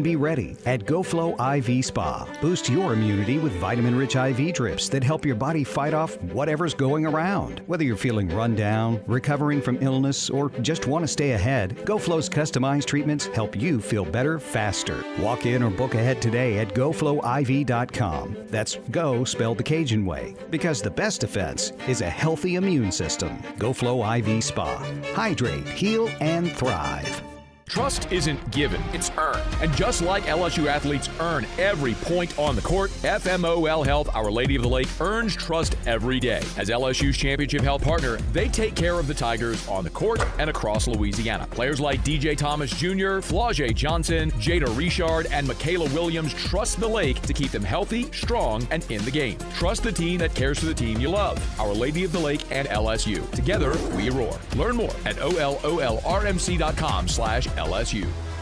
Be ready at Goflow IV Spa. Boost your immunity with vitamin-rich IV drips that help your body fight off whatever's going around. Whether you're feeling run down, recovering from illness, or just want to stay ahead, Goflow's customized treatments help you feel better faster. Walk in or book ahead today at goflowiv.com. That's go spelled the Cajun way, because the best defense is a healthy immune system. Goflow IV Spa. Hydrate, heal, and thrive. Trust isn't given, it's earned. And just like LSU athletes earn every point on the court, FMOL Health, Our Lady of the Lake, earns trust every day. As LSU's championship health partner, they take care of the Tigers on the court and across Louisiana. Players like DJ Thomas Jr., Flau'jae Johnson, Jada Richard, and Michaela Williams trust the Lake to keep them healthy, strong, and in the game. Trust the team that cares for the team you love. Our Lady of the Lake and LSU. Together, we roar. Learn more at ololrmc.com/LSU.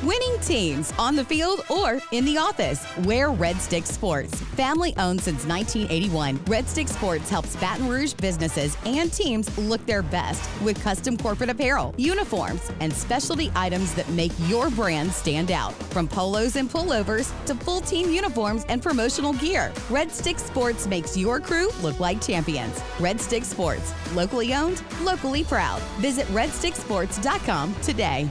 Winning teams on the field or in the office. Wear RedStick Sports. Family owned since 1981, RedStick Sports helps Baton Rouge businesses and teams look their best with custom corporate apparel, uniforms, and specialty items that make your brand stand out. From polos and pullovers to full team uniforms and promotional gear, RedStick Sports makes your crew look like champions. RedStick Sports. Locally owned, locally proud. Visit redsticksports.com today.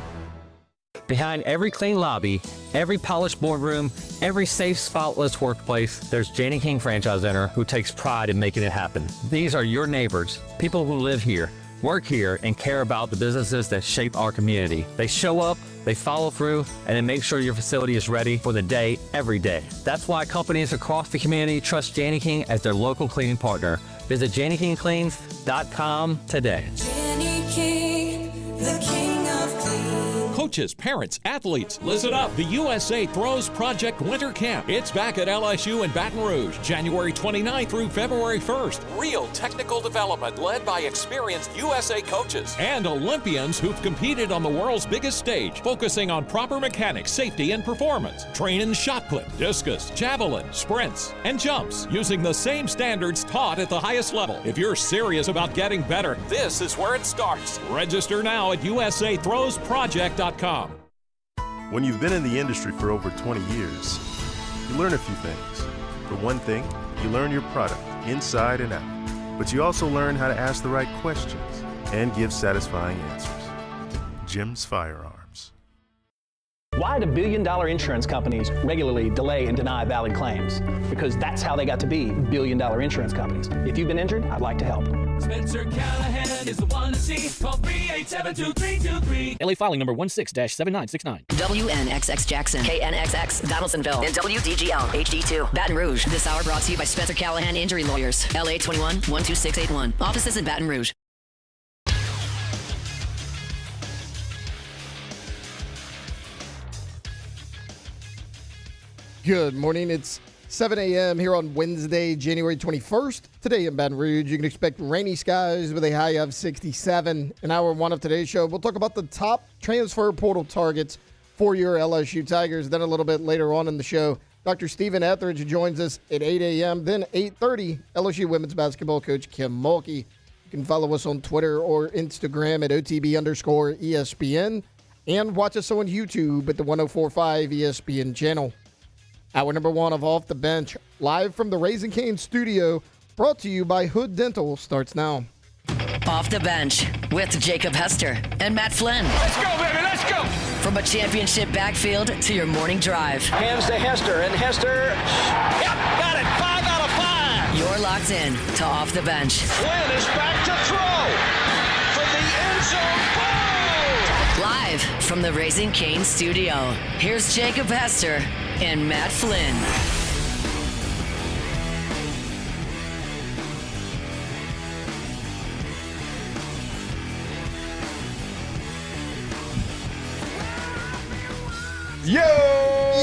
Behind every clean lobby, every polished boardroom, every safe, spotless workplace, there's Janie King Franchise Center who takes pride in making it happen. These are your neighbors, people who live here, work here, and care about the businesses that shape our community. They show up, they follow through, and they make sure your facility is ready for the day, every day. That's why companies across the community trust Janie King as their local cleaning partner. Visit JannieKingCleans.com today. Janie King, the king of clean. Coaches, parents, athletes, listen up. The USA Throws Project Winter Camp. It's back at LSU in Baton Rouge, January 29th through February 1st. Real technical development led by experienced USA coaches and Olympians who've competed on the world's biggest stage, focusing on proper mechanics, safety, and performance. Train in shot put, discus, javelin, sprints, and jumps using the same standards taught at the highest level. If you're serious about getting better, this is where it starts. Register now at usathrowsproject.com. When you've been in the industry for over 20 years, you learn a few things. For one thing, you learn your product inside and out, but you also learn how to ask the right questions and give satisfying answers. Jim's Firearms. Why do billion-dollar insurance companies regularly delay and deny valid claims? Because that's how they got to be billion-dollar insurance companies. If you've been injured, I'd like to help. Spencer Callahan is the one to see. Call 387-2323. LA filing number 16-7969. WNXX Jackson, KNXX Donaldsonville, and WDGL HD2 Baton Rouge. This hour brought to you by Spencer Callahan Injury Lawyers. LA 21-12681. Offices in Baton Rouge. Good morning. It's 7 a.m. here on Wednesday, January 21st. Today in Baton Rouge, you can expect rainy skies with a high of 67. In hour one of today's show, we'll talk about the top transfer portal targets for your LSU Tigers. Then a little bit later on in the show, Dr. Stephen Ethridge joins us at 8 a.m. Then 8:30, LSU women's basketball coach Kim Mulkey. You can follow us on Twitter or Instagram at OTB_ESPN and watch us on YouTube at the 104.5 ESPN channel. Hour number one of Off the Bench, live from the Raising Cane studio, brought to you by Hood Dental, starts now. Off the Bench with Jacob Hester and Matt Flynn. Let's go, baby, let's go. From a championship backfield to your morning drive. Hands to Hester, and Hester, Yep, got it. 5 out of 5. You're locked in to Off the Bench. Flynn is back to throw from the end zone. Ball! Live from the Raising Cane studio, here's Jacob Hester and Matt Flynn. Yo!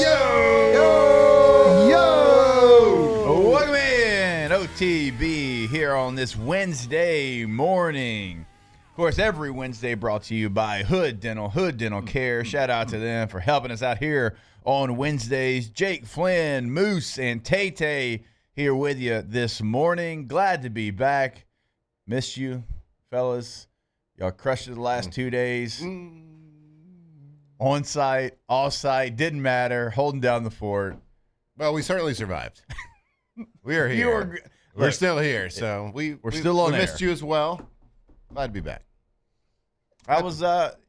Yo! Yo! Yo! Welcome in, OTB, here on this Wednesday morning. Of course, every Wednesday brought to you by Hood Dental Care. Shout out to them for helping us out here on Wednesdays. Jake Flynn, Moose, and Tay-Tay here with you this morning. Glad to be back. Missed you, fellas. Y'all crushed it the last 2 days. On site, off site, didn't matter, holding down the fort. Well, we certainly survived. We are here. We're still here, so we're still on we air. missed you as well. Glad to be back. I was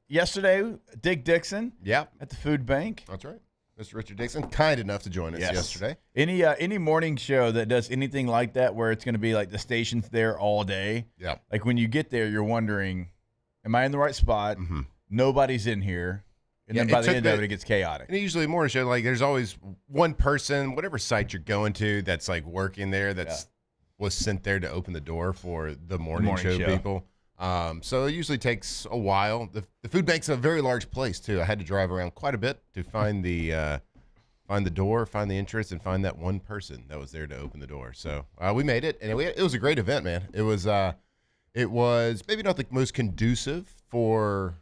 yesterday, Dick Dixon. Yep. At the food bank. That's right. Mr. Richard Dixon, kind enough to join us yesterday. Any morning show that does anything like that where it's going to be like the station's there all day. Yeah. Like when you get there, you're wondering, am I in the right spot? Mm-hmm. Nobody's in here. And then by the end of it gets chaotic. And usually a morning show, like there's always one person, whatever site you're going to, that's like working there, was sent there to open the door for the morning show people. So it usually takes a while. The food bank's a very large place too. I had to drive around quite a bit to find the door, find the entrance, and find that one person that was there to open the door. So we made it, and it was a great event, man. It was maybe not the most conducive for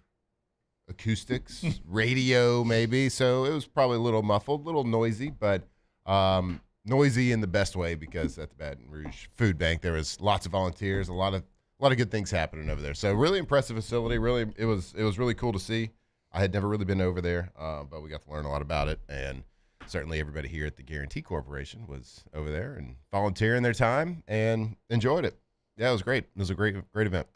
acoustics, radio maybe. So it was probably a little muffled, a little noisy, but noisy in the best way because at the Baton Rouge Food Bank there was lots of volunteers, a lot of good things happening over there. So really impressive facility. Really, it was really cool to see. I had never really been over there, but we got to learn a lot about it. And certainly everybody here at the Guarantee Corporation was over there and volunteering their time and enjoyed it. Yeah, it was great. It was a great event.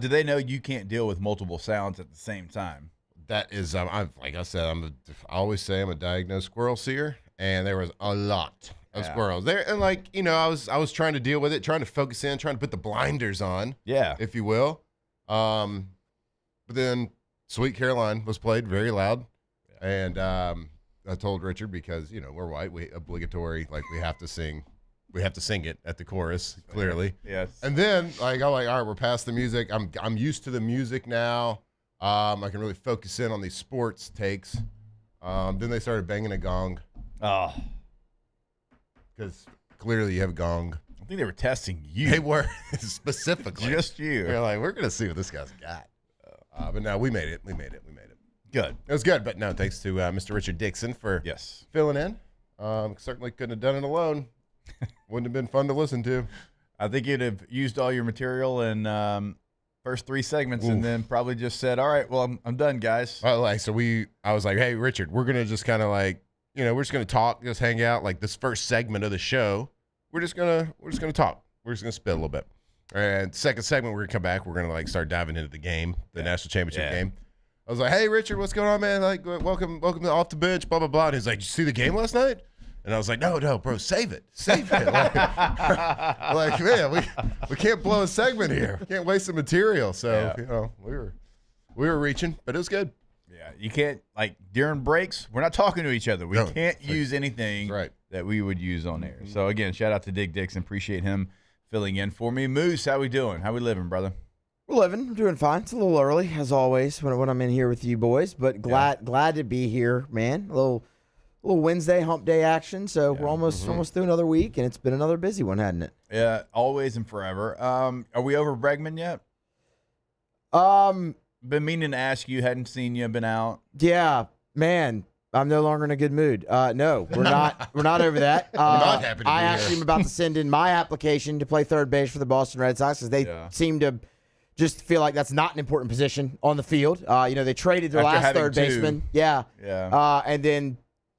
Do they know you can't deal with multiple sounds at the same time? That is, like I said, I always say I'm a diagnosed squirrel seer, and there was a lot of squirrels there. And like, I was trying to deal with it, trying to focus in, trying to put the blinders on, if you will. But then Sweet Caroline was played very loud, and I told Richard because we're white, we obligatory, like we have to sing it at the chorus clearly. Yes. And then like all right, we're past the music. I'm used to the music now. I can really focus in on these sports takes. Then they started banging a gong. Oh. Because clearly you have a gong. I think they were testing you. They were, specifically. Just you. They're like, we're going to see what this guy's got. But no, we made it. Good. It was good. But no, thanks to Mr. Richard Dixon for filling in. Certainly couldn't have done it alone. Wouldn't have been fun to listen to. I think you'd have used all your material in first 3 segments and then probably just said, all right, well, I'm done, guys. I was like, hey, Richard, we're going to just kind of like, we're just going to talk, just hang out. Like this first segment of the show, we're just going to talk. We're just going to spit a little bit. And second segment, we're going to come back. We're going to like start diving into the game, the national championship game. I was like, hey, Richard, what's going on, man? Like, welcome to Off the Bench, blah, blah, blah. And he's like, did you see the game last night? And I was like, no, bro, save it. Like, man, we can't blow a segment here. We can't waste the material. So, we were reaching, but it was good. Yeah, you can't, like, during breaks, we're not talking to each other. We can't use anything that we would use on air. So, again, shout out to Dick Dixon. Appreciate him filling in for me. Moose, how we doing? How we living, brother? We're living. We're doing fine. It's a little early, as always, when I'm in here with you boys, but glad to be here, man. A little Wednesday hump day action, so we're almost through another week, and it's been another busy one, hasn't it? Yeah, always and forever. Are we over Bregman yet? Been meaning to ask you. Hadn't seen you. Been out. Yeah, man. I'm no longer in a good mood. No, we're not. We're not over that. Not happy to be I actually am about to send in my application to play third base for the Boston Red Sox because they seem to just feel like that's not an important position on the field. They traded their last third baseman. Yeah. And then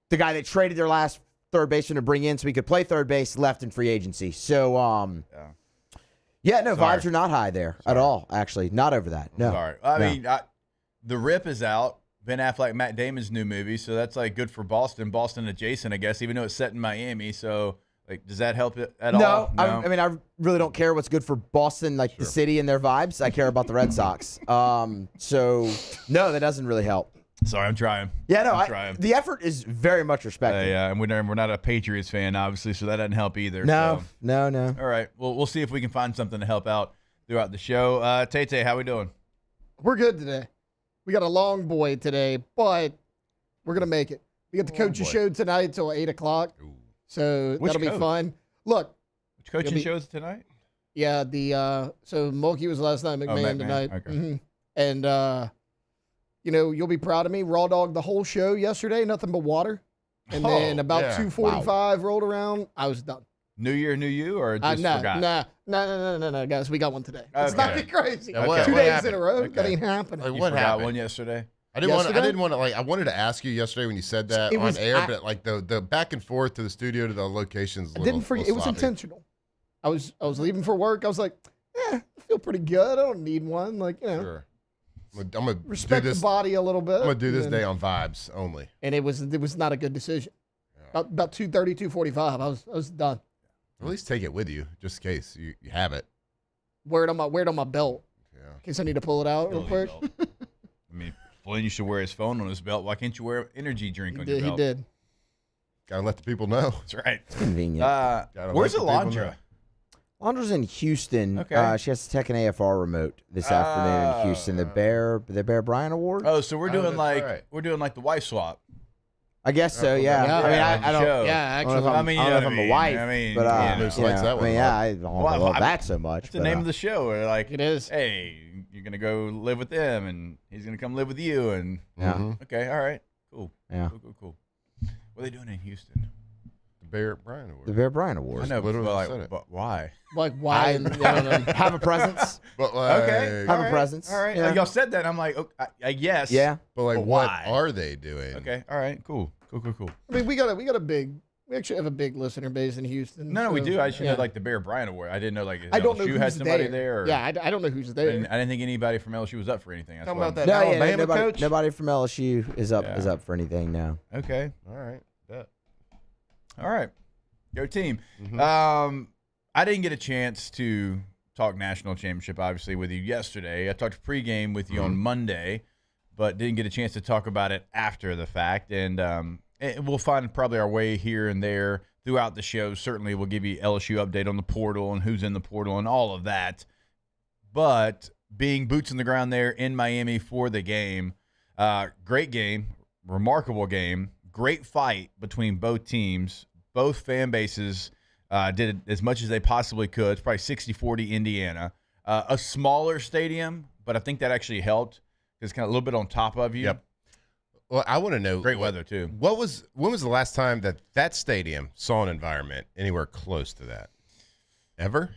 the guy that traded their last third baseman to bring in so he could play third base left in free agency. So, vibes are not high there at all, actually. Not over that. No. Sorry. I mean, The Rip is out. Ben Affleck, Matt Damon's new movie. So that's like good for Boston. Boston adjacent, I guess, even though it's set in Miami. So, like, does that help it at all? No. I mean, I really don't care what's good for Boston, like the city and their vibes. I care about the Red Sox. So, no, that doesn't really help. Sorry, I'm trying. Yeah, no, the effort is very much respected. And we're not a Patriots fan, obviously, so that doesn't help either. No. All right, well, we'll see if we can find something to help out throughout the show. Tay, how we doing? We're good today. We got a long boy today, but we're going to make it. We got the coaches show tonight till 8 o'clock, so that'll be fun. Look. Which coaching shows tonight? Yeah, so Mulkey was last night, McMahon tonight. Okay. Mm-hmm. And, you'll be proud of me. Raw dog the whole show yesterday, nothing but water. And then about 2:45 rolled around, I was done. New year, new you, or just forgot? No, guys. We got one today. It's not crazy. Okay. 2 days in a row. That ain't happening. You forgot one yesterday? I didn't want to I wanted to ask you yesterday when you said that on air, but like the back and forth to the studio to the locations. I didn't forget. It was intentional. I was leaving for work. I was like, I feel pretty good. I don't need one. Like, Sure. I'm gonna respect the body a little bit. I'm gonna do this day on vibes only. And it was not a good decision. Yeah. About 2:30, 2:45, I was done. At least take it with you, just in case you have it. Wear it on my belt. Yeah. In case I need to pull it out real quick. I mean, Flynn, you should wear his phone on his belt. Why can't you wear an energy drink on your belt? He did. Gotta let the people know. That's right. It's convenient. Where's Alondra? Alondra's in Houston. Okay. She has to take an AFR remote this afternoon in Houston. The Bear Bryant Award. Oh, so we're doing the wife swap. I guess so. Yeah. I mean, I don't. Yeah, actually. I don't know if I'm a wife. I mean, but I don't love that so much. It's the name of the show. We're like, it is. Hey, you're gonna go live with them, and he's gonna come live with you, and okay, all right, cool. Yeah. Cool. What are they doing in Houston? The Bear Bryant Award. The Bear Bryant Award. I know, but why? Like why? Have a presence. But like, okay, have a presence. All right, yeah. Y'all said that. I'm like, I guess. Yeah. But like, what are they doing? Okay, all right, cool. I mean, we actually have a big listener base in Houston. No, we do. I should know like the Bear Bryant Award. I didn't know like I don't know LSU who's had somebody there. Or, yeah, I don't know who's there. I didn't think anybody from LSU was up for anything. That's Talking about that No, Alabama coach. Nobody from LSU is up for anything now. Okay. All right. Bet. All right. Go team. Mm-hmm. I didn't get a chance to talk national championship, obviously, with you yesterday. I talked pregame with you on Monday, but didn't get a chance to talk about it after the fact. And we'll find probably our way here and there throughout the show. Certainly we'll give you LSU update on the portal and who's in the portal and all of that. But being boots on the ground there in Miami for the game, great game, remarkable game, great fight between both teams. Both fan bases did as much as they possibly could. It's probably 60-40 Indiana. A smaller stadium, but I think that actually helped. It's kind of a little bit on top of you. Yep. Well, I want to know. Great weather, too. When was the last time that stadium saw an environment anywhere close to that? Ever?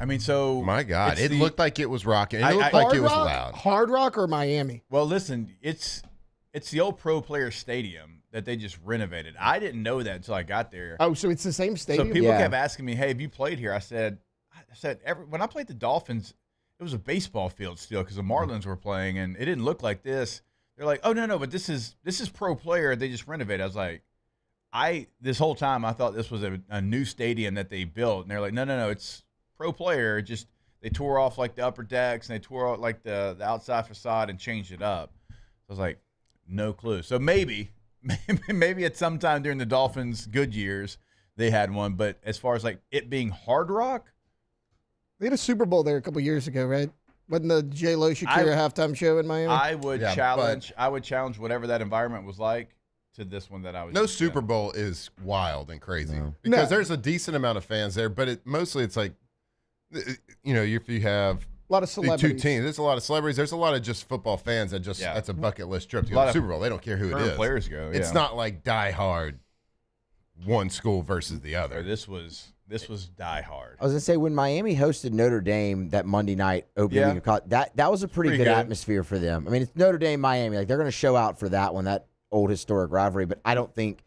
I mean, so. My God. It looked like it was rocking. It looked like it was loud. Hard Rock or Miami? Well, listen, it's the old Pro Player Stadium that they just renovated. I didn't know that until I got there. Oh, so it's the same stadium? So people kept asking me, hey, have you played here? I said when I played the Dolphins, it was a baseball field still because the Marlins were playing, and it didn't look like this. They're like, oh, no, but this is Pro Player. They just renovated. I was like, this whole time I thought this was a new stadium that they built. And they're like, no, it's Pro Player. Just they tore off like the upper decks, and they tore out like the outside facade and changed it up. So I was like, no clue. So maybe at some time during the Dolphins' good years, they had one. But as far as like it being Hard Rock, they had a Super Bowl there a couple years ago, right? Wasn't the J-Lo Shakira halftime show in Miami? I would challenge whatever that environment was like to this one that I was. No Super Bowl is wild and crazy because there's a decent amount of fans there, but it's like, if you have a lot of celebrities. Two teams. There's a lot of celebrities. There's a lot of just football fans that that's a bucket list trip to go to the Super Bowl. They don't care who it is. Players go. It's not like die hard one school versus the other. This was die hard. I was gonna say when Miami hosted Notre Dame that Monday night opening week of college, that was a pretty good atmosphere for them. I mean, it's Notre Dame, Miami. Like they're gonna show out for that one, that old historic rivalry. But I don't think.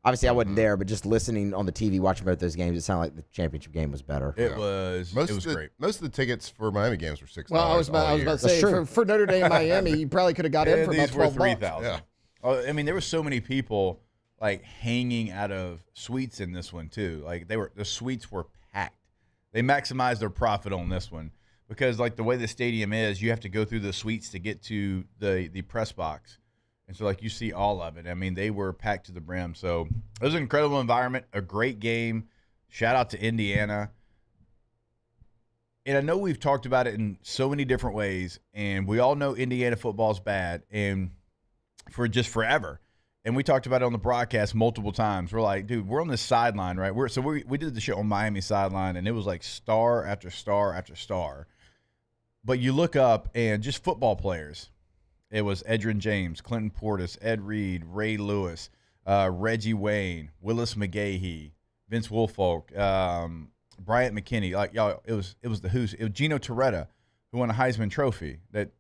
Obviously, I wasn't there, but just listening on the TV, watching both those games, it sounded like the championship game was better. It was great. Most of the tickets for Miami games were $6. Well, I was about to say, for Notre Dame, Miami, you probably could have got in for about $12. Yeah. I mean, there were so many people like hanging out of suites in this one too. Like the suites were packed. They maximized their profit on this one because like the way the stadium is, you have to go through the suites to get to the press box. And so, like, you see all of it. I mean, they were packed to the brim. So, it was an incredible environment, a great game. Shout out to Indiana. And I know we've talked about it in so many different ways, and we all know Indiana football is bad and for just forever. And we talked about it on the broadcast multiple times. We're like, dude, we're on this sideline, right? We did the shit on Miami sideline, and it was like star after star after star. But you look up, and just football players. It was Edgerrin James, Clinton Portis, Ed Reed, Ray Lewis, Reggie Wayne, Willis McGahee, Vince Woolfolk, Bryant McKinney. Like y'all, it was the who's. It was Gino Torretta, who won a Heisman Trophy. That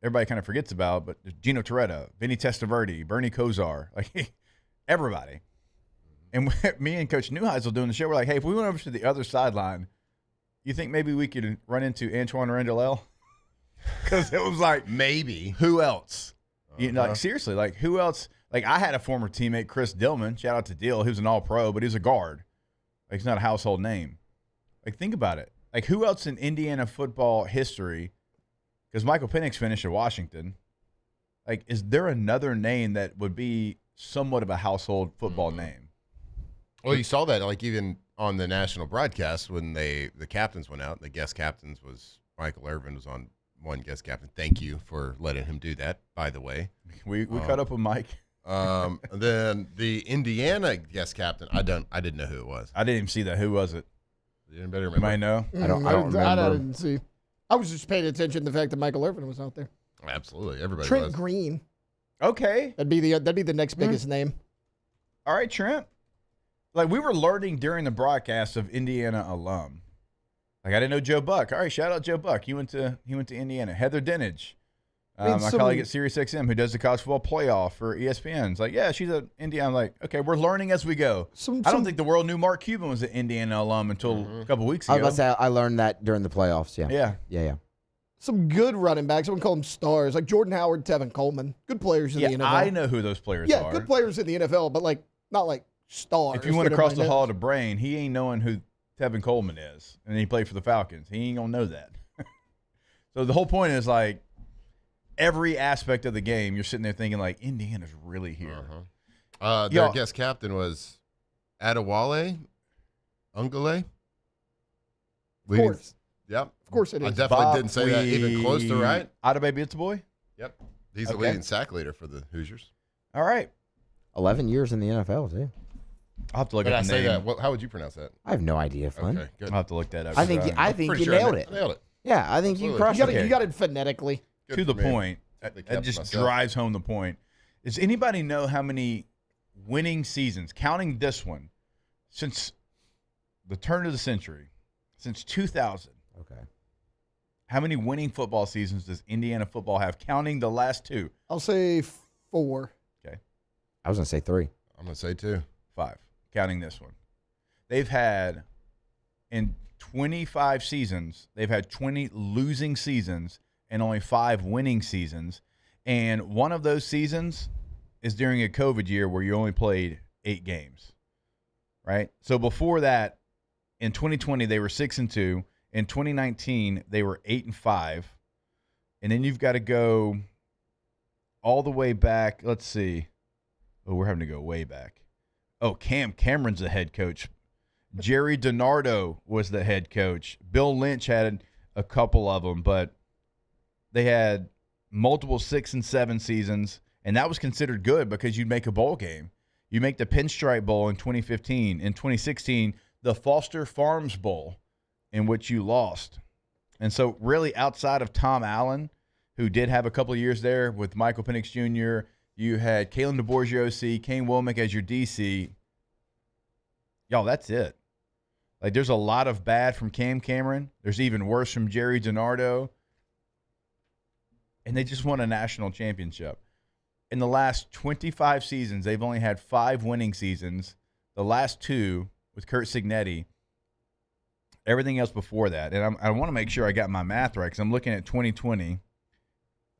everybody kind of forgets about, but Gino Toretta, Vinny Testaverde, Bernie Kosar, like everybody. And me and Coach Neuheisel doing the show, we're like, hey, if we went over to the other sideline, you think maybe we could run into Antoine Randall? Because it was like, maybe. Who else? You know, like, seriously, like, who else? Like, I had a former teammate, Chris Dillman, shout out to Dill. He was an all-pro, but he was a guard. Like, he's not a household name. Like, think about it. Like, who else in Indiana football history? Because Michael Penix finished at Washington. Like, is there another name that would be somewhat of a household football name? Well, you saw that, like, even on the national broadcast when the captains went out. The guest captains was Michael Irvin was on one guest captain. Thank you for letting him do that, by the way. We caught up with Mike. Then the Indiana guest captain, I didn't know who it was. I didn't even see that. Who was it? Anybody remember? You might know. I don't remember. I didn't see. I was just paying attention to the fact that Michael Irvin was out there. Absolutely, everybody. Trent was. Green. Okay, that'd be the next biggest name. All right, Trent. Like, we were learning during the broadcast of Indiana alum. Like, I didn't know Joe Buck. All right, shout out Joe Buck. He went to Indiana. Heather Dinage, my colleague at SiriusXM, who does the college football playoff for ESPN. It's like, yeah, she's at Indiana. I'm like, okay, we're learning as we go. I don't think the world knew Mark Cuban was an Indiana alum until a couple weeks ago. I was about to say, I learned that during the playoffs. Yeah. Some good running backs. Someone call them stars, like Jordan Howard, Tevin Coleman. Good players in the NFL. I know who those players are. Yeah, good players in the NFL, but like not like stars. If you went across the hall to Brain, he ain't knowing who Tevin Coleman is, and he played for the Falcons. He ain't gonna know that. So the whole point is, like, every aspect of the game, you're sitting there thinking, like, Indiana's really here. Their guest captain was Adewale Ungale. Of course. Yep. Of course it is. I definitely didn't say that even close to right. Adebayo Bits boy? Yep. He's the leading sack leader for the Hoosiers. All right. 11 years in the NFL, too. I'll have to look Did at I the say name. that? How would you pronounce that? I have no idea, Flynn. Okay, good. I'll have to look that up. I think you nailed it. Nailed it. Yeah, I think you crushed it. You got it phonetically. Good to the for me. point. That just drives home the point. Does anybody know how many winning seasons, counting this one, since the turn of the century, since 2000? Okay. How many winning football seasons does Indiana football have, counting the last two? I'll say 4. Okay. I was going to say 3. I'm going to say 2. 5, counting this one. They've had, in 25 seasons, they've had 20 losing seasons and only 5 winning seasons. And one of those seasons is during a COVID year where you only played 8 games, right? So before that, in 2020, they were 6-2. In 2019, they were 8-5. And then you've got to go all the way back. Let's see. Oh, we're having to go way back. Oh, Cameron's the head coach. Jerry DiNardo was the head coach. Bill Lynch had a couple of them, but they had multiple 6 and 7 seasons, and that was considered good because you'd make a bowl game. You make the Pinstripe Bowl in 2015. In 2016, the Foster Farms Bowl, in which you lost. And so really outside of Tom Allen, who did have a couple of years there with Michael Penix Jr., you had Kalen DeBourgeois, Kane Womack as your DC. Y'all, that's it. Like, there's a lot of bad from Cam Cameron. There's even worse from Jerry DiNardo. And they just won a national championship. In the last 25 seasons, they've only had 5 winning seasons. The last 2 with Kurt Signetti. Everything else before that. And I want to make sure I got my math right because I'm looking at 2020.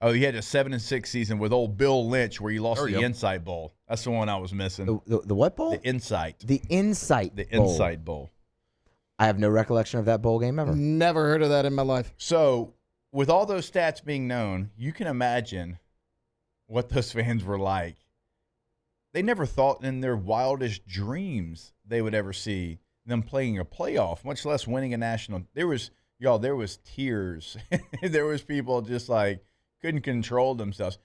Oh, he had a 7-6 season with old Bill Lynch where he lost the Insight Bowl. That's the one I was missing. The what bowl? The Insight. The Insight The Bowl. Insight Bowl. I have no recollection of that bowl game ever. Never heard of that in my life. So, with all those stats being known, you can imagine what those fans were like. They never thought in their wildest dreams they would ever see them playing a playoff, much less winning a national. There was tears. There was people just like couldn't control themselves.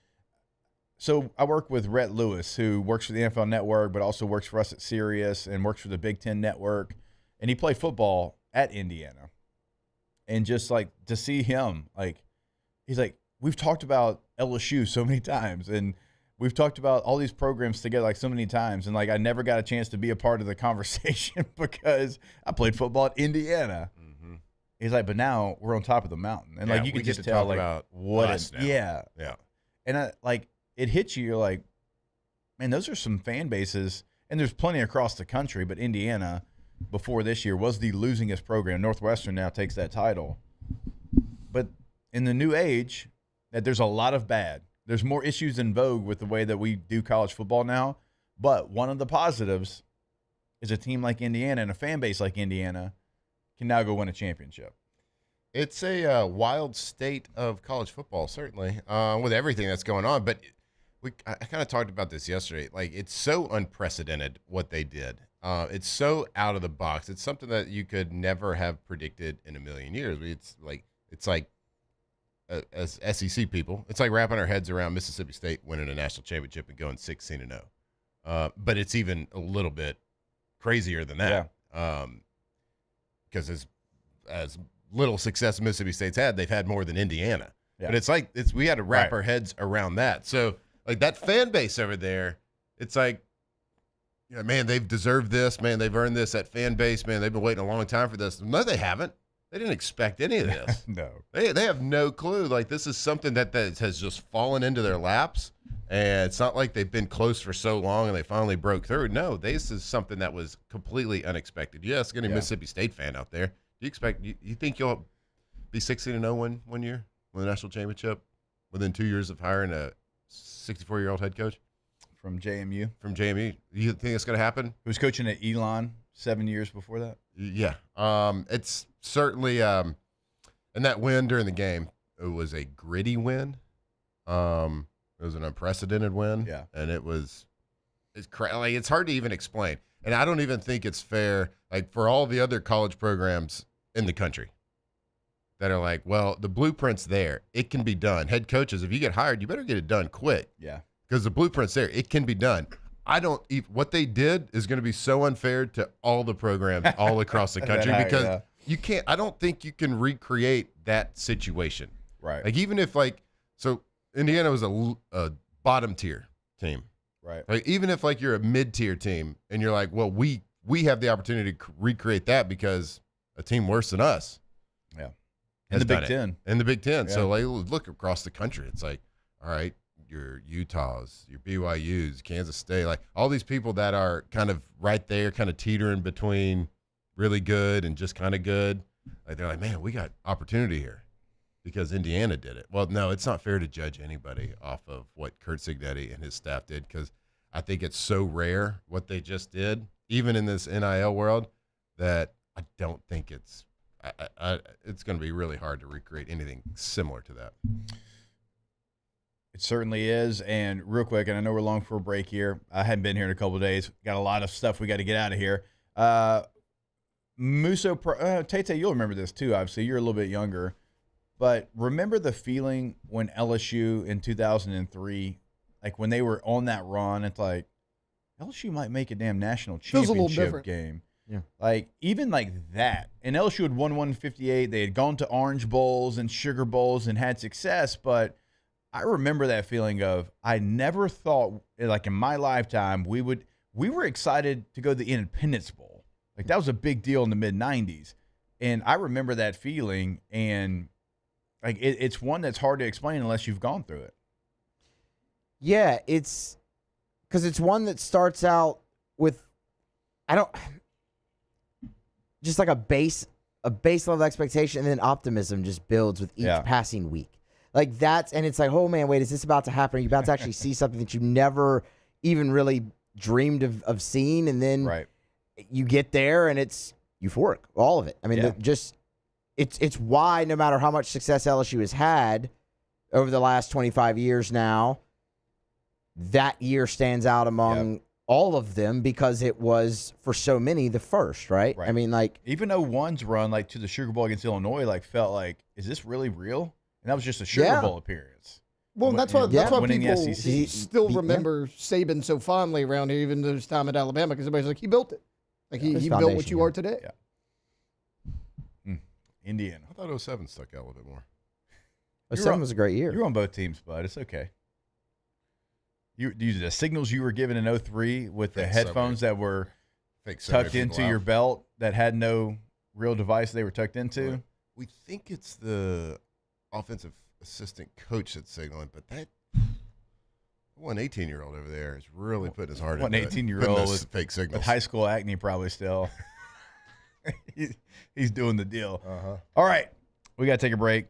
So I work with Rhett Lewis, who works for the NFL Network, but also works for us at Sirius and works for the Big Ten Network. And he played football at Indiana. And just like to see him, like, he's like, we've talked about LSU so many times, and we've talked about all these programs together like so many times, and like I never got a chance to be a part of the conversation because I played football at Indiana. He's like, but now we're on top of the mountain, and Yeah, like you we can get just to tell talk like about what us now. yeah, Yeah. and like it hits you. You're like, man, those are some fan bases, and there's plenty across the country. But Indiana, before this year, was the losingest program. Northwestern now takes that title, but in the new age, that there's a lot of bad. There's more issues in vogue with the way that we do college football now. But one of the positives is a team like Indiana and a fan base like Indiana can now go win a championship. It's a wild state of college football, certainly, with everything that's going on. But I kind of talked about this yesterday. Like, it's so unprecedented what they did. It's so out of the box. It's something that you could never have predicted in a million years. It's like as SEC people, it's like wrapping our heads around Mississippi State winning a national championship and going 16-0. But it's even a little bit crazier than that. Because as little success Mississippi State's had, they've had more than Indiana. Yeah. But it's like we had to wrap our heads around that. So like that fan base over there, it's like, you know, man, they've deserved this. Man, they've earned this. That fan base, man, they've been waiting a long time for this. No, they haven't. They didn't expect any of this. No. They have no clue. Like, this is something that has just fallen into their laps. And it's not like they've been close for so long and they finally broke through. No, this is something that was completely unexpected. You ask any Mississippi State fan out there, do you think you'll be 16-0 one year, win the national championship within 2 years of hiring a 64-year-old head coach? From JMU. From JMU. You think it's going to happen? Who was coaching at Elon 7 years before that? Yeah. It's certainly and that win during the game, it was a gritty win. It was an unprecedented win. Yeah. And it's hard to even explain. And I don't even think it's fair, like, for all the other college programs in the country that are like, well, the blueprint's there. It can be done. Head coaches, if you get hired, you better get it done quick. Yeah. Because the blueprint's there. It can be done. What they did is going to be so unfair to all the programs all across the country because you can't, I don't think you can recreate that situation. Right. Like, even if, like, so Indiana was a bottom tier team. Right. Like, even if, like, you're a mid-tier team and you're like, well, we have the opportunity to recreate that because a team worse than us. Yeah. In the Big Ten. In the Big Ten. Yeah. So, like, look across the country. It's like, all right, your Utahs, your BYUs, Kansas State, like all these people that are kind of right there, kind of teetering between really good and just kind of good. Like, they're like, man, we got opportunity here because Indiana did it. Well, no, it's not fair to judge anybody off of what Kurt Cignetti and his staff did because I think it's so rare what they just did, even in this NIL world, that I don't think it's going to be really hard to recreate anything similar to that. It certainly is. And real quick, and I know we're long for a break here. I hadn't been here in a couple of days. Got a lot of stuff we got to get out of here. Tate, you'll remember this too, obviously. You're a little bit younger. But remember the feeling when LSU in 2003, like when they were on that run, it's like LSU might make a damn national championship game. Yeah. Like, even like that. And LSU had won 158. They had gone to Orange Bowls and Sugar Bowls and had success, but I remember that feeling of, I never thought, like in my lifetime, we were excited to go to the Independence Bowl. Like, that was a big deal in the mid-90s. And I remember that feeling, and like it's one that's hard to explain unless you've gone through it. Yeah, it's because it's one that starts out with, just like a base level expectation, and then optimism just builds with each passing week. Like, and it's like, oh man, wait, is this about to happen? Are you about to actually see something that you never even really dreamed of seeing? And then you get there and it's euphoric, all of it. I mean, it's why no matter how much success LSU has had over the last 25 years now, that year stands out among all of them because it was, for so many, the first, right? I mean, like, even 01's run, like, to the Sugar Bowl against Illinois, like, felt like, is this really real? And that was just a Sugar Bowl appearance. Well, that's why people SEC. still remember Saban so fondly around here, even though his time at Alabama, because everybody's like, he built it. Like, he built what you are today. Yeah. Indiana. I thought 07 stuck out a little bit more. 07 was a great year. You were on both teams, bud. It's okay. The signals you were given in 03 with the headphones that were tucked into your belt that had no real device they were tucked into. We think it's the offensive assistant coach that's signaling, but that one 18-year-old over there is really putting his heart into it. 18-year-old with fake signals. With high school acne probably still. He's doing the deal. All right, we got to take a break.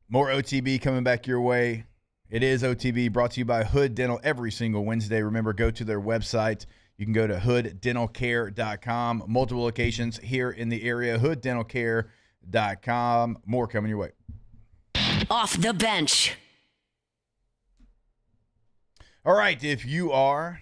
More OTB coming back your way. It is OTB, brought to you by Hood Dental every single Wednesday. Remember, go to their website. You can go to hooddentalcare.com. Multiple locations here in the area. hooddentalcare.com. More coming your way. Off the bench. All right, if you are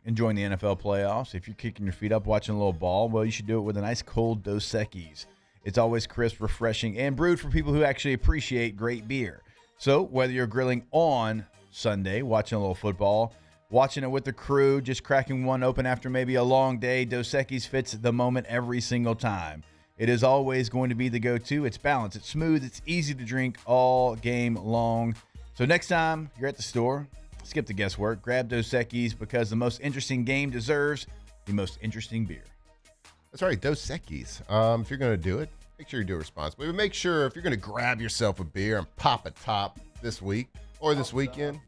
enjoying the NFL playoffs, if you're kicking your feet up watching a little ball, well, you should do it with a nice cold Dos Equis. It's always crisp, refreshing, and brewed for people who actually appreciate great beer. So whether you're grilling on Sunday, watching a little football, watching it with the crew, just cracking one open after maybe a long day, Dos Equis fits the moment every single time. It is always going to be the go-to. It's balanced, it's smooth, it's easy to drink all game long. So next time you're at the store, skip the guesswork, grab Dos Equis because the most interesting game deserves the most interesting beer. That's right, Dos Equis. If you're going to do it, make sure you do it responsibly. But make sure if you're going to grab yourself a beer and pop a top this week or this weekend,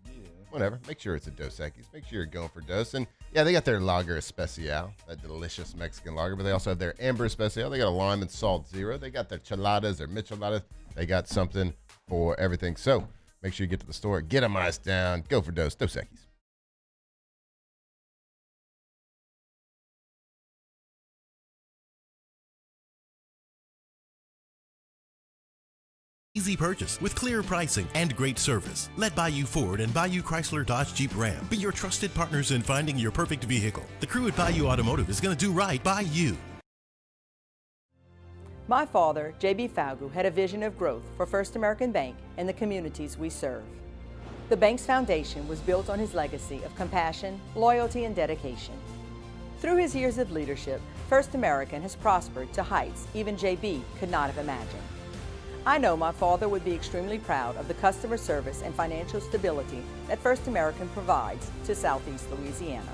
whatever, make sure it's a Dos Equis. Make sure you're going for Dos. And, yeah, they got their Lager Especial, that delicious Mexican lager, but they also have their Amber Especial. They got a lime and salt zero. They got their Cheladas, their Micheladas. They got something for everything. So make sure you get to the store, get them iced down, go for Dos Equis. Easy purchase with clear pricing and great service. Let Bayou Ford and Bayou Chrysler Dodge Jeep Ram be your trusted partners in finding your perfect vehicle. The crew at Bayou Automotive is going to do right by you. My father, J.B. Falgu, had a vision of growth for First American Bank and the communities we serve. The bank's foundation was built on his legacy of compassion, loyalty, and dedication. Through his years of leadership, First American has prospered to heights even J.B. could not have imagined. I know my father would be extremely proud of the customer service and financial stability that First American provides to Southeast Louisiana.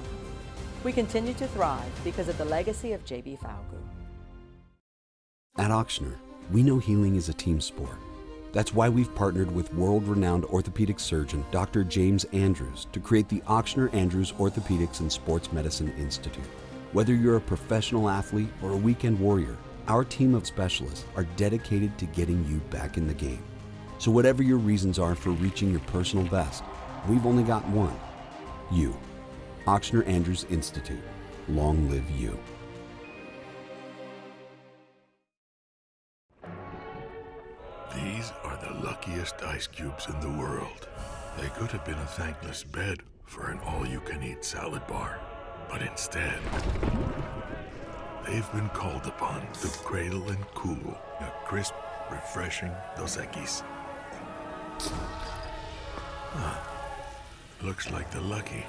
We continue to thrive because of the legacy of J.B. Falgu. At Ochsner, we know healing is a team sport. That's why we've partnered with world-renowned orthopedic surgeon Dr. James Andrews to create the Ochsner Andrews Orthopedics and Sports Medicine Institute. Whether you're a professional athlete or a weekend warrior, our team of specialists are dedicated to getting you back in the game. So whatever your reasons are for reaching your personal best, we've only got one: you. Ochsner Andrews Institute. Long live you. These are the luckiest ice cubes in the world. They could have been a thankless bed for an all-you-can-eat salad bar, but instead, they've been called upon to cradle and cool a crisp, refreshing Dos Equis. Looks like the lucky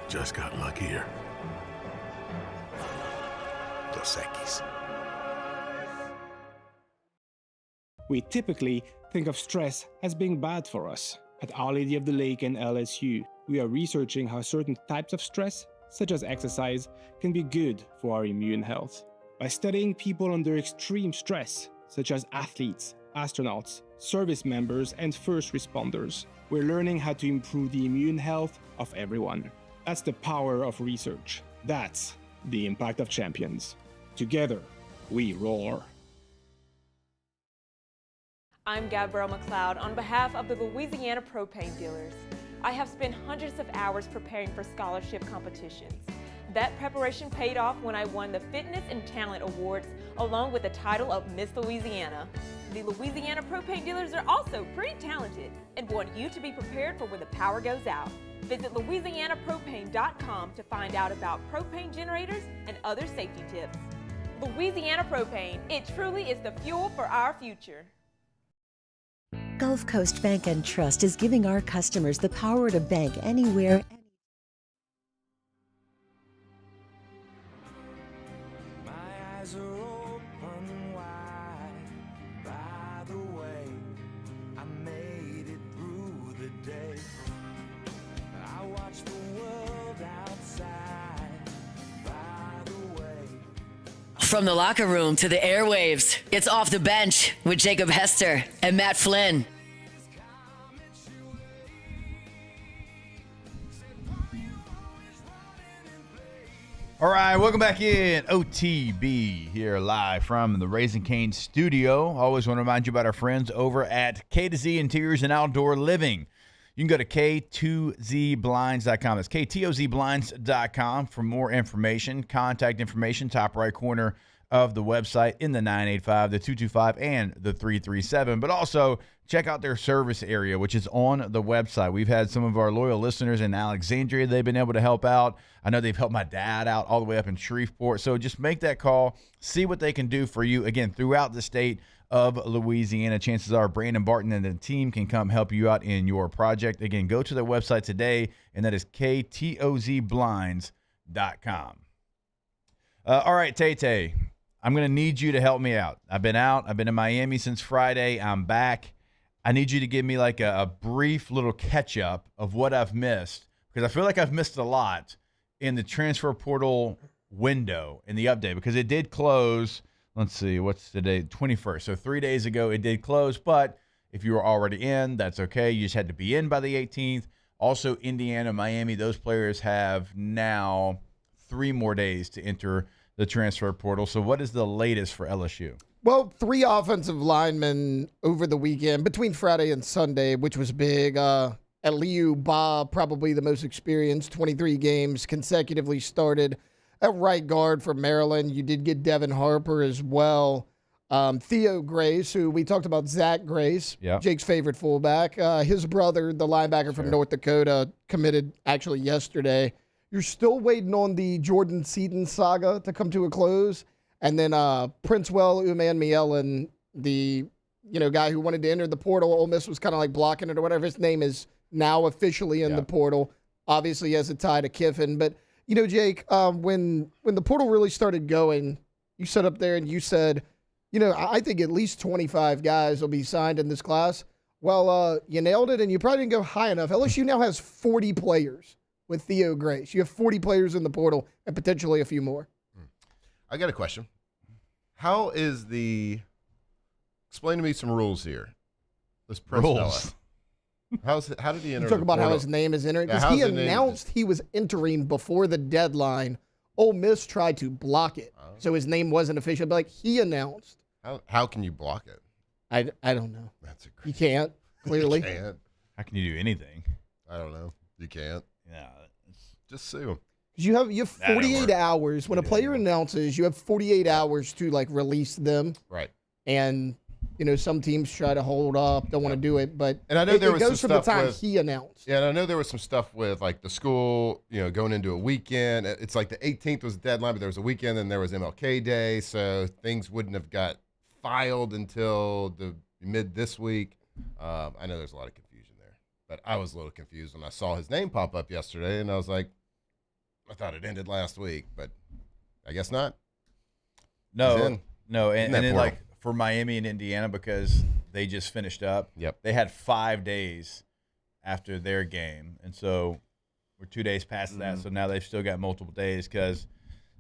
just got luckier. Dos Equis. We typically think of stress as being bad for us. At Our Lady of the Lake and LSU, we are researching how certain types of stress, such as exercise, can be good for our immune health. By studying people under extreme stress, such as athletes, astronauts, service members, and first responders, we're learning how to improve the immune health of everyone. That's the power of research. That's the impact of champions. Together, we roar. I'm Gabrielle McLeod on behalf of the Louisiana Propane Dealers. I have spent hundreds of hours preparing for scholarship competitions. That preparation paid off when I won the Fitness and Talent Awards along with the title of Miss Louisiana. The Louisiana Propane Dealers are also pretty talented and want you to be prepared for when the power goes out. Visit LouisianaPropane.com to find out about propane generators and other safety tips. Louisiana Propane, it truly is the fuel for our future. Gulf Coast Bank and Trust is giving our customers the power to bank anywhere. My eyes are open wide. By the way, I made it through the day. I watched the world outside. By the way, From the locker room to the airwaves, it's Off the Bench with Jacob Hester and Matt Flynn. All right, welcome back in. OTB here live from the Raising Cane studio. Always want to remind you about our friends over at K2Z Interiors and Outdoor Living. You can go to K2ZBlinds.com. That's KTOZBlinds.com for more information. Contact information, top right corner of the website in the 985, the 225, and the 337. But also check out their service area, which is on the website. We've had some of our loyal listeners in Alexandria they've been able to help out. I know they've helped my dad out all the way up in Shreveport. So just make that call. See what they can do for you, again, throughout the state of Louisiana. Chances are Brandon Barton and the team can come help you out in your project. Again, go to their website today, and that is KTOZBlinds.com. All right, Tay-Tay, I'm going to need you to help me out. I've been in Miami since Friday. I'm back. I need you to give me like a brief little catch-up of what I've missed, because I feel like I've missed a lot in the transfer portal window in the update, because it did close. Let's see, what's today? 21st. So 3 days ago it did close, but if you were already in, that's okay. You just had to be in by the 18th. Also, Indiana, Miami, those players have now 3 more days to enter the transfer portal. So what is the latest for LSU? Well, 3 offensive linemen over the weekend between Friday and Sunday, which was big. Eliu Ba, probably the most experienced, 23 games consecutively started at right guard for Maryland. You did get Devin Harper as well. Theo Grace, who we talked about, Zach Grace, Jake's favorite fullback. His brother, the linebacker from North Dakota, committed actually yesterday. You're still waiting on the Jordan Seatan saga to come to a close. And then Princewell Uman-Mielen, the guy who wanted to enter the portal. Ole Miss was kind of like blocking it or whatever. His name is now officially in the portal. Obviously, he has a tie to Kiffin. But, Jake, when the portal really started going, you sat up there and you said, I think at least 25 guys will be signed in this class. Well, you nailed it, and you probably didn't go high enough. LSU now has 40 players with Theo Grace. You have 40 players in the portal and potentially a few more. I got a question. How is explain to me some rules here. This Prince fella. How did he enter? You talk about how his name is entered, because he announced he was entering before the deadline. Ole Miss tried to block it, so his name wasn't official. But he announced. How can you block it? I don't know. You can't, clearly. You can't. How can you do anything? I don't know. You can't. Yeah. Just sue him. You have 48 hours. When a player announces, you have 48 hours to release them. Right. And some teams try to hold up, don't want to do it, but and I know there was goes some from the stuff time with, he announced. Yeah, and I know there was some stuff with the school, going into a weekend. It's like the 18th was the deadline, but there was a weekend, and there was MLK Day, so things wouldn't have got filed until the mid this week. I know there's a lot of confusion there, but I was a little confused when I saw his name pop up yesterday, and I was like, I thought it ended last week, but I guess not. No, and then for Miami and Indiana, because they just finished up. Yep. They had 5 days after their game, and so we're 2 days past that. So now they've still got multiple days because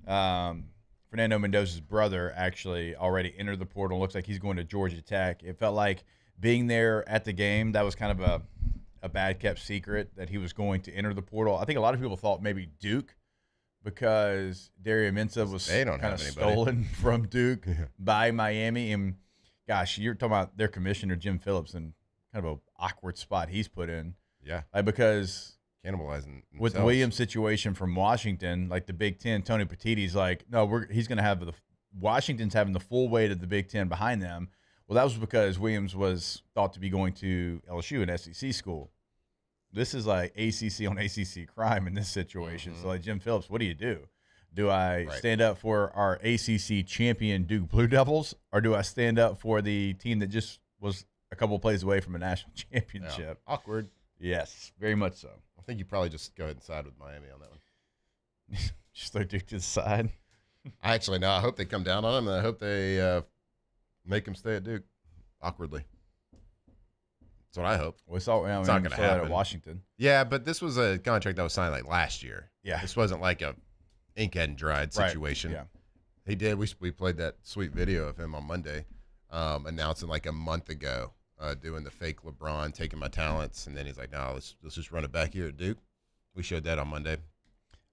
Fernando Mendoza's brother actually already entered the portal. Looks like he's going to Georgia Tech. It felt like being there at the game, that was kind of a bad kept secret that he was going to enter the portal. I think a lot of people thought maybe Duke, because Dario Mensah was kind of stolen from Duke by Miami. And gosh, you're talking about their commissioner, Jim Phillips, and kind of an awkward spot he's put in. Yeah. Because cannibalizing with the Williams situation from Washington, the Big Ten, Tony Petitti's he's going to have Washington's having the full weight of the Big Ten behind them. Well, that was because Williams was thought to be going to LSU, an SEC school. This is ACC on ACC crime in this situation. So, Jim Phillips, what do you do? Do I stand up for our ACC champion Duke Blue Devils, or do I stand up for the team that just was a couple plays away from a national championship? Yeah. Awkward. Yes, very much so. I think you probably just go ahead and side with Miami on that one. Just throw Duke to the side. I hope they come down on him, and I hope they make him stay at Duke awkwardly. That's what I hope. It's not going to happen at Washington. Yeah, but this was a contract that was signed last year. Yeah. This wasn't like a ink hadn't dried situation. Right. He did. We played that sweet video of him on Monday, announcing like a month ago, doing the fake LeBron, taking my talents, and then he's like, "No, let's just run it back here at Duke." We showed that on Monday.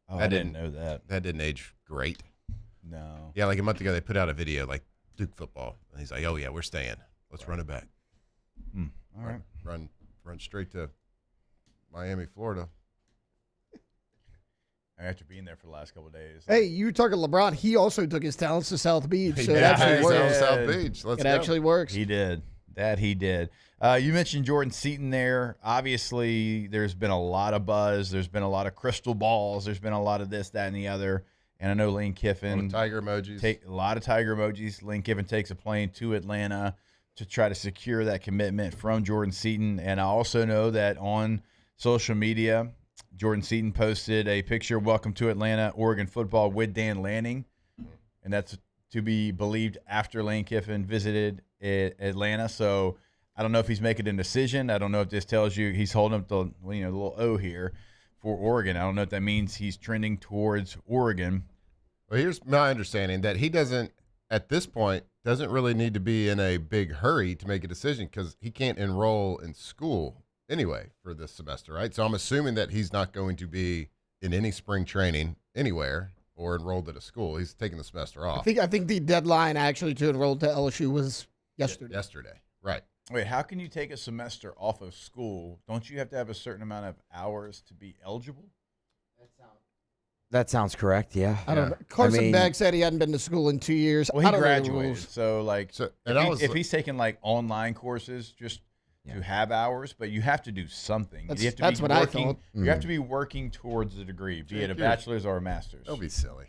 Oh, I didn't know that. That didn't age great. No. Yeah, like a month ago, they put out a video like Duke football, and he's like, "Oh yeah, we're staying. Let's run it back." All right. Run straight to Miami, Florida. After being there for the last couple of days. Hey, you were talking LeBron. He also took his talents to South Beach, so it Yeah, actually works. South Beach. Let's It go. actually works. He did. That he did. You mentioned Jordan Seatan there. Obviously, there's been a lot of buzz. There's been a lot of crystal balls. There's been a lot of this, that, and the other. And I know Lane Kiffin. Tiger emojis. A lot of tiger emojis. Lane Kiffin takes a plane to Atlanta to try to secure that commitment from Jordan Seatan. And I also know that on social media, Jordan Seatan posted a picture, "Welcome to Atlanta, Oregon football," with Dan Lanning. And that's to be believed after Lane Kiffin visited Atlanta. So I don't know if he's making a decision. I don't know if this tells you he's holding up the little O here for Oregon. I don't know if that means he's trending towards Oregon. Well, here's my understanding that he doesn't, at this point, doesn't really need to be in a big hurry to make a decision because he can't enroll in school anyway for this semester, right? So I'm assuming that he's not going to be in any spring training anywhere or enrolled at a school. He's taking the semester off. I think the deadline actually to enroll to LSU was yesterday. Yesterday, right. Wait, how can you take a semester off of school? Don't you have to have a certain amount of hours to be eligible? That sounds correct, yeah. I don't know. Carson Beck said he hadn't been to school in 2 years. Well, I he don't know the graduated. rules. So, if he's taking, online courses just to have hours, but you have to do something. You have to That's be what I working, thought. You have to be working towards a degree, be it a bachelor's or a master's. Don't be silly.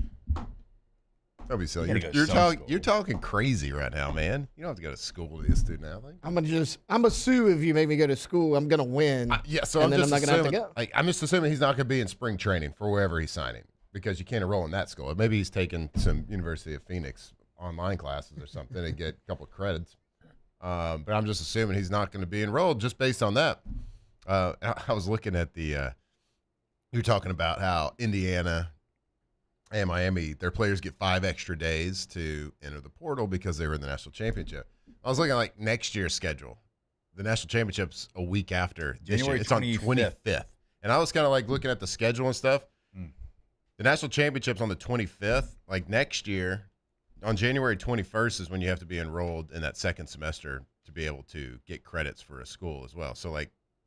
Don't be silly. You gotta go to You're some talking. school. You're talking crazy right now, man. You don't have to go to school to be a student athlete. I'm gonna sue if you make me go to school. I'm gonna win. So and I'm then just I'm not gonna have to assuming. go. I'm just assuming he's not going to be in spring training for wherever he's signing because you can't enroll in that school. Maybe he's taking some University of Phoenix online classes or something to get a couple of credits. But I'm just assuming he's not going to be enrolled just based on that. I was looking at you were talking about how Indiana and Miami, their players get 5 extra days to enter the portal because they were in the national championship. I was looking at next year's schedule. The national championship's a week after this year. January It's on 25th. 25th. And I was kind of looking at the schedule and stuff. The national championship's on the 25th. Next year, on January 21st is when you have to be enrolled in that second semester to be able to get credits for a school as well. So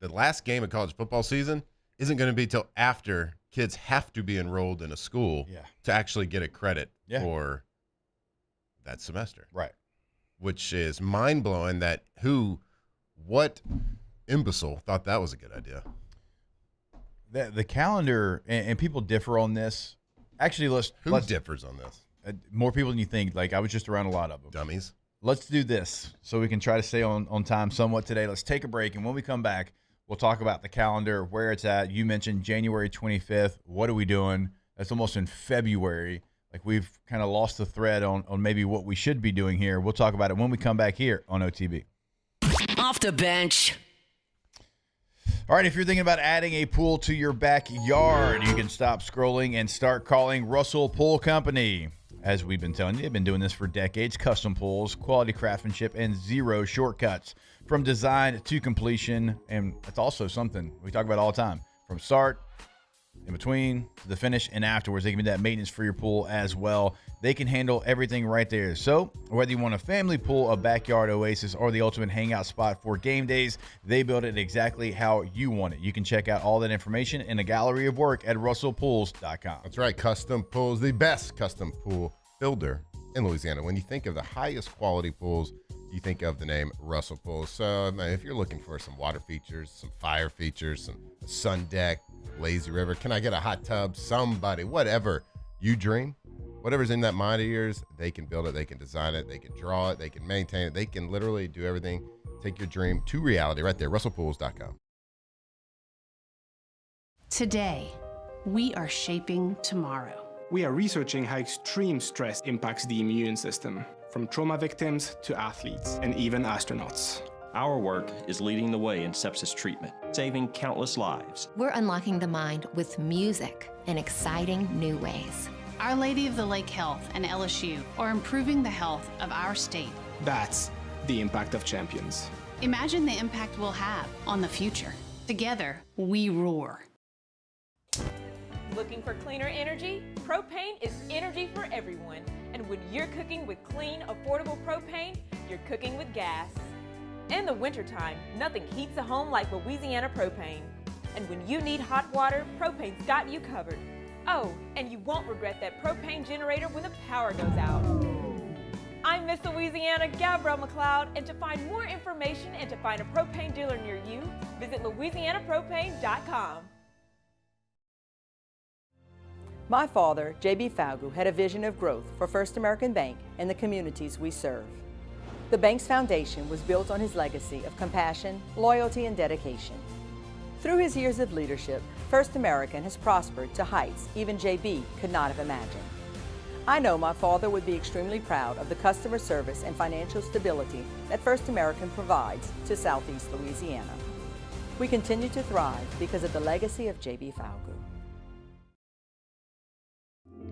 the last game of college football season isn't going to be till after kids have to be enrolled in a school to actually get a credit for that semester. Right. Which is mind-blowing that what imbecile thought that was a good idea. The calendar, and people differ on this. Actually, let's differs on this? More people than you think. I was just around a lot of them. Dummies. Let's do this so we can try to stay on time somewhat today. Let's take a break, and when we come back, we'll talk about the calendar, where it's at. You mentioned January 25th. What are we doing? That's almost in February. We've kind of lost the thread on maybe what we should be doing here. We'll talk about it when we come back here on OTB. Off the bench. All right, if you're thinking about adding a pool to your backyard, you can stop scrolling and start calling Russell Pool Company. As we've been telling you, they've been doing this for decades. Custom pools, quality craftsmanship, and zero shortcuts. From design to completion, and it's also something we talk about all the time. From start, in between, to the finish, and afterwards, they give you that maintenance for your pool as well. They can handle everything right there. So whether you want a family pool, a backyard oasis, or the ultimate hangout spot for game days, they build it exactly how you want it. You can check out all that information in a gallery of work at russellpools.com. That's right. Custom Pools, the best custom pool builder in Louisiana. When you think of the highest quality pools, you think of the name Russell Pools. So if you're looking for some water features, some fire features, some sun deck, lazy river, can I get a hot tub? Somebody, whatever you dream, whatever's in that mind of yours, they can build it, they can design it, they can draw it, they can maintain it, they can literally do everything. Take your dream to reality right there, russellpools.com. Today, we are shaping tomorrow. We are researching how extreme stress impacts the immune system, from trauma victims to athletes and even astronauts. Our work is leading the way in sepsis treatment, saving countless lives. We're unlocking the mind with music in exciting new ways. Our Lady of the Lake Health and LSU, or improving the health of our state. That's the impact of champions. Imagine the impact we'll have on the future. Together, we roar. Looking for cleaner energy? Propane is energy for everyone. And when you're cooking with clean, affordable propane, you're cooking with gas. In the wintertime, nothing heats a home like Louisiana propane. And when you need hot water, propane's got you covered. Oh, and you won't regret that propane generator when the power goes out. I'm Miss Louisiana, Gabrielle McLeod, and to find more information and to find a propane dealer near you, visit louisianapropane.com. My father, J.B. Falgu, had a vision of growth for First American Bank and the communities we serve. The bank's foundation was built on his legacy of compassion, loyalty, and dedication. Through his years of leadership, First American has prospered to heights even J.B. could not have imagined. I know my father would be extremely proud of the customer service and financial stability that First American provides to Southeast Louisiana. We continue to thrive because of the legacy of J.B. Falgu.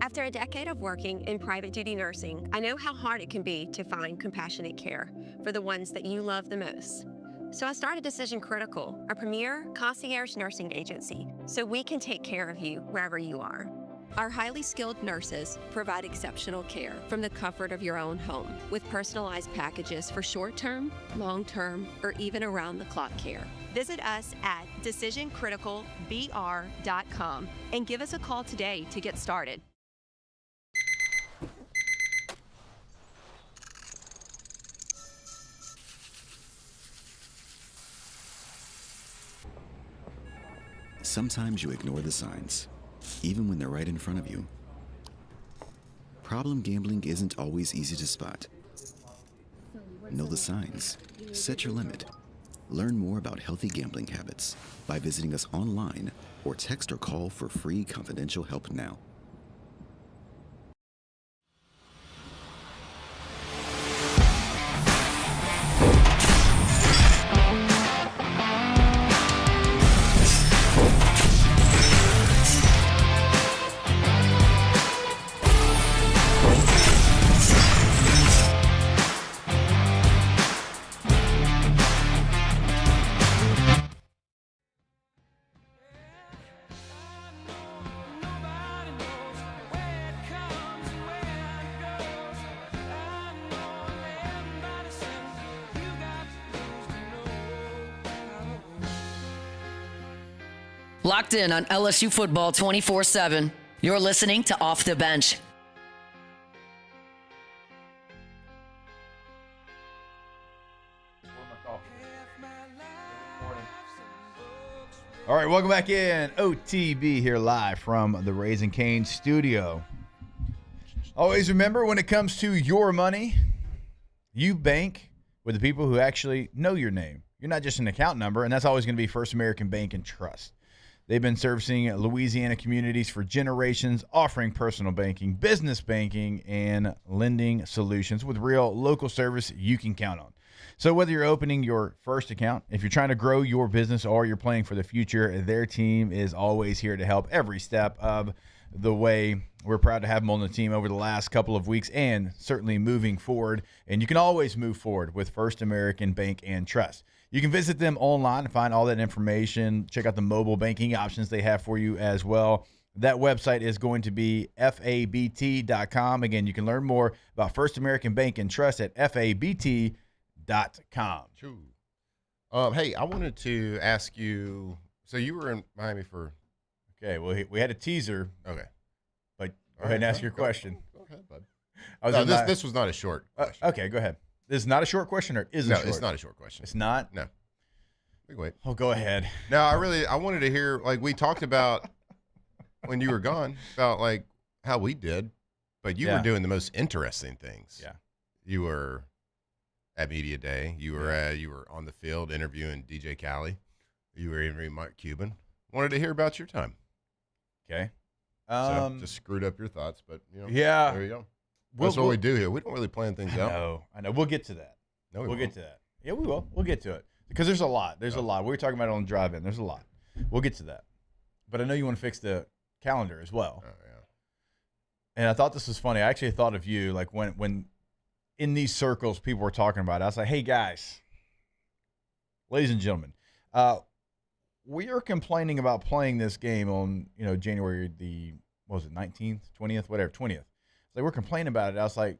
After a decade of working in private duty nursing, I know how hard it can be to find compassionate care for the ones that you love the most. So I started Decision Critical, a premier concierge nursing agency, so we can take care of you wherever you are. Our highly skilled nurses provide exceptional care from the comfort of your own home with personalized packages for short-term, long-term, or even around-the-clock care. Visit us at decisioncriticalbr.com and give us a call today to get started. Sometimes you ignore the signs, even when they're right in front of you. Problem gambling isn't always easy to spot. Know the signs. Set your limit. Learn more about healthy gambling habits by visiting us online or text or call for free confidential help now. Locked in on LSU football 24/7. You're listening to Off the Bench. All right, welcome back in. OTB here live from the Raising Cane studio. Always remember, when it comes to your money, you bank with the people who actually know your name. You're not just an account number, and that's always going to be First American Bank and Trust. They've been servicing Louisiana communities for generations, offering personal banking, business banking, and lending solutions with real local service you can count on. So whether you're opening your first account, if you're trying to grow your business, or you're planning for the future, their team is always here to help every step of the way. We're proud to have them on the team over the last couple of weeks and certainly moving forward. And you can always move forward with First American Bank and Trust. You can visit them online and find all that information. Check out the mobile banking options they have for you as well. That website is going to be fabt.com. Again, you can learn more about First American Bank and Trust at fabt.com. True. Hey, I wanted to ask you, so you were in Miami for... Okay, well, we had a teaser. Okay. But go ahead and ask your question. Go ahead, bud. This was not a short question. Okay, go ahead. This is not a short question, or is it? No, it's not a short question. It's not? No. Wait. Oh, go ahead. No, I wanted to hear, like, we talked about when you were gone, about, like, how we did, but you were doing the most interesting things. Yeah. You were at Media Day. You were on the field interviewing DJ Khaled. You were interviewing Mark Cuban. Wanted to hear about your time. Okay. So just screwed up your thoughts, but, you know, yeah. there you go. That's what we do here. We don't really plan things out. I know. We'll get to that. No, we'll get to that. Yeah, we will. We'll get to it. Because there's a lot. There's a lot. We were talking about it on the drive-in. There's a lot. We'll get to that. But I know you want to fix the calendar as well. Oh, yeah. And I thought this was funny. I actually thought of you, like when in these circles people were talking about it. I was like, hey, guys, ladies and gentlemen, we are complaining about playing this game on, January the, 19th, 20th, whatever, 20th. Like, we're complaining about it. I was like,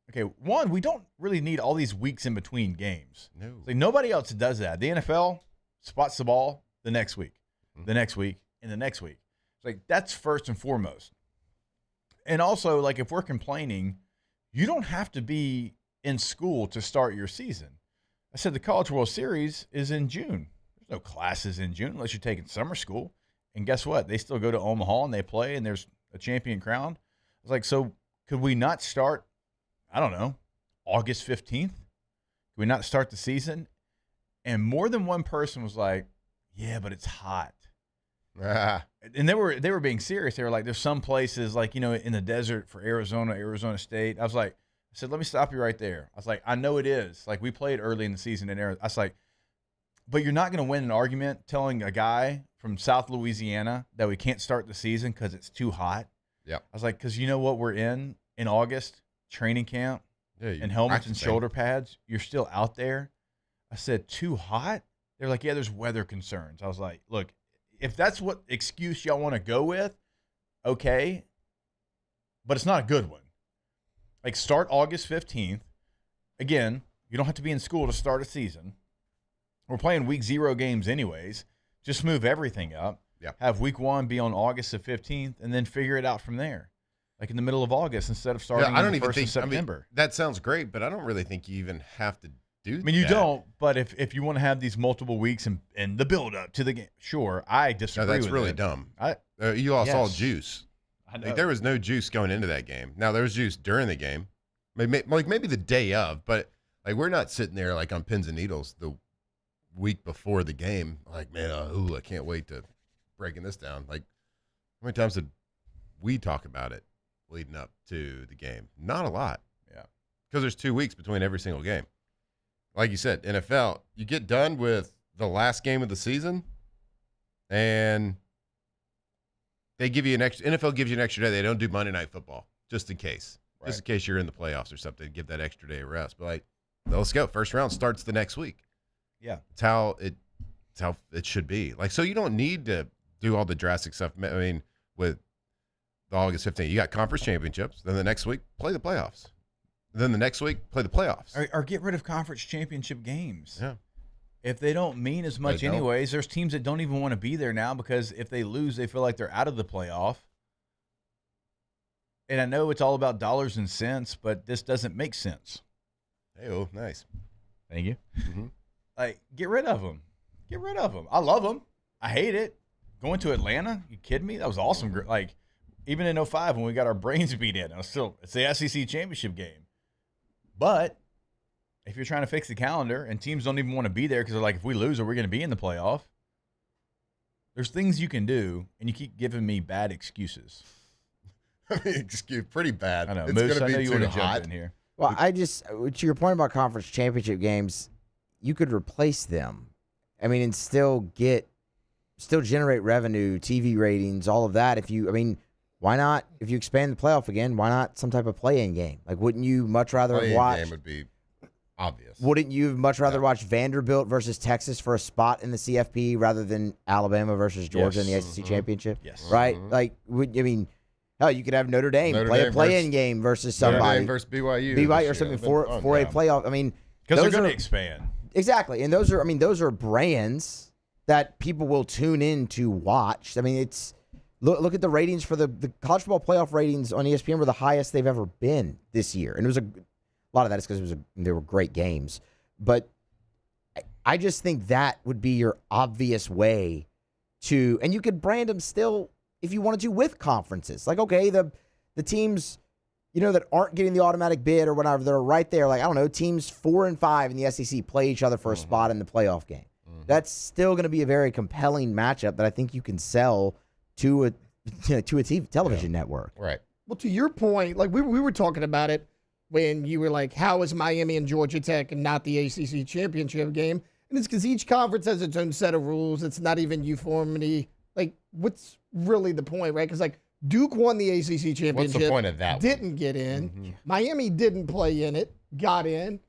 okay, one, we don't really need all these weeks in between games. No. Like, nobody else does that. The NFL spots the ball the next week, the next week, and the next week. It's like, that's first and foremost. And also, like, if we're complaining, you don't have to be in school to start your season. I said the College World Series is in June. There's no classes in June unless you're taking summer school. And guess what? They still go to Omaha and they play, and there's a champion crowned. I was like, so could we not start, I don't know, August 15th? Could we not start the season? And more than one person was like, yeah, but it's hot. And they were being serious. They were like, there's some places like, in the desert for Arizona State. I said, let me stop you right there. I was like, I know it is. Like, we played early in the season in Arizona. I was like, but you're not going to win an argument telling a guy from South Louisiana that we can't start the season because it's too hot. Yeah. I was like, because you know what we're in August? Training camp and helmets and shoulder pads. You're still out there. I said, too hot? They're like, yeah, there's weather concerns. I was like, look, if that's what excuse y'all want to go with, okay, but it's not a good one. Like, start August 15th. Again, you don't have to be in school to start a season. We're playing week 0 games anyways. Just move everything up. Yeah. Have week 1 be on August the 15th, and then figure it out from there. Like in the middle of August instead of starting on the 1st of September. That sounds great, but I don't really think you even have to do that. I mean, you don't, but if you want to have these multiple weeks and the build-up to the game, sure, I disagree with it. That's really dumb. You all saw juice. I know. Like, there was no juice going into that game. Now, there was juice during the game. Maybe the day of, but like, we're not sitting there like on pins and needles the week before the game. Like, man, I can't wait to breaking this down. Like, how many times did we talk about it leading up to the game? Not a lot. Yeah. Because there's 2 weeks between every single game. Like you said, NFL, you get done with the last game of the season, and they give you NFL gives you an extra day. They don't do Monday Night Football, just in case. Right. Just in case you're in the playoffs or something, give that extra day of rest. But like, let's go. First round starts the next week. Yeah. It's how it should be. Like, so you don't need to do all the drastic stuff. I mean, with the August 15th, you got conference championships. Then the next week, play the playoffs. Then the next week, play the playoffs. Or get rid of conference championship games. Yeah. If they don't mean as much anyways, there's teams that don't even want to be there now because if they lose, they feel like they're out of the playoff. And I know it's all about dollars and cents, but this doesn't make sense. Hey, nice. Thank you. Mm-hmm. Like, get rid of them. Get rid of them. I love them. I hate it. Going to Atlanta? You kidding me? That was awesome. Like, even in 05 when we got our brains beat in, it's the SEC championship game. But if you're trying to fix the calendar and teams don't even want to be there because they're like, if we lose, are we going to be in the playoff? There's things you can do, and you keep giving me bad excuses. Excuse, pretty bad. I know. It's Moose, going to I know be you too want to hot jump in here. Well, to your point about conference championship games, you could replace them. I mean, and still generate revenue, TV ratings, all of that. Why not? If you expand the playoff again, why not some type of play-in game? Like, wouldn't you much rather watch? Game would be obvious. Wouldn't you much rather watch Vanderbilt versus Texas for a spot in the CFP rather than Alabama versus Georgia in the SEC championship? Yes. Right? Like, hell, you could have Notre Dame play a play-in game versus somebody. Notre Dame versus BYU. BYU or something for a playoff. I mean, because they're going to expand. Exactly, and those are brands that people will tune in to watch. I mean, it's look at the ratings for the college football playoff ratings on ESPN were the highest they've ever been this year, and it was a lot of that is because they were great games. But I just think that would be your obvious way to, and you could brand them still if you wanted to with conferences. Like, okay, the teams, that aren't getting the automatic bid or whatever, they're right there. Like, I don't know, teams 4 and 5 in the SEC play each other for a spot in the playoff game. Mm-hmm. That's still going to be a very compelling matchup that I think you can sell to a television network. Right. Well, to your point, like we were talking about it when you were like, how is Miami and Georgia Tech and not the ACC championship game? And it's because each conference has its own set of rules. It's not even uniformity. Like, what's really the point, right? Because, like, Duke won the ACC championship. What's the point of that? Didn't get in. Miami didn't play in it. Got in.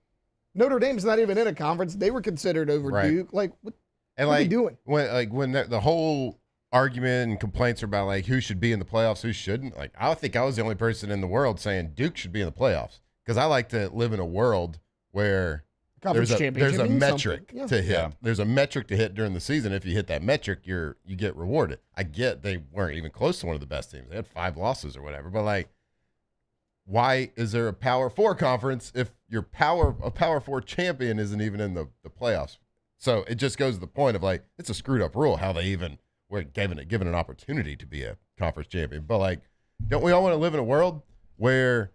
Notre Dame's not even in a conference. They were considered over Duke. Like, what are they doing? When the whole argument and complaints are about like who should be in the playoffs, who shouldn't. Like, I think I was the only person in the world saying Duke should be in the playoffs because I like to live in a world where there's a metric to hit. Yeah. There's a metric to hit during the season. If you hit that metric, you get rewarded. I get they weren't even close to one of the best teams. They had 5 losses or whatever. But like, why is there a Power 4 conference if a Power 4 champion isn't even in the playoffs? So it just goes to the point of like, it's a screwed up rule how they even were given an opportunity to be a conference champion. But like, don't we all want to live in a world where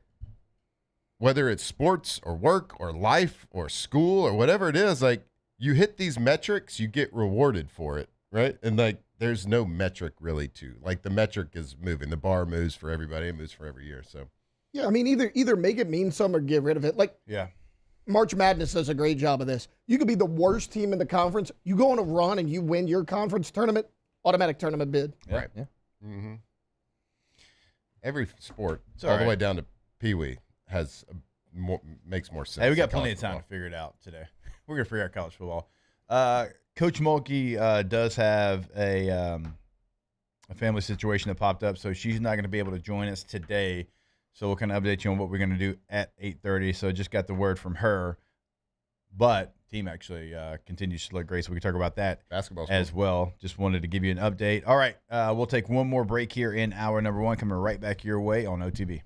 whether it's sports or work or life or school or whatever it is, like you hit these metrics, you get rewarded for it, right? And like, there's no metric really like the metric is moving. The bar moves for everybody. It moves for every year. So yeah, I mean, either make it mean some or get rid of it. Like, March Madness does a great job of this. You could be the worst team in the conference. You go on a run and you win your conference tournament, automatic tournament bid. Right. Yeah. Mm-hmm. Every sport, all the way down to Pee Wee, makes more sense. Hey, we got plenty of time to figure it out today. We're gonna figure out college football. Coach Mulkey does have a family situation that popped up, so she's not going to be able to join us today. So we'll kind of update you on what we're going to do at 8:30. So just got the word from her, but team actually continues to look great, so we can talk about that basketball as well. Just wanted to give you an update. All right, we'll take one more break here in hour number 1, coming right back your way on OTB.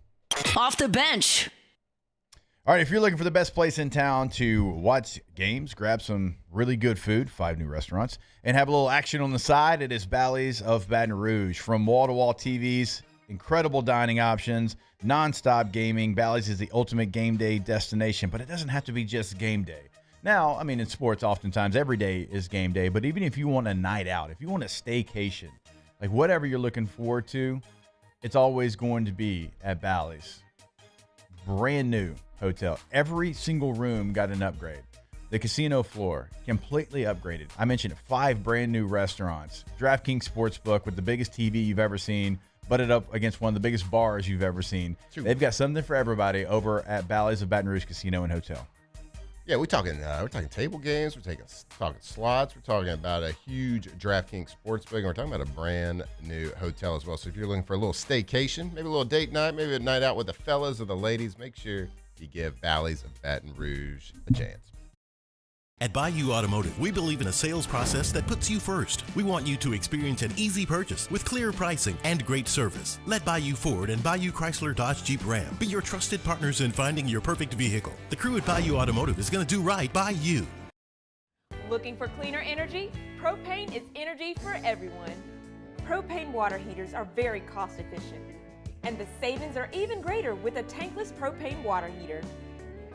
Off the bench. All right, if you're looking for the best place in town to watch games, grab some really good food, 5 new restaurants, and have a little action on the side, it is Bally's of Baton Rouge. From wall-to-wall TVs, incredible dining options, nonstop gaming, Bally's is the ultimate game day destination, but it doesn't have to be just game day. Now, I mean, in sports, oftentimes every day is game day, but even if you want a night out, if you want a staycation, like whatever you're looking forward to, it's always going to be at Bally's. Brand new hotel. Every single room got an upgrade. The casino floor, completely upgraded. I mentioned 5 brand new restaurants. DraftKings Sportsbook with the biggest TV you've ever seen, butted up against one of the biggest bars you've ever seen. They've got something for everybody over at Bally's of Baton Rouge Casino and Hotel. Yeah, we're talking table games. We're talking slots. We're talking about a huge DraftKings Sportsbook. And we're talking about a brand new hotel as well. So if you're looking for a little staycation, maybe a little date night, maybe a night out with the fellas or the ladies, make sure you give Bally's of Baton Rouge a chance. At Bayou Automotive, we believe in a sales process that puts you first. We want you to experience an easy purchase with clear pricing and great service. Let Bayou Ford and Bayou Chrysler Dodge Jeep Ram be your trusted partners in finding your perfect vehicle. The crew at Bayou Automotive is going to do right by you. Looking for cleaner energy? Propane is energy for everyone. Propane water heaters are very cost efficient, and the savings are even greater with a tankless propane water heater.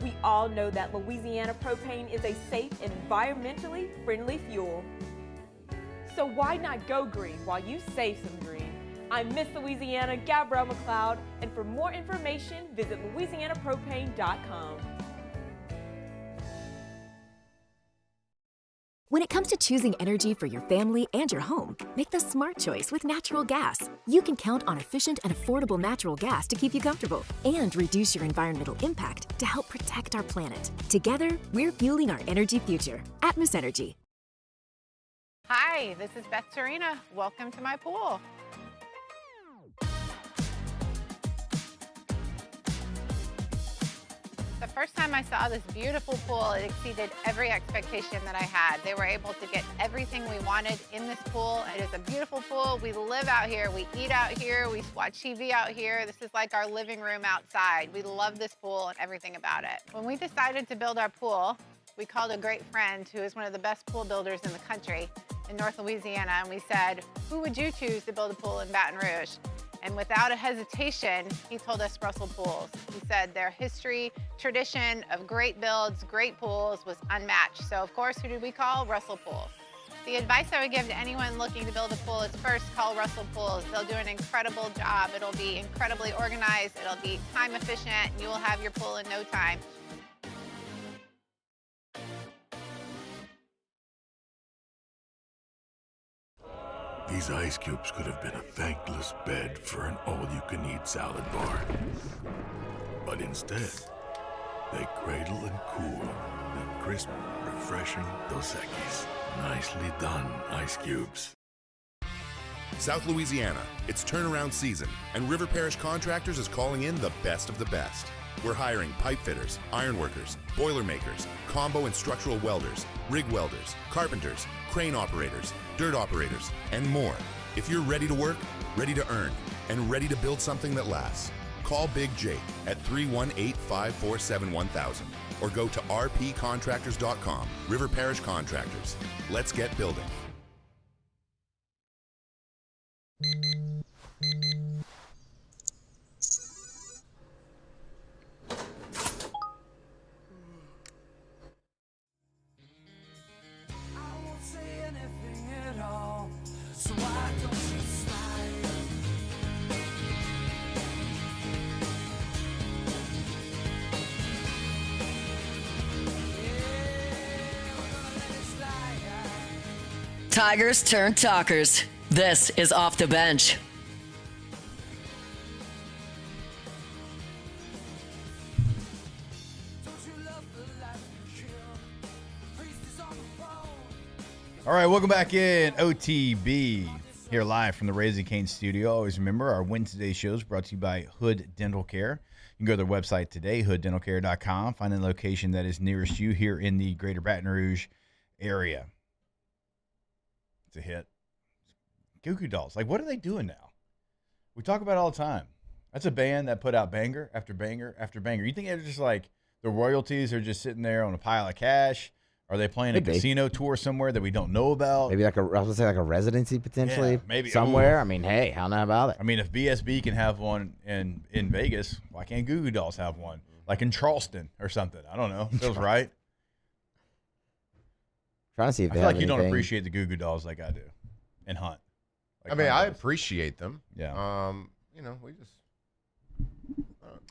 We all know that Louisiana propane is a safe and environmentally friendly fuel. So why not go green while you save some green? I'm Miss Louisiana, Gabrielle McLeod, and for more information, visit louisianapropane.com. When it comes to choosing energy for your family and your home, make the smart choice with natural gas. You can count on efficient and affordable natural gas to keep you comfortable and reduce your environmental impact to help protect our planet. Together, we're fueling our energy future. Atmos Energy. Hi, this is Beth Serena. Welcome to my pool. The first time I saw this beautiful pool, it exceeded every expectation that I had. They were able to get everything we wanted in this pool. It is a beautiful pool. We live out here, we eat out here, we watch TV out here. This is like our living room outside. We love this pool and everything about it. When we decided to build our pool, we called a great friend who is one of the best pool builders in the country in North Louisiana, and we said, who would you choose to build a pool in Baton Rouge? And without a hesitation, he told us Russell Pools. He said their history, tradition of great builds, great pools was unmatched. So of course, who did we call? Russell Pools. The advice I would give to anyone looking to build a pool is first call Russell Pools. They'll do an incredible job. It'll be incredibly organized. It'll be time efficient. And you will have your pool in no time. These ice cubes could have been a thankless bed for an all-you-can-eat salad bar. But instead, they cradle and cool the crisp, refreshing Dos Equis. Nicely done, ice cubes. South Louisiana, it's turnaround season, and River Parish Contractors is calling in the best of the best. We're hiring pipe fitters, iron workers, boiler makers, combo and structural welders, rig welders, carpenters, crane operators, dirt operators, and more. If you're ready to work, ready to earn, and ready to build something that lasts, call Big Jake at 318-547-1000 or go to rpcontractors.com. River Parish Contractors. Let's get building. Tigers turn talkers. This is Off the Bench. All right, welcome back in OTB. Here live from the Raising Cane studio. Always remember our Wednesday shows brought to you by Hood Dental Care. You can go to their website today, hooddentalcare.com. Find the location that is nearest you here in the greater Baton Rouge area. It's a hit. Goo Goo Dolls. Like, what are they doing now? We talk about it all the time. That's a band that put out banger after banger after banger. You think they're just like the royalties are just sitting there on a pile of cash? Are they playing a casino tour somewhere that we don't know about? Maybe I was gonna say like a residency potentially, yeah, maybe somewhere. Ooh. I mean, hey, how not about it? I mean, if BSB can have one in Vegas, why can't Goo Goo Dolls have one? Like in Charleston or something. I don't know. Feels right. Trying to see if they I feel have like you don't anything. appreciate the Goo Goo Dolls like I do, and Hunt. Like I mean, Hunt I does. appreciate them. Yeah. You know, we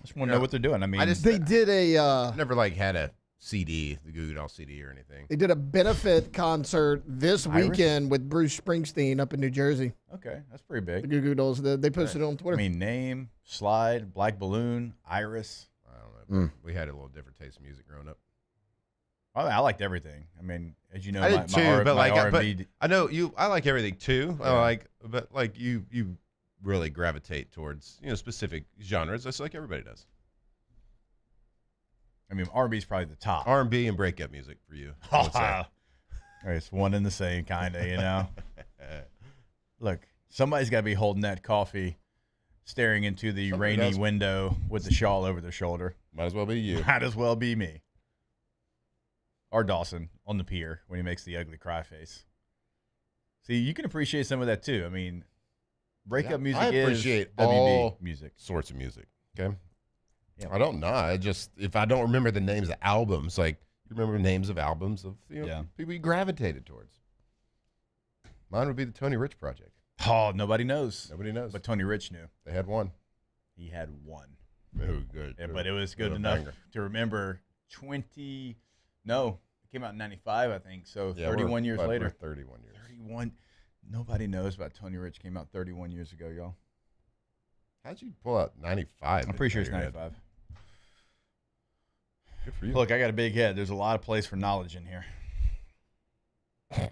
just want to know what they're doing. I mean, they did a never like had a CD, the Goo Goo Doll CD or anything. They did a benefit concert this Iris? weekend with Bruce Springsteen up in New Jersey. Okay, that's pretty big. The Goo Goo Dolls. They posted it on Twitter. I mean, Name, Slide, Black Balloon, Iris. I don't know. We had a little different taste of music growing up. I liked everything. I mean, as you know, I did too, but my like, R&B. I know you. I like everything too. Yeah. But like you really gravitate towards specific genres. That's like everybody does. I mean, R&B is probably the top. R&B and breakup music for you. I would say. It's one and the same, kind of, you know. Look, somebody's got to be holding that coffee, staring into the rainy window with the shawl over their shoulder. Might as well be you. Might as well be me. Or Dawson on the pier when he makes the ugly cry face. See, you can appreciate some of that too. I mean, breakup music I is appreciate WB all music. sorts of music. Okay. Yeah. I don't know. I just if I don't remember the names of albums, like you remember names of albums of people you gravitated towards. Mine would be the Tony Rich Project. Oh, nobody knows. Nobody knows. But Tony Rich knew. They had one. He had one. Oh, good. Yeah, but it was good What a enough banger. to remember it came out in 95, I think. So Yeah, 31 years we're later. 31 years. 31. Nobody knows about Tony Rich. Came out 31 years ago, y'all. How'd you pull out 95? I'm pretty sure it's in your head? 95. Good for you. Look, I got a big head. There's a lot of place for knowledge in here. A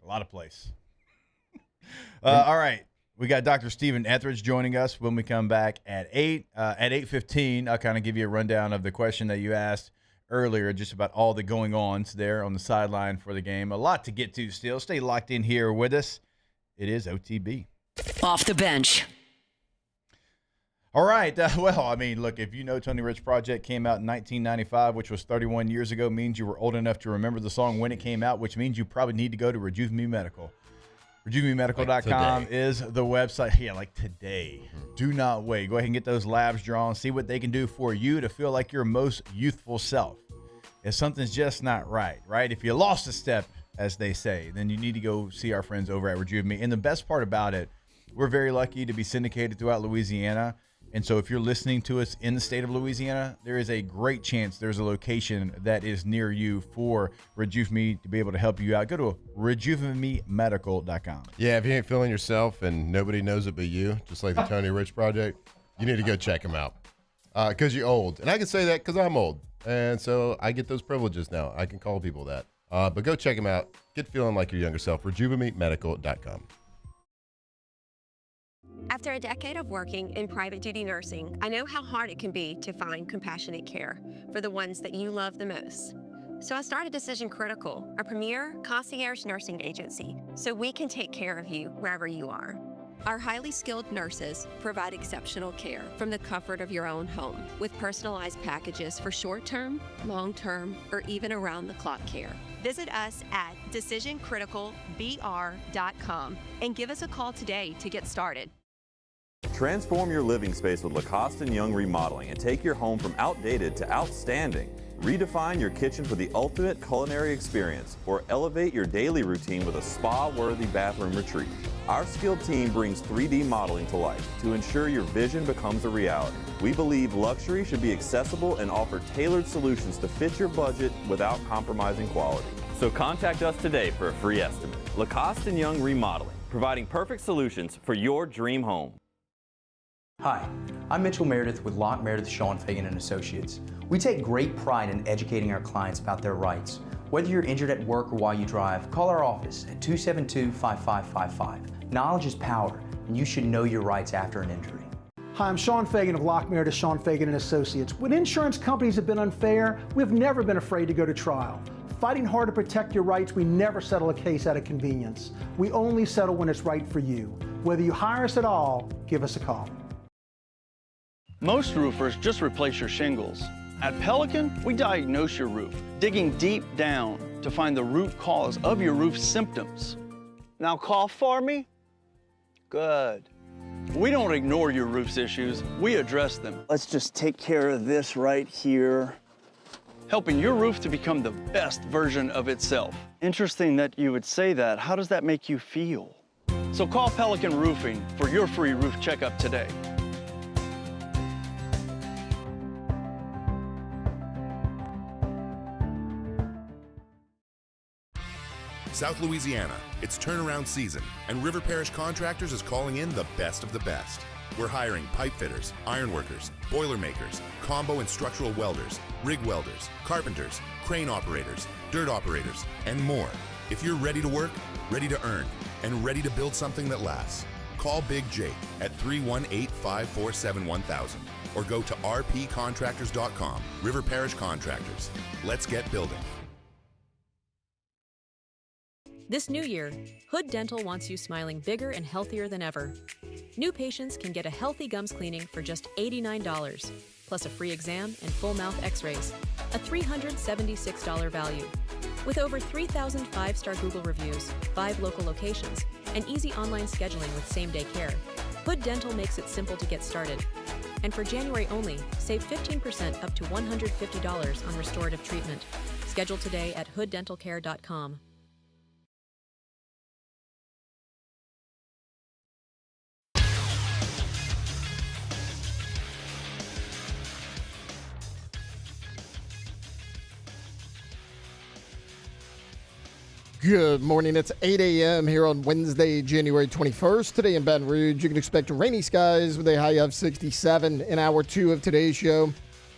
lot of place. All right. We got Dr. Stephen Ethridge joining us when we come back at 8. At 8:15, I'll kind of give you a rundown of the question that you asked earlier, just about all the going-ons there on the sideline for the game. A lot to get to still. Stay locked in here with us. It is OTB. Off the Bench. All right. Well, I mean, look, if you know Tony Rich Project came out in 1995, which was 31 years ago, means you were old enough to remember the song when it came out, which means you probably need to go to Rejuve Me Medical. RejuveMeMedical.com is the website. Yeah, like today. Do not wait. Go ahead and get those labs drawn. See what they can do for you to feel like your most youthful self. If something's just not right? If you lost a step, as they say, then you need to go see our friends over at Rejuve Me. And the best part about it, we're very lucky to be syndicated throughout Louisiana. And so if you're listening to us in the state of Louisiana, there is a great chance there's a location that is near you for Rejuve to be able to help you out. Go to RejuveMeMedical.com. Yeah, if you ain't feeling yourself and nobody knows it but you, just like the Tony Rich Project, you need to go check them out because you're old. And I can say that because I'm old. And so I get those privileges now. I can call people that. But go check them out. Get feeling like your younger self. RejuveMeMedical.com. After a decade of working in private duty nursing, I know how hard it can be to find compassionate care for the ones that you love the most. So I started Decision Critical, a premier concierge nursing agency, so we can take care of you wherever you are. Our highly skilled nurses provide exceptional care from the comfort of your own home with personalized packages for short-term, long-term, or even around-the-clock care. Visit us at decisioncriticalbr.com and give us a call today to get started. Transform your living space with Lacoste & Young Remodeling and take your home from outdated to outstanding. Redefine your kitchen for the ultimate culinary experience or elevate your daily routine with a spa-worthy bathroom retreat. Our skilled team brings 3D modeling to life to ensure your vision becomes a reality. We believe luxury should be accessible and offer tailored solutions to fit your budget without compromising quality. So contact us today for a free estimate. Lacoste & Young Remodeling, providing perfect solutions for your dream home. Hi, I'm Mitchell Meredith with Locke Meredith Sean Fagan & Associates. We take great pride in educating our clients about their rights. Whether you're injured at work or while you drive, call our office at 272-5555. Knowledge is power, and you should know your rights after an injury. Hi, I'm Sean Fagan of Locke Meredith Sean Fagan & Associates. When insurance companies have been unfair, we've never been afraid to go to trial. Fighting hard to protect your rights, we never settle a case out of convenience. We only settle when it's right for you. Whether you hire us at all, give us a call. Most roofers just replace your shingles. At Pelican, we diagnose your roof, digging deep down to find the root cause of your roof symptoms. Now cough for me? Good. We don't ignore your roof's issues, we address them. Let's just take care of this right here, helping your roof to become the best version of itself. Interesting that you would say that. How does that make you feel? So call Pelican Roofing for your free roof checkup today. South Louisiana, it's turnaround season, and River Parish Contractors is calling in the best of the best. We're hiring pipe fitters, iron workers, boiler makers, combo and structural welders, rig welders, carpenters, crane operators, dirt operators, and more. If you're ready to work, ready to earn, and ready to build something that lasts, call Big Jake at 318-547-1000 or go to rpcontractors.com. River Parish Contractors. Let's get building. This new year, Hood Dental wants you smiling bigger and healthier than ever. New patients can get a healthy gums cleaning for just $89, plus a free exam and full mouth x-rays, a $376 value. With over 3,000 five-star Google reviews, 5 local locations, and easy online scheduling with same-day care, Hood Dental makes it simple to get started. And for January only, save 15% up to $150 on restorative treatment. Schedule today at hooddentalcare.com. Good morning. It's 8 a.m. here on Wednesday, January 21st. Today in Baton Rouge, you can expect rainy skies with a high of 67 in hour 2 of today's show.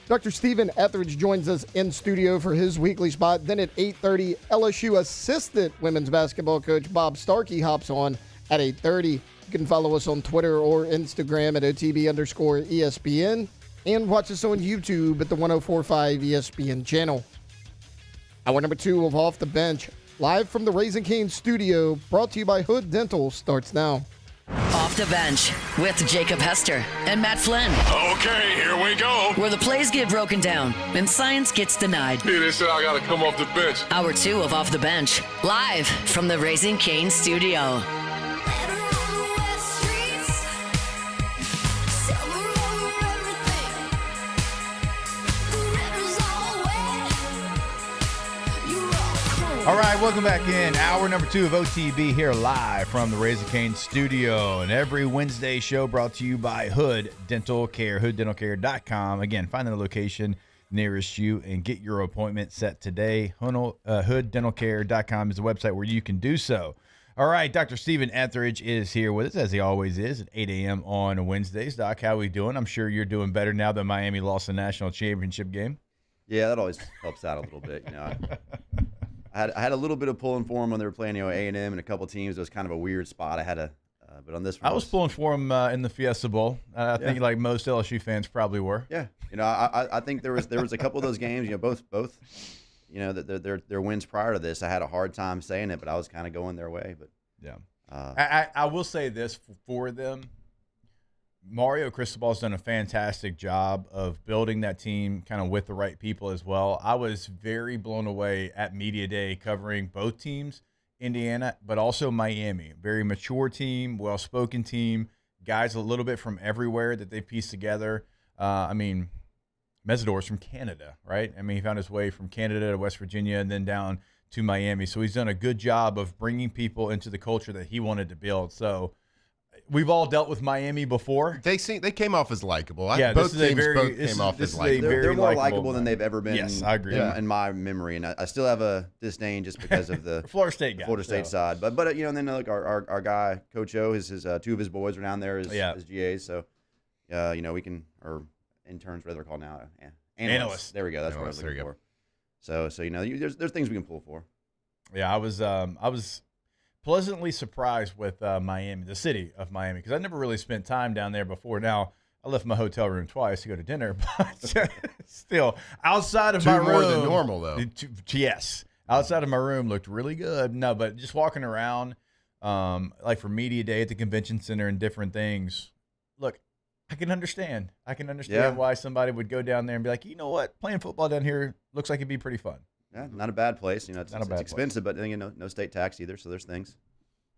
Dr. Stephen Ethridge joins us in studio for his weekly spot. Then at 8:30, LSU assistant women's basketball coach Bob Starkey hops on at 8:30. You can follow us on Twitter or Instagram at OTB_ESPN and watch us on YouTube at the 104.5 ESPN channel. Hour number 2 of Off the Bench, live from the Raising Cane's studio, brought to you by Hood Dental, starts now. Off the Bench with Jacob Hester and Matt Flynn. Okay, here we go. Where the plays get broken down and science gets denied. Hey, they said I gotta come off the bench. Hour 2 of Off the Bench, live from the Raising Cane's studio. All right, welcome back in. Hour number 2 of OTB here live from the Raising Cane studio. And every Wednesday show brought to you by Hood Dental Care, hooddentalcare.com. Again, find the location nearest you and get your appointment set today. Hooddentalcare.com is the website where you can do so. All right, Dr. Stephen Ethridge is here with us, as he always is, at 8 a.m. on Wednesdays. Doc, how are we doing? I'm sure you're doing better now that Miami lost the national championship game. Yeah, that always helps out a little bit. You know, I had a little bit of pulling for them when they were playing, A&M and a couple teams. It was kind of a weird spot. I had a, but on this one, I was pulling for them in the Fiesta Bowl. I think like most LSU fans probably were. Yeah, I think there was a couple of those games. Both. Their wins prior to this, I had a hard time saying it, but I was kind of going their way. But yeah, I will say this for them. Mario Cristobal's done a fantastic job of building that team kind of with the right people as well. I was very blown away at Media Day covering both teams, Indiana, but also Miami. Very mature team, well-spoken team, guys a little bit from everywhere that they pieced together. Mesidor's from Canada, right? He found his way from Canada to West Virginia and then down to Miami. So he's done a good job of bringing people into the culture that he wanted to build. So we've all dealt with Miami before. They came off as likable. both teams came off as likable. They're more likable than they've ever been. Yes, I agree. In my memory, and I still have a disdain just because of the Florida State guy, side. But and then look, our guy Coach O, his two of his boys are down there as GAs. So we can, or interns, whatever they're called now. Analysts. There we go. That's what I was looking for. So there's things we can pull for. Yeah, I was pleasantly surprised with Miami, the city of Miami, because I never really spent time down there before. Now, I left my hotel room twice to go to dinner, but still, outside of my room. More than normal, though. Yes. Outside of my room looked really good. No, but just walking around, like for Media Day at the convention center and different things, look, I can understand. Why somebody would go down there and be like, you know what, playing football down here looks like it'd be pretty fun. Yeah, not a bad place. It's expensive, but no state tax either, so there's things.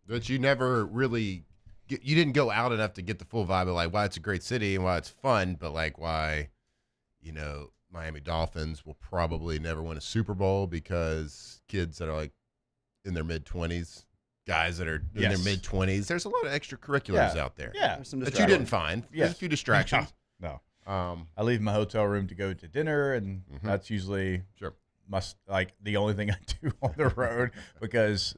But you never really you didn't go out enough to get the full vibe of like why it's a great city and why it's fun, but like why, Miami Dolphins will probably never win a Super Bowl because kids that are like in their mid-20s, guys that are in their mid-20s, there's a lot of extracurriculars out there. Yeah, that you didn't find. There's a few distractions. No. I leave my hotel room to go to dinner, and that's usually the only thing I do on the road because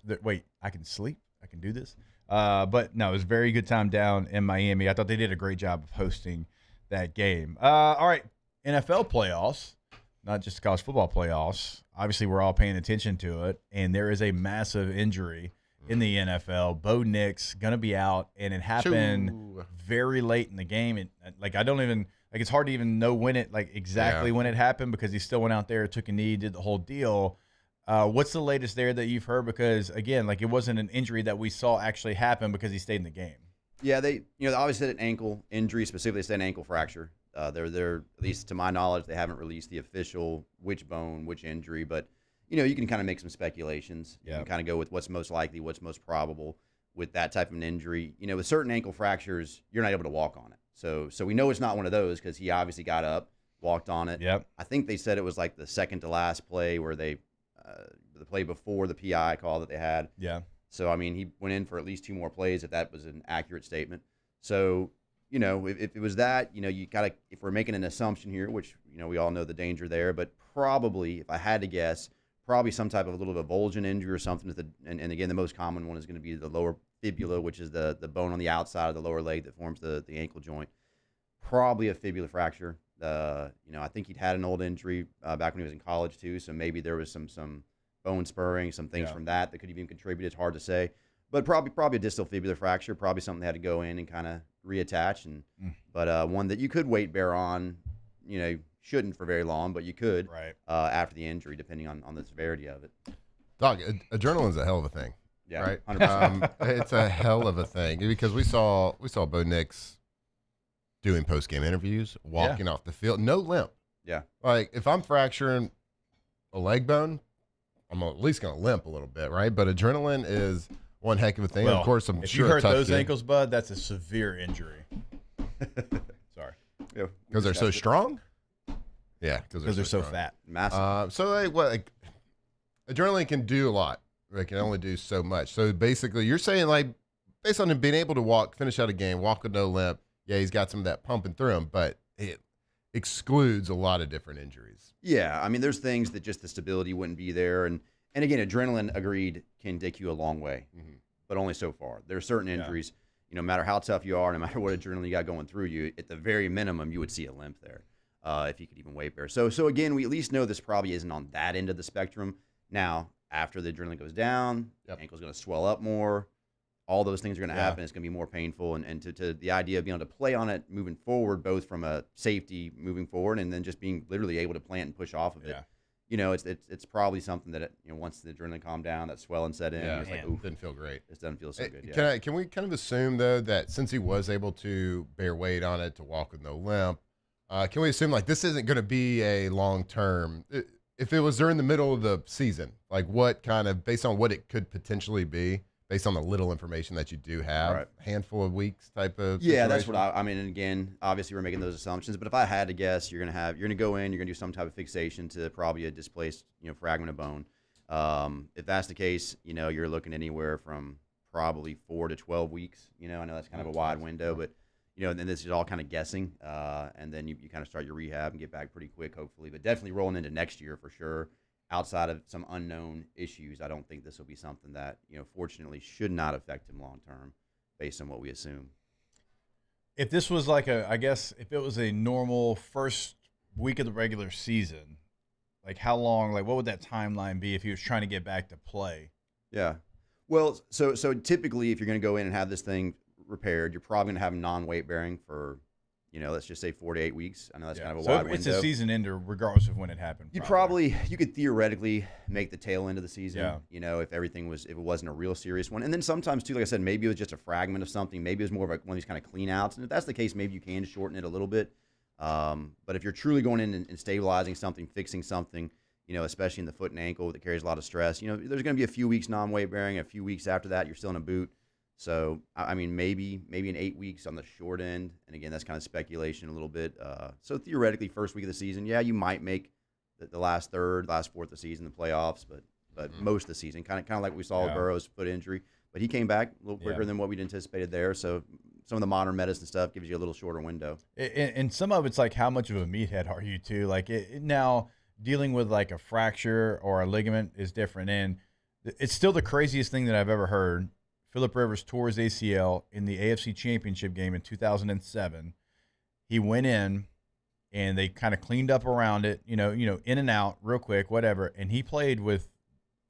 I can sleep, I can do this. But no, it was a very good time down in Miami. I thought they did a great job of hosting that game. All right, NFL playoffs, not just college football playoffs. Obviously, we're all paying attention to it, and there is a massive injury in the NFL. Bo Nix going to be out, and it happened very late in the game. It's hard to even know when it when it happened because he still went out there, took a knee, did the whole deal. What's the latest there that you've heard? Because again, it wasn't an injury that we saw actually happen because he stayed in the game. Yeah, they obviously said an ankle injury, specifically they said an ankle fracture. They're at least to my knowledge, they haven't released the official which bone, which injury, but you can kind of make some speculations. You can kind of go with what's most likely, what's most probable with that type of an injury. With certain ankle fractures, you're not able to walk on it. So we know it's not one of those because he obviously got up, walked on it. Yep. I think they said it was like the second to last play where the play before the PI call that they had. Yeah. So, he went in for at least 2 more plays if that was an accurate statement. So, if it was that, you got to, if we're making an assumption here, which, we all know the danger there, but probably, if I had to guess, probably some type of a little bit of avulsion injury or something. And again, the most common one is going to be the lower fibula, which is the bone on the outside of the lower leg that forms the ankle joint. Probably a fibula fracture. I think he'd had an old injury back when he was in college too, so maybe there was some bone spurring, some things from that could even contribute. It's hard to say, but probably a distal fibular fracture. Probably something they had to go in and kind of reattach. But one that you could weight bear on. Shouldn't for very long, but you could after the injury, depending on the severity of it. Dog, adrenaline's a hell of a thing. Yeah, right. 100%. It's a hell of a thing because we saw Bo Nix doing post game interviews, walking off the field, no limp. Yeah, like if I'm fracturing a leg bone, I'm at least gonna limp a little bit, right? But adrenaline is one heck of a thing. Well, of course, I'm if sure you hurt those kid. ankles, bud, that's a severe injury. Sorry, because they're so strong. Yeah, because they're so fat. Massive. So adrenaline can do a lot. It can only do so much. So basically, you're saying, like, based on him being able to finish out a game, walk with no limp, yeah, he's got some of that pumping through him, but it excludes a lot of different injuries. Yeah, I mean, there's things that just the stability wouldn't be there. And again, adrenaline, agreed, can take you a long way, but only so far. There are certain injuries, no matter how tough you are, no matter what adrenaline you got going through you, at the very minimum, you would see a limp there if you could even weight bear. So again, we at least know this probably isn't on that end of the spectrum. Now, after the adrenaline goes down, ankle's going to swell up more. All those things are going to happen. It's going to be more painful. And to the idea of being able to play on it moving forward, both from a safety moving forward and then just being literally able to plant and push off of it. It's probably something that, once the adrenaline calmed down, that swelling set in, it's like, oof, didn't feel great. It doesn't feel so good. Can we kind of assume, though, that since he was able to bear weight on it, to walk with no limp, can we assume, like, this isn't going to be a long-term, if it was during the middle of the season, like what kind of, based on what it could potentially be, based on the little information that you do have, handful of weeks type of situation? That's what I mean. And again, obviously we're making those assumptions, but if I had to guess, you're going to go in, you're going to do some type of fixation to probably a displaced, fragment of bone. If that's the case, you're looking anywhere from probably 4 to 12 weeks. I know that's kind of a wide window, but and then this is all kind of guessing. And then you kind of start your rehab and get back pretty quick, hopefully, but definitely rolling into next year for sure. Outside of some unknown issues, I don't think this will be something that, fortunately should not affect him long term based on what we assume. If this was like if it was a normal first week of the regular season, like how long, like what would that timeline be if he was trying to get back to play? Yeah. Well, so typically if you're going to go in and have this thing repaired, you're probably going to have non-weight bearing for, let's just say 4 to 8 weeks. I know that's kind of a wide window. It's a season ender regardless of when it happened. You could theoretically make the tail end of the season, if it wasn't a real serious one. And then sometimes too, like I said, maybe it was just a fragment of something. Maybe it was more of one of these kind of clean outs. And if that's the case, maybe you can shorten it a little bit. But if you're truly going in and stabilizing something, fixing something, especially in the foot and ankle that carries a lot of stress, there's going to be a few weeks non-weight bearing, a few weeks after that, you're still in a boot. So, I mean, maybe in 8 weeks on the short end. And again, that's kind of speculation a little bit. So theoretically, first week of the season, you might make the last fourth of the season, the playoffs, but most of the season, kind of like we saw with Burrow's foot injury. But he came back a little quicker than what we'd anticipated there. So some of the modern medicine stuff gives you a little shorter window. And some of it's like, how much of a meathead are you too? Like now dealing with like a fracture or a ligament is different. And it's still the craziest thing that I've ever heard. Phillip Rivers tore his ACL in the AFC Championship game in 2007. He went in, and they kind of cleaned up around it, in and out real quick, whatever. And he played with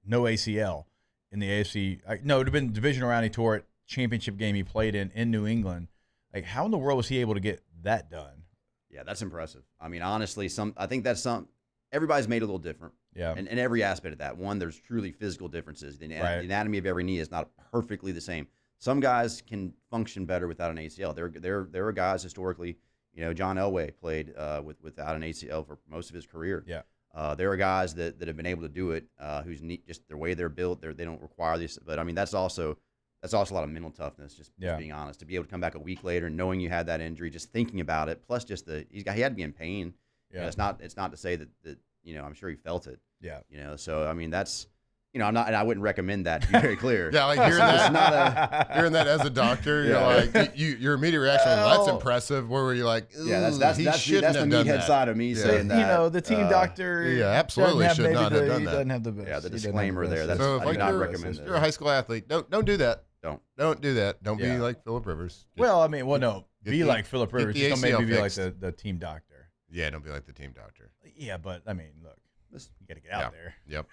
no ACL in the AFC. No, it would have been divisional round. He tore it. Championship game he played in New England. Like, how in the world was he able to get that done? Yeah, that's impressive. I mean, honestly, I think that's everybody's made a little different. Yeah. And every aspect of that. One, there's truly physical differences. The anatomy of every knee is not perfectly the same. Some guys can function better without an ACL. There are guys historically, John Elway played without an ACL for most of his career. Yeah. There are guys that have been able to do it, whose just the way they're built, they don't require this. But I mean, that's also a lot of mental toughness. Just being honest, to be able to come back a week later, knowing you had that injury, just thinking about it. Plus, just he had to be in pain. Yeah. It's not to say that I'm sure he felt it. Yeah. So I mean, that's, I'm not, and I wouldn't recommend that, to be very clear. Yeah, like hearing that as a doctor, you're like, your immediate reaction, that's impressive. Where were you like, that's the meathead side of me saying that. The team doctor, absolutely should not have done that. Doesn't have the best. Yeah, the disclaimer there. That's, so I do not recommend that. You're a high school athlete. Don't do that. Don't do that. Don't be like Phillip Rivers. Be like Phillip Rivers. Just don't maybe be like the team doctor. Yeah, don't be like the team doctor. Yeah, but I mean, look, you got to get out there. Yep.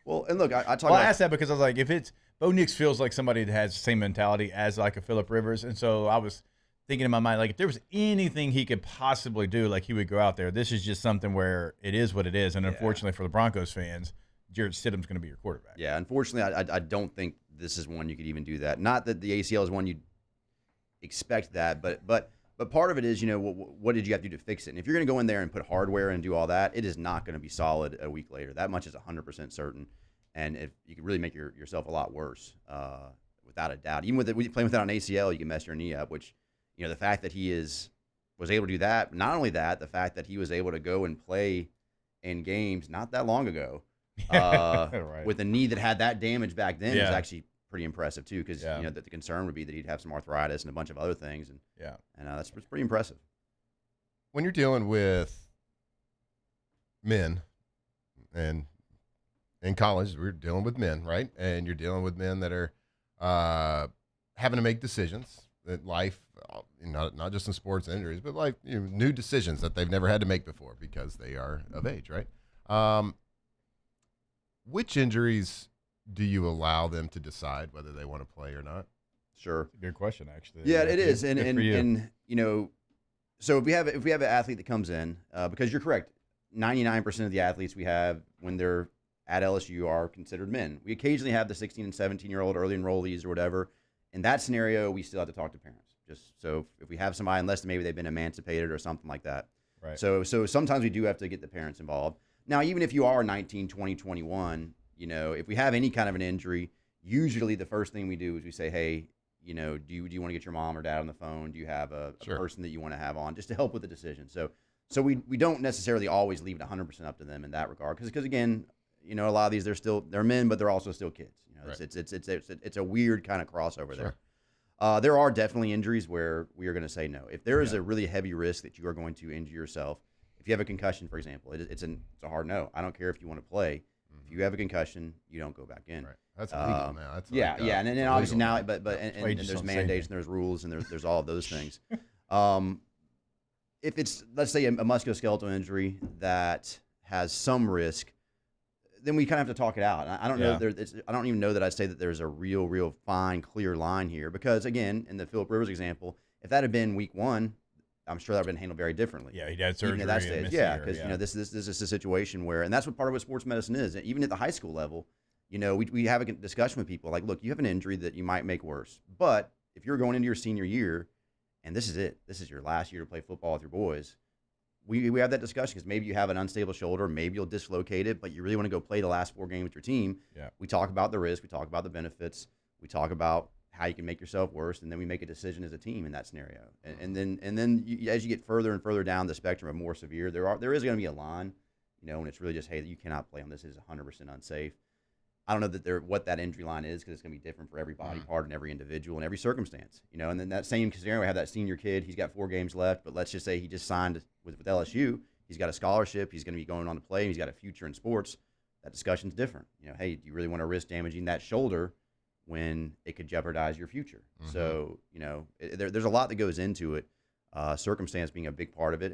Well, and look, I asked that because I was like, if Bo Nix feels like somebody that has the same mentality as like a Phillip Rivers, and so I was thinking in my mind, like, if there was anything he could possibly do, like he would go out there. This is just something where it is what it is, and unfortunately for the Broncos fans, Jarrett Stidham's going to be your quarterback. Yeah, unfortunately, I don't think this is one you could even do that. Not that the ACL is one you'd expect that, but part of it is, what did you have to do to fix it? And if you're going to go in there and put hardware and do all that, it is not going to be solid a week later. That much is 100% certain. And if you could really make yourself a lot worse, without a doubt. Even playing without an ACL, you can mess your knee up, which, the fact that he was able to do that, not only that, the fact that he was able to go and play in games not that long ago, with a knee that had that damage back then is actually pretty impressive too, because you know that the concern would be that he'd have some arthritis and a bunch of other things, and that's pretty impressive. When you're dealing with men, and in college we're dealing with men, right? And you're dealing with men that are having to make decisions in life, not just in sports and injuries, but like new decisions that they've never had to make before because they are of age, right? Which injuries do you allow them to decide whether they want to play or not? Sure. That's a good question, actually. Yeah, it is. And you know, so if we have an athlete that comes in, because you're correct, 99% of the athletes we have when they're at LSU are considered men. We occasionally have the 16 and 17-year-old early enrollees or whatever. In that scenario, we still have to talk to parents. Just so if we have somebody, unless maybe they've been emancipated or something like that. Right. So sometimes we do have to get the parents involved. Now, even if you are 19, 20, 21, you know, if we have any kind of an injury, usually the first thing we do is we say, hey, you know, do you want to get your mom or dad on the phone? Do you have a person that you want to have on just to help with the decision? So we don't necessarily always leave it 100% up to them in that regard, because again, you know, a lot of these they're men, but they're also still kids. You know, it's a weird kind of crossover there. There are definitely injuries where we are going to say no. If there is a really heavy risk that you are going to injure yourself, if you have a concussion, for example, it's a hard no. I don't care if you want to play. If you have a concussion, you don't go back in. Right. That's legal now. That's and then obviously now, but and there's mandates and there's rules and there's all of those things. If it's, let's say, a musculoskeletal injury that has some risk, then we kind of have to talk it out. I don't know. I don't even know that I'd say that there's a real fine, clear line here, because again, in the Phillip Rivers example, if that had been week 1, I'm sure that would have been handled very differently. Yeah, he had surgery. Even at that stage. Yeah, because you know this is a situation where, and that's what part of what sports medicine is. Even at the high school level, you know, we have a discussion with people like, look, you have an injury that you might make worse, but if you're going into your senior year, and this is it, this is your last year to play football with your boys, we have that discussion, because maybe you have an unstable shoulder, maybe you'll dislocate it, but you really want to go play the last 4 games with your team. Yeah. We talk about the risk, we talk about the benefits, we talk about how you can make yourself worse, and then we make a decision as a team in that scenario. And then you, as you get further and further down the spectrum of more severe, there is going to be a line, you know, and it's really just, hey, you cannot play on this. It is 100% unsafe. I don't know what that injury line is, because it's going to be different for every body part and every individual and every circumstance, you know. And then that same scenario, we have that senior kid. He's got 4 games left, but let's just say he just signed with LSU. He's got a scholarship. He's going to be going on to play. He's got a future in sports. That discussion's different. You know, hey, do you really want to risk damaging that shoulder when it could jeopardize your future? So, you know, there's a lot that goes into it. Circumstance being a big part of it,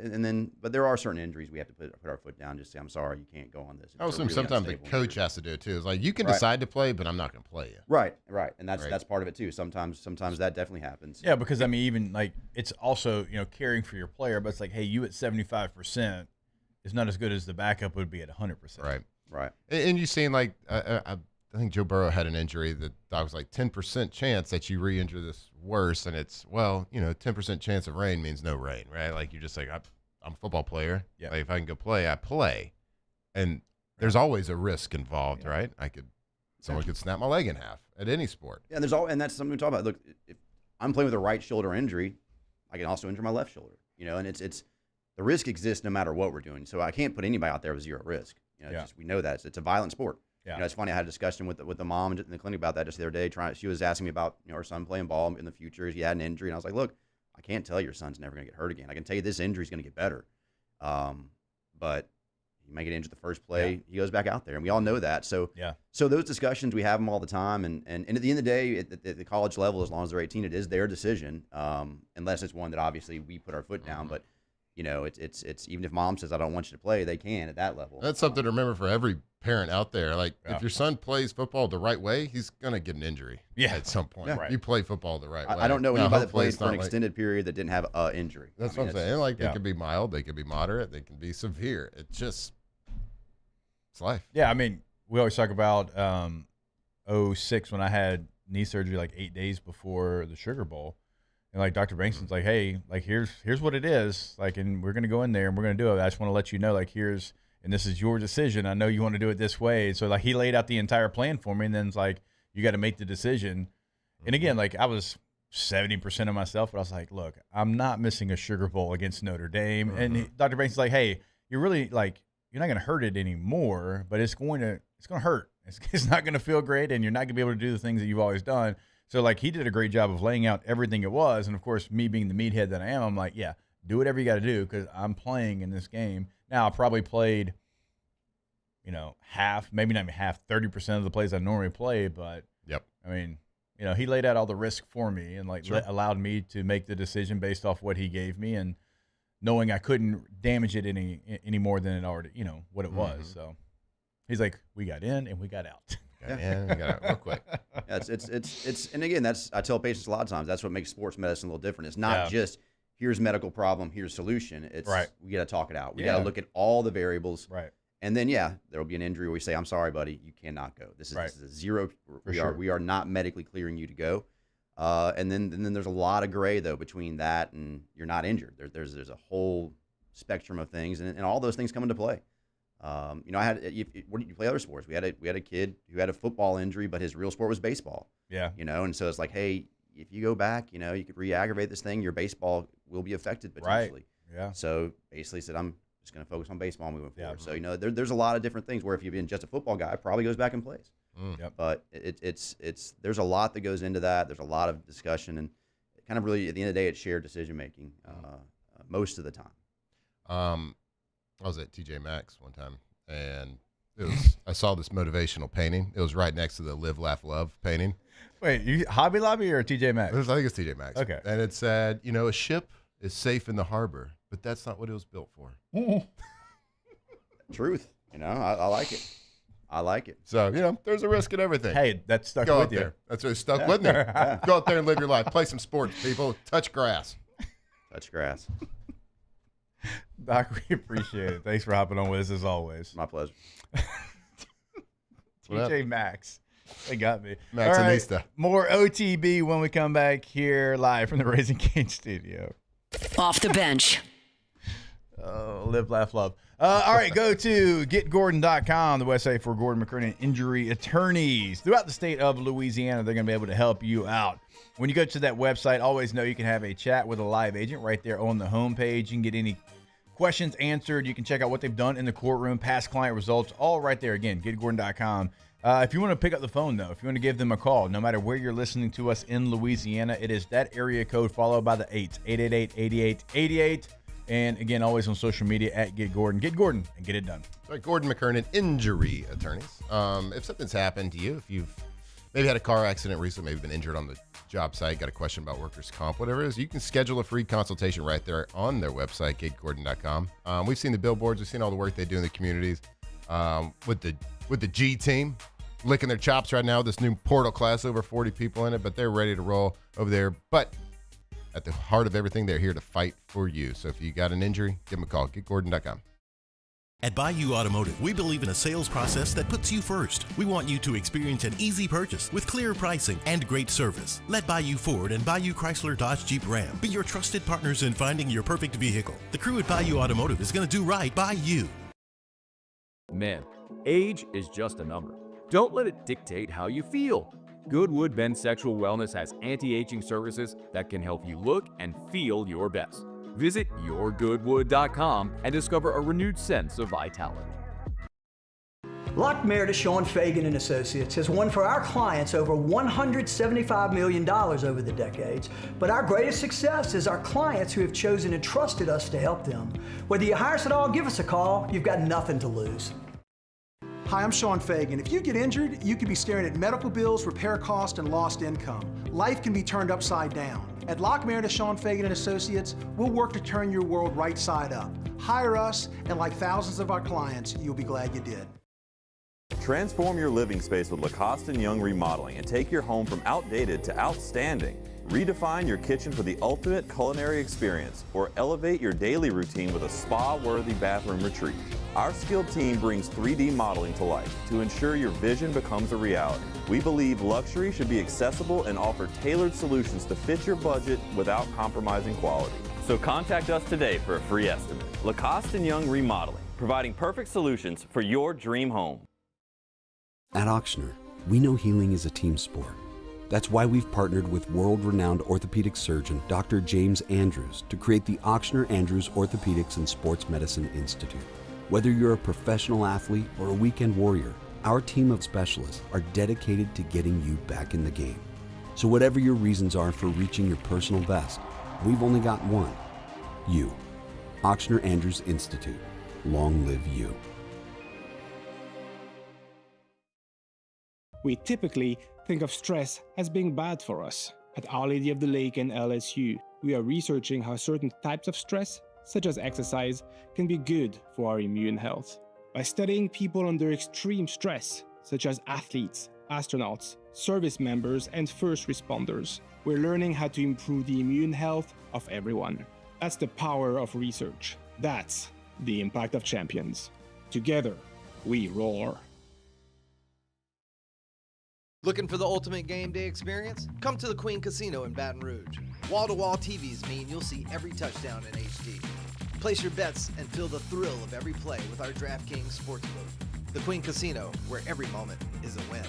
but there are certain injuries we have to put our foot down. Just say, I'm sorry, you can't go on this. I assume sometimes the coach has to do it too. It's like, you can decide to play, but I'm not going to play you. Right, and that's part of it too. Sometimes that definitely happens. Yeah, because I mean, even like, it's also, you know, caring for your player, but it's like, hey, you at 75% is not as good as the backup would be at 100%. Right. And you've seen, like, I think Joe Burrow had an injury that I was like 10% chance that you re-injure this worse, and it's, well, you know, 10% chance of rain means no rain, right? Like, you're just like, I'm a football player. Yeah. Like, if I can go play, I play, and there's always a risk involved, right? Someone could snap my leg in half at any sport. Yeah, and that's something we talk about. Look, if I'm playing with a right shoulder injury, I can also injure my left shoulder, you know, and it's the risk exists no matter what we're doing. So I can't put anybody out there with zero risk. You know, we know that it's a violent sport. Yeah. You know, it's funny. I had a discussion with the mom in the clinic about that just the other day. She was asking me about, you know, her son playing ball in the future. He had an injury, and I was like, look, I can't tell your son's never going to get hurt again. I can tell you this injury is going to get better. But you might get injured the first play, he goes back out there, and we all know that. So so those discussions, we have them all the time. And at the end of the day, at the college level, as long as they're 18, it is their decision, unless it's one that obviously we put our foot down. But you know, it's even if mom says I don't want you to play, they can at that level. That's something to remember for every parent out there. Like, if your son plays football the right way, he's gonna get an injury at some point. Yeah. You play football the right way. I don't know anybody that played for an extended period that didn't have an injury. That's what I'm saying. Like, they can be mild, they can be moderate, they can be severe. It's life. Yeah, I mean, we always talk about 06 when I had knee surgery like 8 days before the Sugar Bowl. And like Dr. Bankston's like, hey, like here's what it is. Like, and we're gonna go in there and we're gonna do it. I just want to let you know, like, and this is your decision. I know you want to do it this way. So like, he laid out the entire plan for me, and then it's like, you got to make the decision. And again, like, I was 70% of myself, but I was like, look, I'm not missing a Sugar Bowl against Notre Dame. And Dr. Bankston's like, hey, you're really like, you're not going to hurt it anymore, but it's going to hurt. It's not going to feel great, and you're not going to be able to do the things that you've always done. So, like, he did a great job of laying out everything it was. And, of course, me being the meathead that I am, I'm like, yeah, do whatever you got to do because I'm playing in this game. Now, I probably played, half, maybe not even half, 30% of the plays I normally play. But, I mean, he laid out all the risk for me and, allowed me to make the decision based off what he gave me and knowing I couldn't damage it any more than it already, what it was. So, he's like, we got in and we got out. We got out real quick. It's and again, I tell patients a lot of times that's what makes sports medicine a little different. It's not just here's medical problem, here's solution. It's we got to talk it out. We got to look at all the variables. Right. And then there will be an injury where we say, I'm sorry, buddy, you cannot go. This is a zero. We are not medically clearing you to go. And then there's a lot of gray though between that and you're not injured. There's a whole spectrum of things, and all those things come into play. I had you play other sports. We had a kid who had a football injury, but his real sport was baseball. Yeah. And so it's like, hey, if you go back, you could re-aggravate this thing. Your baseball will be affected potentially. Right. Yeah. So basically said, I'm just going to focus on baseball moving forward. So there's a lot of different things where if you've been just a football guy, probably goes back and plays. But it's there's a lot that goes into that. There's a lot of discussion and kind of really at the end of the day, it's shared decision making most of the time. I was at TJ Maxx one time, and I saw this motivational painting. It was right next to the Live, Laugh, Love painting. Wait, you Hobby Lobby or TJ Maxx? I think it's TJ Maxx. Okay. And it said, a ship is safe in the harbor, but that's not what it was built for. Truth. I like it. I like it. So, there's a risk in everything. Hey, that's stuck Go with out you. there. That's what stuck with me. Go out there and live your life. Play some sports, people. Touch grass. Touch grass. Doc, we appreciate it. Thanks for hopping on with us as always. My pleasure. TJ Maxx. They got me. Maxinista. All right, more OTB when we come back here live from the Raising Cane studio. Off the bench. Live, laugh, love. All right, go to getgordon.com, the website for Gordon McKernan injury attorneys. Throughout the state of Louisiana, they're going to be able to help you out. When you go to that website, always know you can have a chat with a live agent right there on the homepage. You can get any questions answered. You can check out what they've done in the courtroom, past client results, all right there. Again, getgordon.com. If you want to pick up the phone, though, if you want to give them a call, no matter where you're listening to us in Louisiana, it is that area code followed by the 8s, 888-8888. And again, always on social media at Get Gordon. Get Gordon and get it done. Right, Gordon McKernan, injury attorneys. If something's happened to you, if you've maybe had a car accident recently, maybe been injured on the job site, got a question about workers' comp, whatever it is, you can schedule a free consultation right there on their website, getgordon.com. We've seen the billboards. We've seen all the work they do in the communities with the G team, licking their chops right now with this new portal class, over 40 people in it, but they're ready to roll over there. But at the heart of everything, they're here to fight for you. So if you got an injury, give them a call. GetGordon.com. At Bayou Automotive, we believe in a sales process that puts you first. We want you to experience an easy purchase with clear pricing and great service. Let Bayou Ford and Bayou Chrysler Dodge Jeep Ram be your trusted partners in finding your perfect vehicle. The crew at Bayou Automotive is going to do right by you. Men, age is just a number. Don't let it dictate how you feel. Goodwood Men's Sexual Wellness has anti-aging services that can help you look and feel your best. Visit yourgoodwood.com and discover a renewed sense of vitality. Lock Meredith, Sean Fagan and Associates has won for our clients over $175 million over the decades, but our greatest success is our clients who have chosen and trusted us to help them. Whether you hire us at all, give us a call. You've got nothing to lose. Hi, I'm Sean Fagan. If you get injured, you could be staring at medical bills, repair costs, and lost income. Life can be turned upside down. At Lock Meredith, Sean Fagan and Associates, we'll work to turn your world right side up. Hire us, and like thousands of our clients, you'll be glad you did. Transform your living space with Lacoste & Young Remodeling and take your home from outdated to outstanding. Redefine your kitchen for the ultimate culinary experience or elevate your daily routine with a spa-worthy bathroom retreat. Our skilled team brings 3D modeling to life to ensure your vision becomes a reality. We believe luxury should be accessible and offer tailored solutions to fit your budget without compromising quality. So contact us today for a free estimate. Lacoste & Young Remodeling, providing perfect solutions for your dream home. At Ochsner, we know healing is a team sport. That's why we've partnered with world-renowned orthopedic surgeon Dr. James Andrews to create the Ochsner Andrews Orthopedics and Sports Medicine Institute. Whether you're a professional athlete or a weekend warrior, our team of specialists are dedicated to getting you back in the game. So whatever your reasons are for reaching your personal best, we've only got one. You. Ochsner Andrews Institute. Long live you. We typically think of stress as being bad for us. At Our Lady of the Lake and LSU, we are researching how certain types of stress, such as exercise, can be good for our immune health. By studying people under extreme stress, such as athletes, astronauts, service members, and first responders, we're learning how to improve the immune health of everyone. That's the power of research. That's the impact of champions. Together, we roar. Looking for the ultimate game day experience? Come to the Queen Casino in Baton Rouge. Wall-to-wall TVs mean you'll see every touchdown in HD. Place your bets and feel the thrill of every play with our DraftKings Sportsbook. The Queen Casino, where every moment is a win.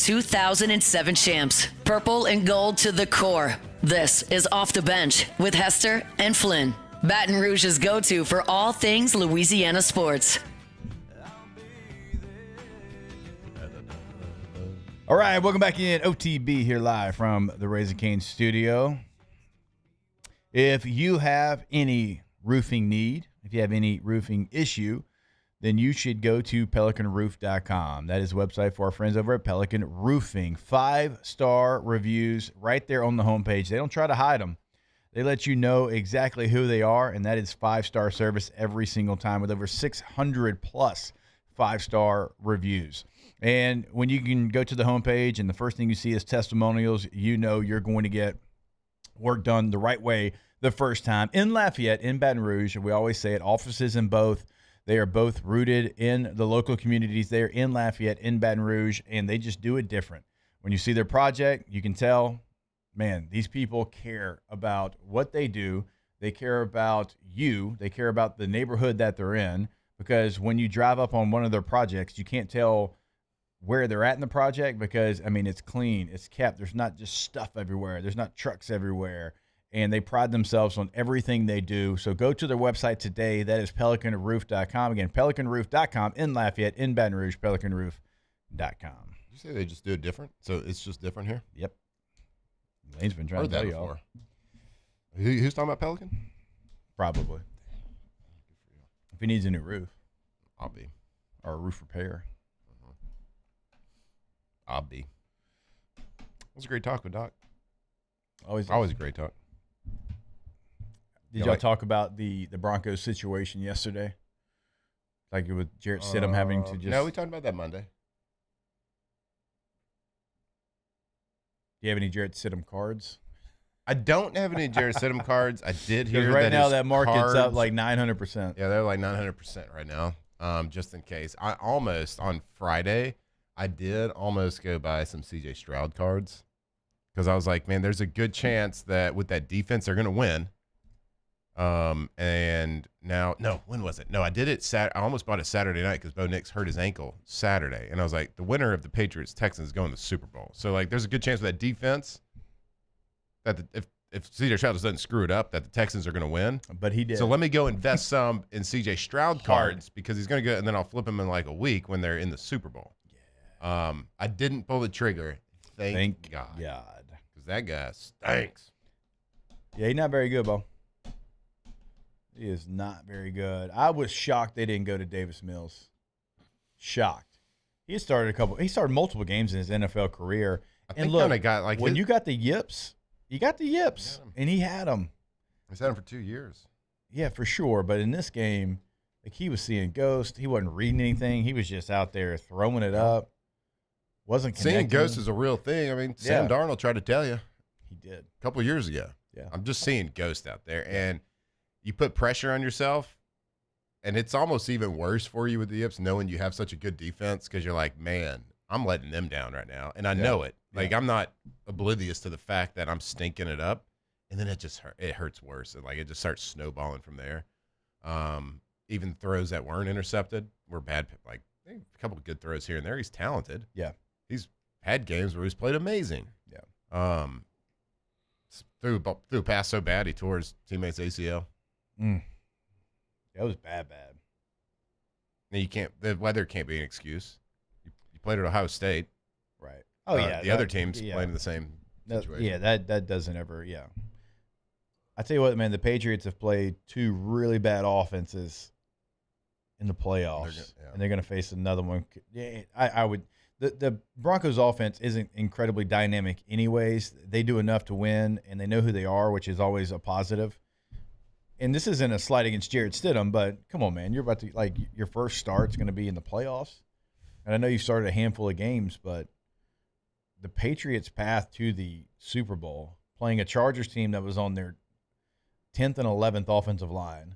...2007 champs, purple and gold to the core. This is Off the Bench with Hester and Flynn. Baton Rouge's go-to for all things Louisiana sports. All right, welcome back in. OTB here live from the Raising Cane studio. If you have any roofing need, if you have any roofing issue, then you should go to pelicanroof.com. That is the website for our friends over at Pelican Roofing. 5-star reviews right there on the homepage. They don't try to hide them. They let you know exactly who they are, and that is 5-star service every single time with over 600 plus 5-star reviews. And when you can go to the homepage and the first thing you see is testimonials, you know you're going to get work done the right way the first time. In Lafayette, in Baton Rouge, we always say it, offices in both. They are both rooted in the local communities there in Lafayette, in Baton Rouge, and they just do it different. When you see their project, you can tell, man, these people care about what they do. They care about you. They care about the neighborhood that they're in, because when you drive up on one of their projects, you can't tell where they're at in the project because, I mean, it's clean, it's kept. There's not just stuff everywhere. There's not trucks everywhere. And they pride themselves on everything they do. So go to their website today. That is pelicanroof.com. Again, pelicanroof.com in Lafayette, in Baton Rouge, pelicanroof.com. Did you say they just do it different? So it's just different here? Yep. Lane's been trying to tell y'all. Who's talking about Pelican? Probably. If he needs a new roof. I'll be. Or a roof repair. I'll be. It was a great talk with Doc. Always a great talk. Did y'all talk about the Broncos situation yesterday? Like with Jarrett Stidham having to just... No, we talked about that Monday. Do you have any Jarrett Stidham cards? I don't have any Jarrett Stidham cards. I did hear right that now his that market's cards, up like 900%. Yeah, they're like 900% right now, just in case. I almost, on Friday, I did almost go buy some C.J. Stroud cards. Because I was like, man, there's a good chance that with that defense, they're going to win. And now, no, when was it? No, I did it I almost bought it Saturday night because Bo Nix hurt his ankle Saturday. And I was like, the winner of the Patriots-Texans is going to the Super Bowl. So, like, there's a good chance with that defense that if C.J. Stroud doesn't screw it up, that the Texans are going to win. But he did. So let me go invest some in C.J. Stroud cards because he's going to go, and then I'll flip him in like a week when they're in the Super Bowl. Yeah. I didn't pull the trigger. Thank God. Because that guy stinks. Yeah, he's not very good, Bo. He is not very good. I was shocked they didn't go to Davis Mills. Shocked. He started multiple games in his NFL career. And look, got like when you got the yips, you got the yips, and he had them. He's had them for 2 years. Yeah, for sure. But in this game, like he was seeing ghosts. He wasn't reading anything. He was just out there throwing it up. wasn't Seeing connecting. ghosts is a real thing. I mean, Sam Darnold tried to tell you. He did. A couple of years ago. Yeah. I'm just seeing ghosts out there. And you put pressure on yourself, and it's almost even worse for you with the Yips knowing you have such a good defense because you're like, man, I'm letting them down right now. And I know it. Like, I'm not oblivious to the fact that I'm stinking it up. And then it hurts worse. And, like, it just starts snowballing from there. Even throws that weren't intercepted were bad. Like, a couple of good throws here and there. He's talented. Yeah. He's had games where he's played amazing. Yeah. Threw a pass so bad he tore his teammate's ACL. That was bad. And the weather can't be an excuse. You played at Ohio State. Right. Oh, yeah. The other team's playing in the same situation. Yeah, that doesn't ever, I tell you what, man, the Patriots have played two really bad offenses in the playoffs, and they're going to face another one. Yeah, I would. The Broncos' offense isn't incredibly dynamic anyways. They do enough to win, and they know who they are, which is always a positive. And this isn't a slight against Jarrett Stidham, but come on, man. You're about to, like, your first start's going to be in the playoffs. And I know you've started a handful of games, but the Patriots' path to the Super Bowl, playing a Chargers team that was on their 10th and 11th offensive line,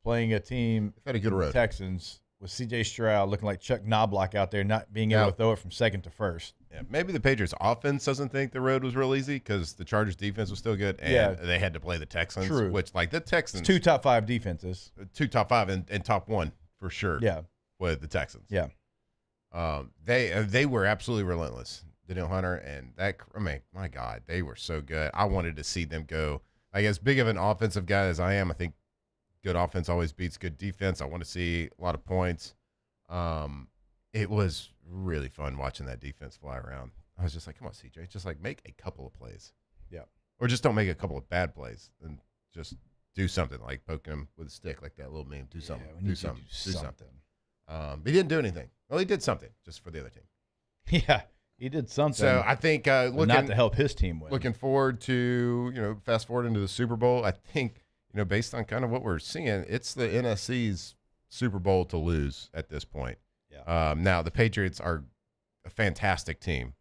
playing a team, had a good road. Texans, with C.J. Stroud looking like Chuck Knobloch out there, not being able to throw it from second to first. Yeah, maybe the Patriots offense doesn't think the road was real easy because the Chargers defense was still good, and they had to play the Texans. True. Which, like, the Texans, It's 2 top 5 defenses, 2 top 5 and top 1 for sure. Yeah, with the Texans. Yeah, they were absolutely relentless. Daniel Hunter and that. I mean, my God, they were so good. I wanted to see them go. Like, as big of an offensive guy as I am, I think good offense always beats good defense. I want to see a lot of points. It was really fun watching that defense fly around. I was just like, come on, CJ, just like make a couple of plays. Yeah. Or just don't make a couple of bad plays and just do something, like poking him with a stick, like that little meme. Do something. Do something. But he didn't do anything. Well, he did something just for the other team. Yeah, he did something. So I think not to help his team win. Looking forward to, fast forward into the Super Bowl. I think, based on kind of what we're seeing, it's the NFC's Super Bowl to lose at this point. Yeah. Now, the Patriots are a fantastic team,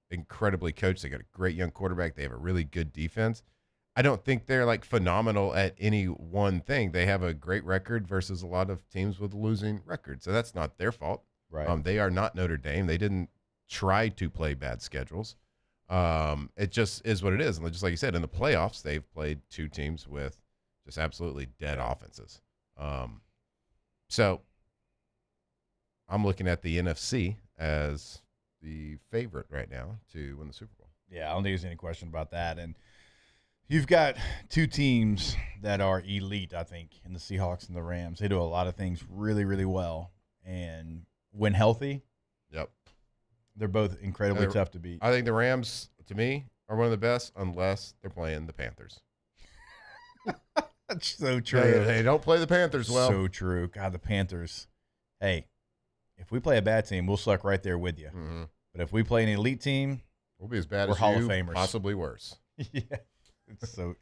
incredibly coached. They got a great young quarterback. They have a really good defense. I don't think they're like phenomenal at any one thing. They have a great record versus a lot of teams with losing records. So that's not their fault. Right. They are not Notre Dame. They didn't try to play bad schedules. It just is what it is. And just like you said, in the playoffs, they've played two teams with just absolutely dead offenses. So I'm looking at the NFC as the favorite right now to win the Super Bowl. Yeah, I don't think there's any question about that. And you've got two teams that are elite, I think, in the Seahawks and the Rams. They do a lot of things really, really well. And when healthy, they're both incredibly tough to beat. I think the Rams, to me, are one of the best unless they're playing the Panthers. That's so true. They don't play the Panthers well. So true. God, the Panthers. Hey, if we play a bad team, we'll suck right there with you. Mm-hmm. But if we play an elite team, we'll be as bad we're as Hall you, of Famers. Possibly worse. Yeah, it's so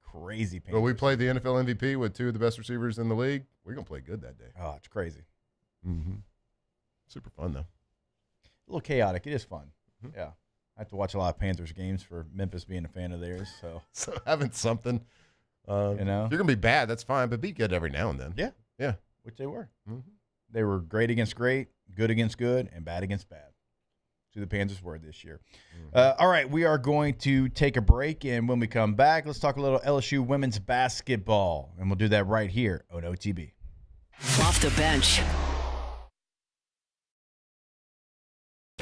crazy. But we played the NFL MVP with two of the best receivers in the league. We're going to play good that day. Oh, it's crazy. Mm-hmm. Super fun, though. A little chaotic. It is fun. Mm-hmm. Yeah. I have to watch a lot of Panthers games for Memphis being a fan of theirs. So having something, you know, if you're going to be bad, that's fine, but be good every now and then. Yeah. Yeah. Which they were. Mm-hmm. They were great against great, good against good, and bad against bad. To the Panthers were this year. Mm-hmm. All right, we are going to take a break, and when we come back, let's talk a little LSU women's basketball, and we'll do that right here on OTB. Off the bench.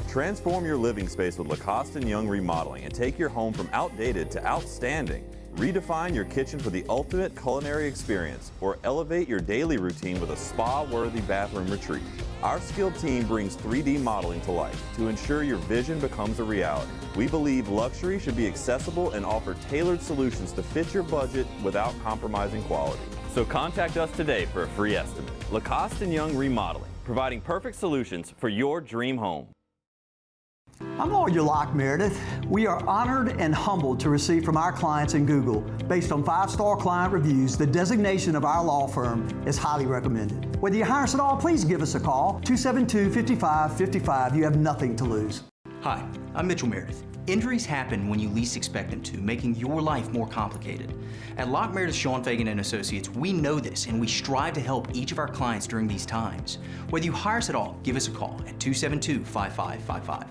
Transform your living space with Lacoste & Young Remodeling and take your home from outdated to outstanding. Redefine your kitchen for the ultimate culinary experience or elevate your daily routine with a spa-worthy bathroom retreat. Our skilled team brings 3D modeling to life to ensure your vision becomes a reality. We believe luxury should be accessible and offer tailored solutions to fit your budget without compromising quality. So contact us today for a free estimate. Lacoste & Young Remodeling, providing perfect solutions for your dream home. I'm Lawyer Locke Meredith. We are honored and humbled to receive from our clients in Google. Based on 5-star client reviews, the designation of our law firm is highly recommended. Whether you hire us at all, please give us a call, 272-5555. You have nothing to lose. Hi, I'm Mitchell Meredith. Injuries happen when you least expect them to, making your life more complicated. At Locke Meredith Sean Fagan and Associates, we know this and we strive to help each of our clients during these times. Whether you hire us at all, give us a call at 272-5555.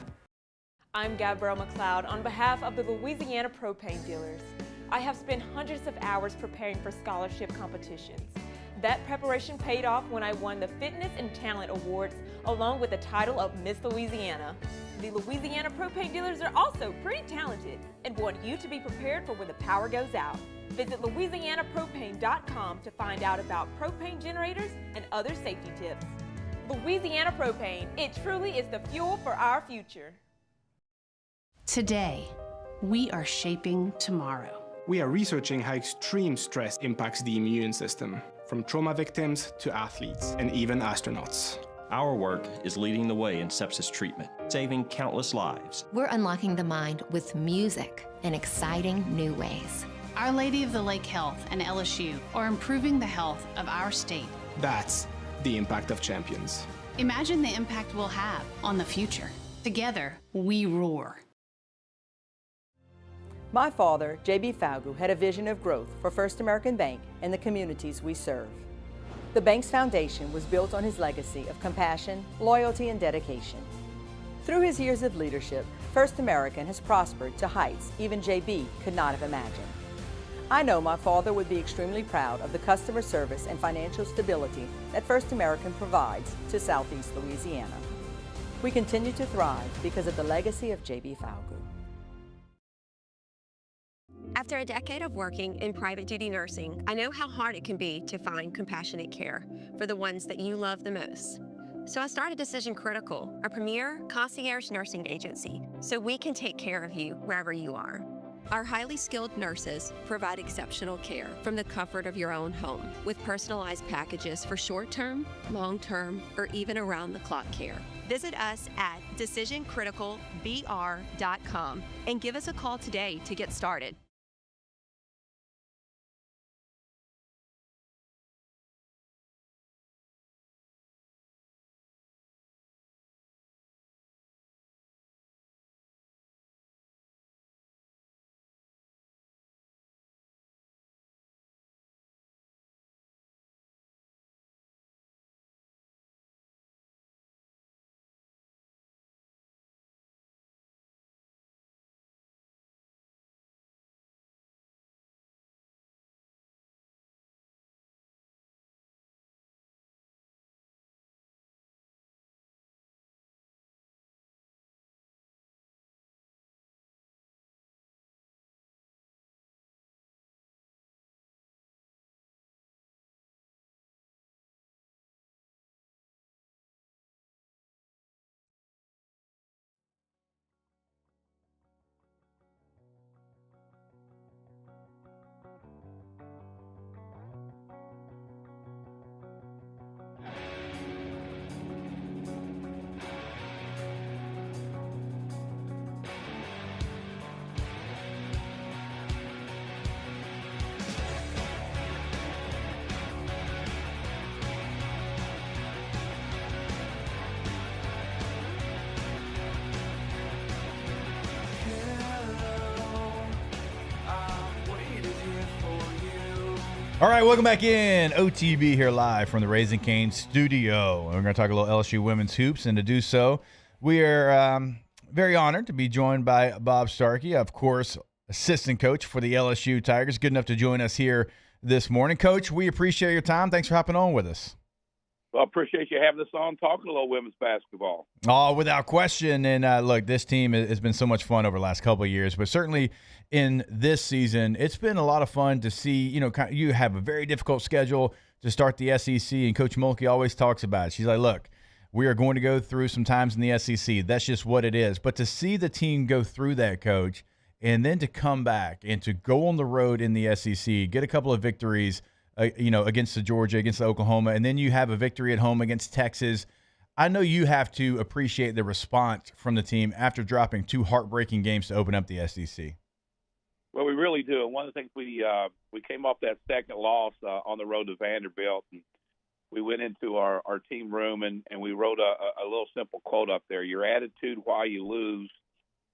I'm Gabrielle McLeod on behalf of the Louisiana Propane Dealers. I have spent hundreds of hours preparing for scholarship competitions. That preparation paid off when I won the Fitness and Talent Awards along with the title of Miss Louisiana. The Louisiana Propane Dealers are also pretty talented and want you to be prepared for when the power goes out. Visit LouisianaPropane.com to find out about propane generators and other safety tips. Louisiana Propane, it truly is the fuel for our future. Today, we are shaping tomorrow. We are researching how extreme stress impacts the immune system, from trauma victims to athletes and even astronauts. Our work is leading the way in sepsis treatment, saving countless lives. We're unlocking the mind with music in exciting new ways. Our Lady of the Lake Health and LSU are improving the health of our state. That's the impact of champions. Imagine the impact we'll have on the future. Together, we roar. My father, J.B. Falgu, had a vision of growth for First American Bank and the communities we serve. The bank's foundation was built on his legacy of compassion, loyalty, and dedication. Through his years of leadership, First American has prospered to heights even J.B. could not have imagined. I know my father would be extremely proud of the customer service and financial stability that First American provides to Southeast Louisiana. We continue to thrive because of the legacy of J.B. Falgu. After a decade of working in private duty nursing, I know how hard it can be to find compassionate care for the ones that you love the most. So I started Decision Critical, a premier concierge nursing agency, so we can take care of you wherever you are. Our highly skilled nurses provide exceptional care from the comfort of your own home with personalized packages for short-term, long-term, or even around-the-clock care. Visit us at decisioncriticalbr.com and give us a call today to get started. All right, welcome back in. OTB here live from the Raising Cane studio. We're going to talk a little LSU women's hoops, and to do so, we are very honored to be joined by Bob Starkey, of course, assistant coach for the LSU Tigers. Good enough to join us here this morning. Coach, we appreciate your time. Thanks for hopping on with us. Well, I appreciate you having us on, talking a little women's basketball. Oh, without question. And look, this team has been so much fun over the last couple of years, but certainly in this season, it's been a lot of fun to see. You know, you have a very difficult schedule to start the SEC, and Coach Mulkey always talks about it. She's like, look, we are going to go through some times in the SEC. That's just what it is. But to see the team go through that, Coach, and then to come back and to go on the road in the SEC, get a couple of victories, against the Georgia, against the Oklahoma, and then you have a victory at home against Texas. I know you have to appreciate the response from the team after dropping two heartbreaking games to open up the SEC. Well, we really do. And one of the things we came off that second loss on the road to Vanderbilt, and we went into our team room and we wrote a little simple quote up there. Your attitude while you lose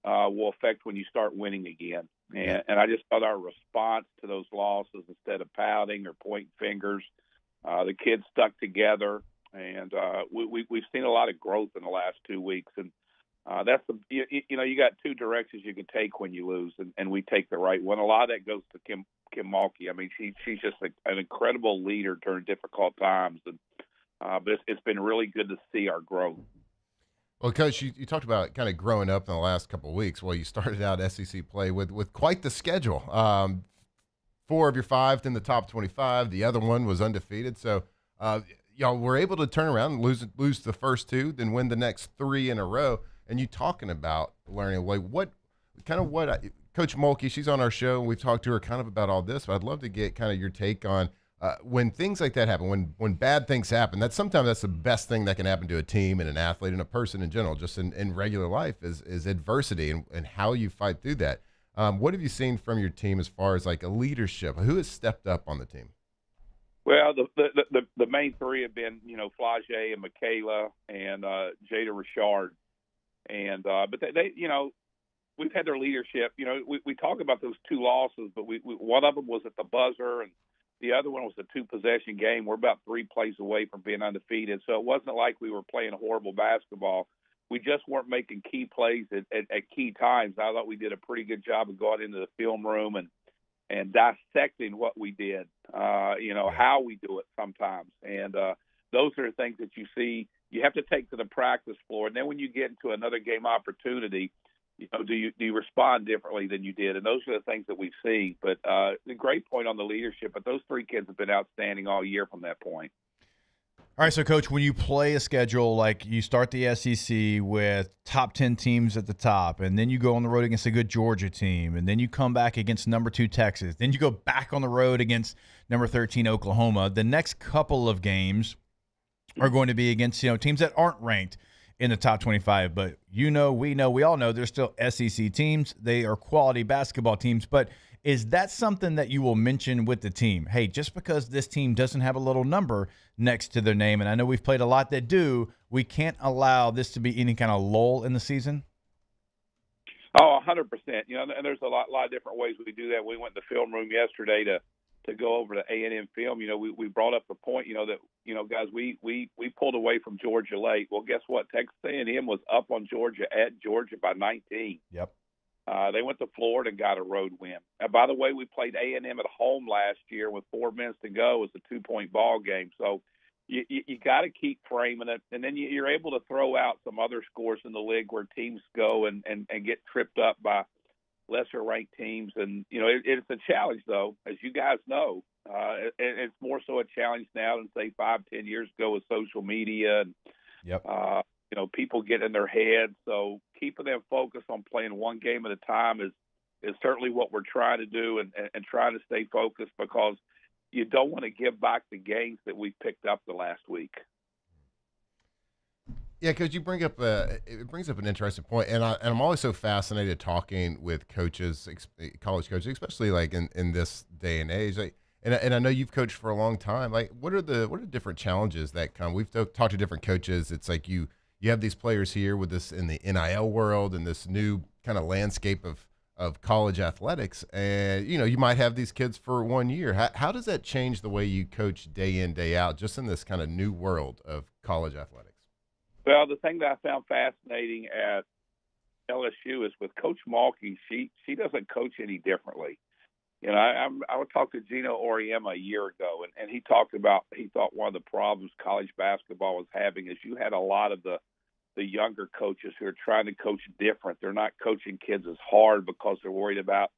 will affect when you start winning again. And I just thought our response to those losses, instead of pouting or pointing fingers, the kids stuck together, and we've seen a lot of growth in the last 2 weeks. And that's you got two directions you can take when you lose, and we take the right one. A lot of that goes to Kim Mulkey. I mean, she's just an incredible leader during difficult times, and but it's been really good to see our growth. Well, Coach, you talked about kind of growing up in the last couple of weeks. Well, you started out SEC play with quite the schedule. 4 of your 5 in the top 25. The other one was undefeated. So y'all were able to turn around and lose the first 2, then win the next 3 in a row. And you talking about learning, like what Coach Mulkey, she's on our show, and we've talked to her kind of about all this, but I'd love to get kind of your take on when things like that happen, when bad things happen. Sometimes that's the best thing that can happen to a team and an athlete and a person in general, just in regular life, is adversity and how you fight through that. What have you seen from your team as far as like a leadership? Who has stepped up on the team? Well, the main 3 have been, Flage and Michaela and Jada Richard. And but they we've had their leadership. We talk about those 2 losses, but we one of them was at the buzzer, and the other one was a 2-possession game. We're about 3 plays away from being undefeated, so it wasn't like we were playing horrible basketball. We just weren't making key plays at key times. I thought we did a pretty good job of going into the film room and dissecting what we did. How we do it sometimes, and those are the things that you see. You have to take to the practice floor, and then when you get into another game opportunity, do you respond differently than you did? And those are the things that we've seen. But the great point on the leadership, but those 3 kids have been outstanding all year from that point. All right, so Coach, when you play a schedule like you start the SEC with top 10 teams at the top, and then you go on the road against a good Georgia team, and then you come back against number 2 Texas, then you go back on the road against number 13 Oklahoma. The next couple of games are going to be against teams that aren't ranked in the top 25. But we all know they're still SEC teams. They are quality basketball teams. But is that something that you will mention with the team? Hey, just because this team doesn't have a little number next to their name, and I know we've played a lot that do, we can't allow this to be any kind of lull in the season? Oh, 100%. And there's a lot of different ways we do that. We went in the film room yesterday to go over to A&M film. We brought up the point, that, guys, we pulled away from Georgia late. Well, guess what? Texas A&M was up on Georgia at Georgia by 19. Yep. They went to Florida and got a road win. And by the way, we played A&M at home last year with 4 minutes to go. It was a 2-point ball game. So you got to keep framing it. And then you're able to throw out some other scores in the league where teams go and get tripped up by lesser-ranked teams. And, it's a challenge, though, as you guys know. It's more so a challenge now than, say, 5-10 years ago with social media and, people get in their head. So keeping them focused on playing one game at a time is certainly what we're trying to do and trying to stay focused, because you don't want to give back the gains that we picked up the last week. Yeah, because it brings up an interesting point, and I'm always so fascinated talking with coaches, college coaches, especially like in this day and age. And I know you've coached for a long time. Like, what are the different challenges that come? We've talked to different coaches. It's like you have these players here with this in the NIL world and this new kind of landscape of college athletics, and you might have these kids for 1 year. How does that change the way you coach day in, day out, just in this kind of new world of college athletics? Well, the thing that I found fascinating at LSU is with Coach Mulkey, she doesn't coach any differently. I would talk to Gino Auriemma a year ago, and he talked about, he thought one of the problems college basketball was having is you had a lot of the younger coaches who are trying to coach different. They're not coaching kids as hard because they're worried about,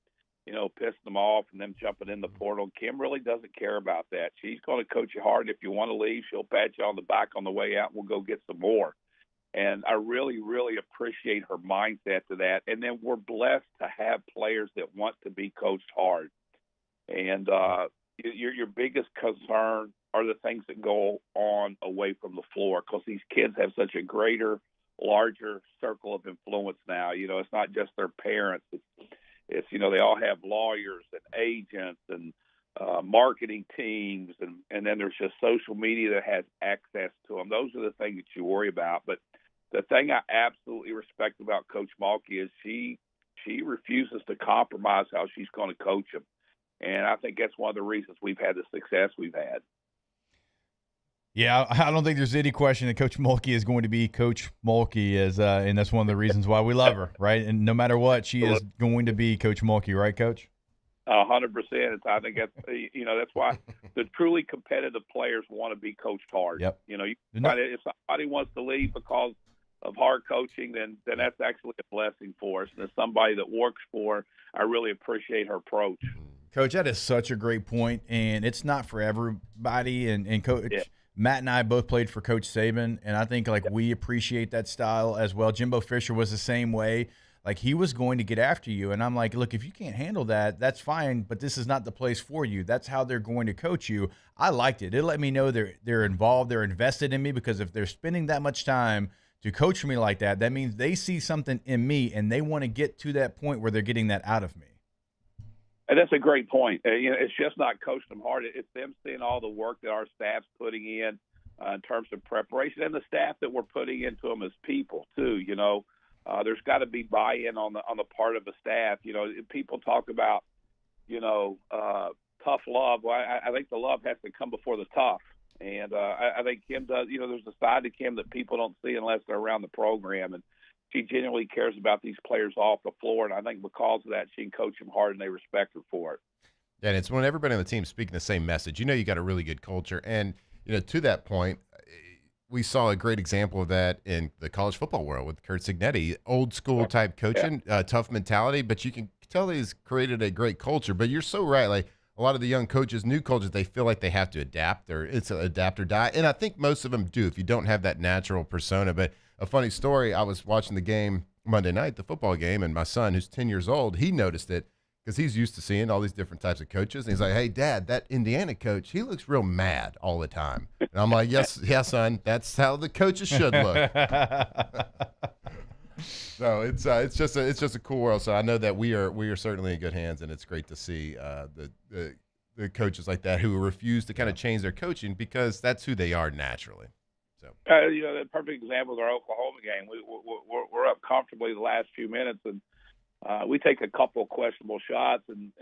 pissing them off and them jumping in the portal. Kim really doesn't care about that. She's going to coach you hard. If you want to leave, she'll pat you on the back on the way out, and we'll go get some more. And I really, really appreciate her mindset to that. And then we're blessed to have players that want to be coached hard. And your biggest concern are the things that go on away from the floor, because these kids have such a greater, larger circle of influence now. It's not just their parents. It's they all have lawyers and agents and marketing teams, and then there's just social media that has access to them. Those are the things that you worry about. But the thing I absolutely respect about Coach Mulkey is she refuses to compromise how she's going to coach them. And I think that's one of the reasons we've had the success we've had. Yeah, I don't think there's any question that Coach Mulkey is going to be Coach Mulkey, and that's one of the reasons why we love her, right? And no matter what, she is going to be Coach Mulkey, right, Coach? 100%. I think that's why the truly competitive players want to be coached hard. Yep. If somebody wants to leave because of hard coaching, then that's actually a blessing for us. And as somebody that works for, I really appreciate her approach. Coach, that is such a great point, and it's not for everybody. And Coach Matt and I both played for Coach Saban, and I think we appreciate that style as well. Jimbo Fisher was the same way. Like, he was going to get after you, and I'm like, look, if you can't handle that, that's fine, but this is not the place for you. That's how they're going to coach you. I liked it. It let me know they're involved, they're invested in me, because if they're spending that much time to coach me like that, that means they see something in me, and they want to get to that point where they're getting that out of me. And that's a great point. It's just not coaching them hard. It's them seeing all the work that our staff's putting in terms of preparation, and the staff that we're putting into them as people too. There's got to be buy-in on the part of the staff. People talk about tough love. Well, I think the love has to come before the tough, and I think Kim does. There's a side to Kim that people don't see unless they're around the program, and she genuinely cares about these players off the floor, and I think because of that, she can coach them hard, and they respect her for it. Yeah, and it's when everybody on the team is speaking the same message. You got a really good culture, and to that point, we saw a great example of that in the college football world with Kurt Cignetti, old school type coaching, tough mentality, but you can tell he's created a great culture. But you're so right, like a lot of the young coaches, new coaches, they feel like they have to adapt, or it's an adapt or die, and I think most of them do if you don't have that natural persona. But a funny story, I was watching the game Monday night, the football game, and my son, who's 10 years old, he noticed it because he's used to seeing all these different types of coaches. And he's like, hey, Dad, that Indiana coach, he looks real mad all the time. And I'm like, yes, son, that's how the coaches should look. So it's just a cool world. So I know that we are certainly in good hands, and it's great to see the coaches like that who refuse to kind of change their coaching because that's who they are naturally. The perfect example is our Oklahoma game. We're up comfortably the last few minutes, and we take a couple of questionable shots, and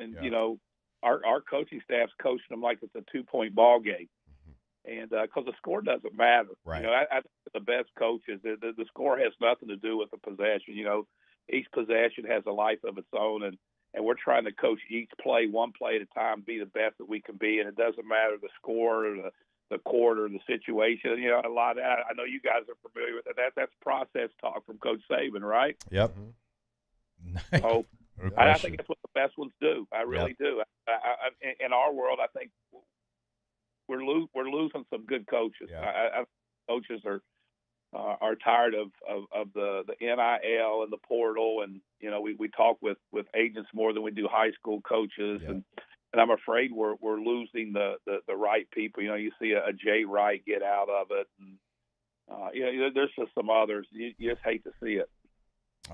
our coaching staff's coaching them like it's a 2-point ball game, and because the score doesn't matter. Right. I think the best coaches, the score has nothing to do with the possession. Each possession has a life of its own, and we're trying to coach each play, one play at a time, be the best that we can be, and it doesn't matter the score or the quarter, the situation. A lot of that, I know you guys are familiar with it. That's process talk from Coach Saban, right? Yep. So I think that's what the best ones do. I really do. In our world, I think we're losing some good coaches. Yeah. Coaches are tired of the NIL and the portal, and we talk with agents more than we do high school coaches, and I'm afraid we're losing the right people. You see a Jay Wright get out of it, and there's just some others. You just hate to see it.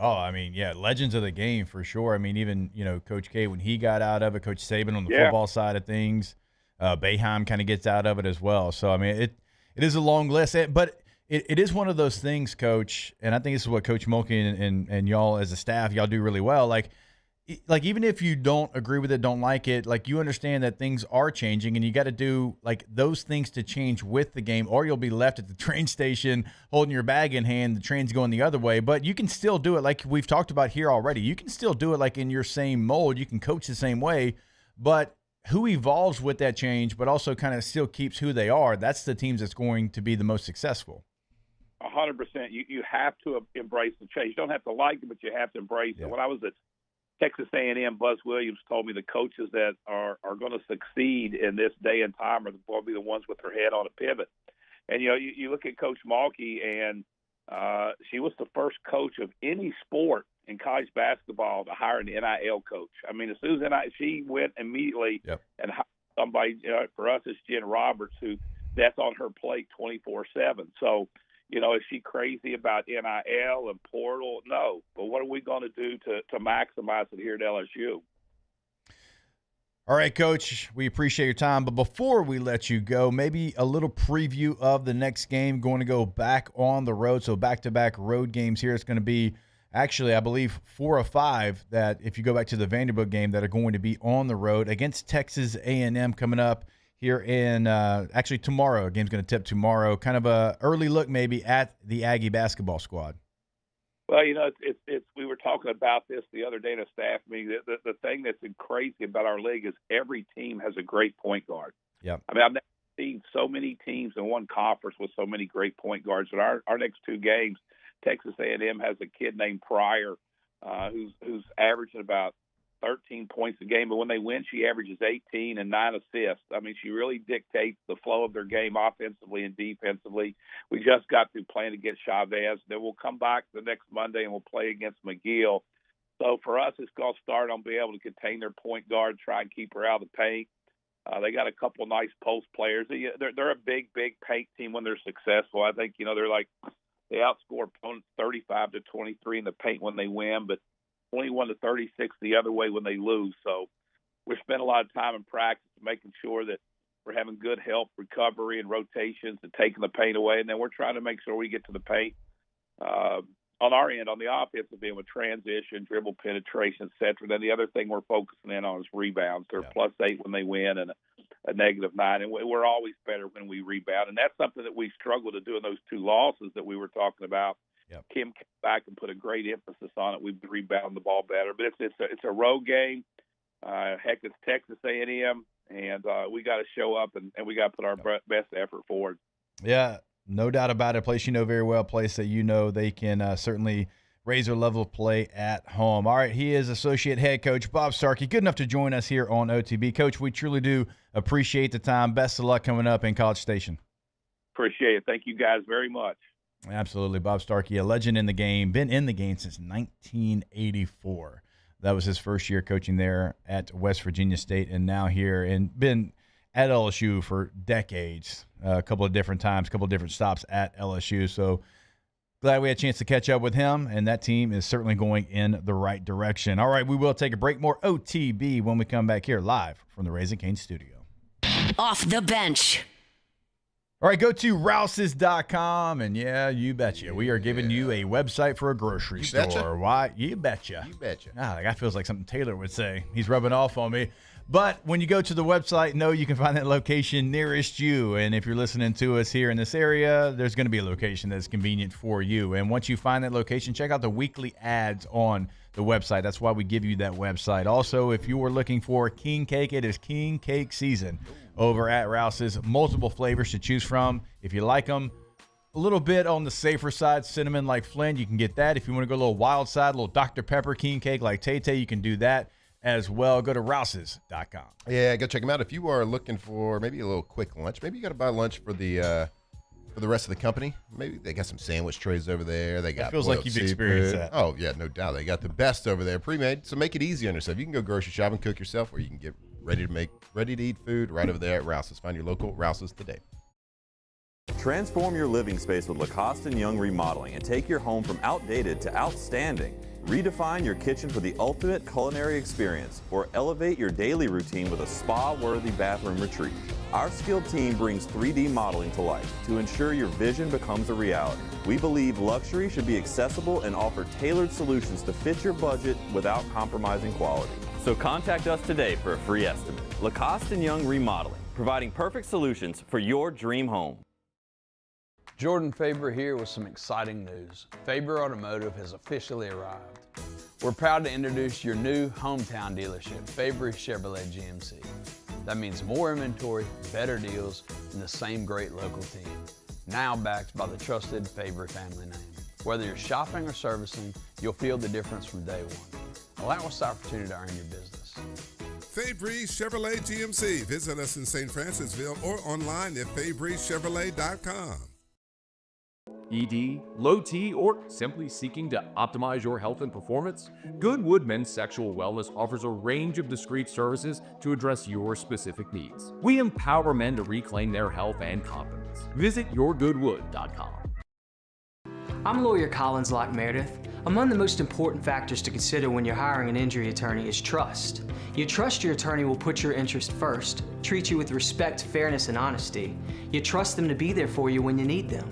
Oh, I mean, yeah, legends of the game for sure. I mean, even Coach K when he got out of it, Coach Saban on the football side of things, Boeheim kind of gets out of it as well. So I mean, it is a long list, but it is one of those things, Coach. And I think this is what Coach Mulkey and y'all as a staff, y'all do really well. Like even if you don't agree with it, don't like it, like you understand that things are changing and you got to do like those things to change with the game, or you'll be left at the train station holding your bag in hand, the train's going the other way. But you can still do it like we've talked about here already. You can still do it like in your same mold. You can coach the same way, but who evolves with that change but also kind of still keeps who they are, that's the teams that's going to be the most successful. 100%. You have to embrace the change. You don't have to like it, but you have to embrace it. When I was at Texas A&M, Buzz Williams told me the coaches that are going to succeed in this day and time are going to be the ones with their head on a pivot. And, you look at Coach Mulkey, and she was the first coach of any sport in college basketball to hire an NIL coach. I mean, as soon as she went immediately and hired somebody, for us, it's Jen Roberts, who that's on her plate 24/7. So, is she crazy about NIL and portal? No. But what are we going to do to maximize it here at LSU? All right, Coach, we appreciate your time. But before we let you go, maybe a little preview of the next game. Going to go back on the road, so back-to-back road games here. It's going to be actually, I believe, 4 or 5 that if you go back to the Vanderbilt game that are going to be on the road against Texas A&M coming up here in actually tomorrow. The game's going to tip tomorrow. Kind of a early look maybe at the Aggie basketball squad. Well, it's we were talking about this the other day in a staff meeting. The thing that's crazy about our league is every team has a great point guard. Yeah. I mean, I've never seen so many teams in one conference with so many great point guards. In our next 2 games, Texas A&M has a kid named Pryor who's averaging about 13 points a game, but when they win, she averages 18 and 9 assists. I mean, she really dictates the flow of their game offensively and defensively. We just got through playing against Chavez. Then we'll come back the next Monday and we'll play against McGill. So for us, it's going to start on being able to contain their point guard, try and keep her out of the paint. They got a couple nice post players. They're a big paint team when they're successful. I think, they outscore opponents 35-23 in the paint when they win, but 21-36 the other way when they lose. So we're spending a lot of time in practice making sure that we're having good help, recovery, and rotations and taking the paint away. And then we're trying to make sure we get to the paint on our end, on the offensive end with transition, dribble penetration, et cetera. Then the other thing we're focusing in on is rebounds. They're +8 when they win and a -9. And we're always better when we rebound. And that's something that we struggled to do in those 2 losses that we were talking about. Yep. Kim came back and put a great emphasis on it. We've rebounded the ball better, but it's a road game. Heck, it's Texas A&M, and we got to show up and we got to put our best effort forward. Yeah, no doubt about it. A place you know very well, a place that you know they can certainly raise their level of play at home. All right, he is Associate Head Coach Bob Starkey, good enough to join us here on OTB. Coach, we truly do appreciate the time. Best of luck coming up in College Station. Appreciate it. Thank you guys very much. Absolutely. Bob Starkey, a legend in the game, been in the game since 1984. That was his first year coaching there at West Virginia State, and now here, and been at LSU for decades, a couple of different times, a couple of different stops at LSU. So glad we had a chance to catch up with him, and that team is certainly going in the right direction. All right, we will take a break. More OTB when we come back here live from the Raising Cane studio. Off the bench. All right, go to rouses.com, and yeah, you betcha. We are giving you a website for a grocery store. Betcha? Why? You betcha. You betcha. That feels like something Taylor would say. He's rubbing off on me. But when you go to the website, know you can find that location nearest you. And if you're listening to us here in this area, there's going to be a location that's convenient for you. And once you find that location, check out the weekly ads on the website. That's why we give you that website. Also, if you are looking for king cake, it is king cake season over at Rouse's. Multiple flavors to choose from. If you like them a little bit on the safer side, cinnamon like Flynn, you can get that. If you want to go a little wild side, a little Dr. Pepper king cake like Tay-Tay, you can do that as well. Go to rouses.com. Yeah, go check them out. If you are looking for maybe a little quick lunch, maybe you got to buy lunch for the rest of the company. Maybe they got some sandwich trays over there. They got it feels like you've experienced that. Oh yeah, no doubt. They got the best over there, pre-made. So make it easy on yourself. You can go grocery shop and cook yourself, or you can get ready to eat food right over there at Rouse's. Find your local Rouse's today. Transform your living space with Lacoste & Young Remodeling and take your home from outdated to outstanding. Redefine your kitchen for the ultimate culinary experience, or elevate your daily routine with a spa-worthy bathroom retreat. Our skilled team brings 3D modeling to life to ensure your vision becomes a reality. We believe luxury should be accessible and offer tailored solutions to fit your budget without compromising quality. So contact us today for a free estimate. Lacoste & Young Remodeling, providing perfect solutions for your dream home. Jordan Faber here with some exciting news. Faber Automotive has officially arrived. We're proud to introduce your new hometown dealership, Faber Chevrolet GMC. That means more inventory, better deals, and the same great local team. Now backed by the trusted Faber family name. Whether you're shopping or servicing, you'll feel the difference from day one. Allow us the opportunity to earn your business. Fabry Chevrolet GMC. Visit us in St. Francisville or online at FabryChevrolet.com. ED, low T, or simply seeking to optimize your health and performance? Goodwood Men's Sexual Wellness offers a range of discreet services to address your specific needs. We empower men to reclaim their health and confidence. Visit yourgoodwood.com. I'm lawyer Collins Locke Meredith. Among the most important factors to consider when you're hiring an injury attorney is trust. You trust your attorney will put your interest first, treat you with respect, fairness, and honesty. You trust them to be there for you when you need them.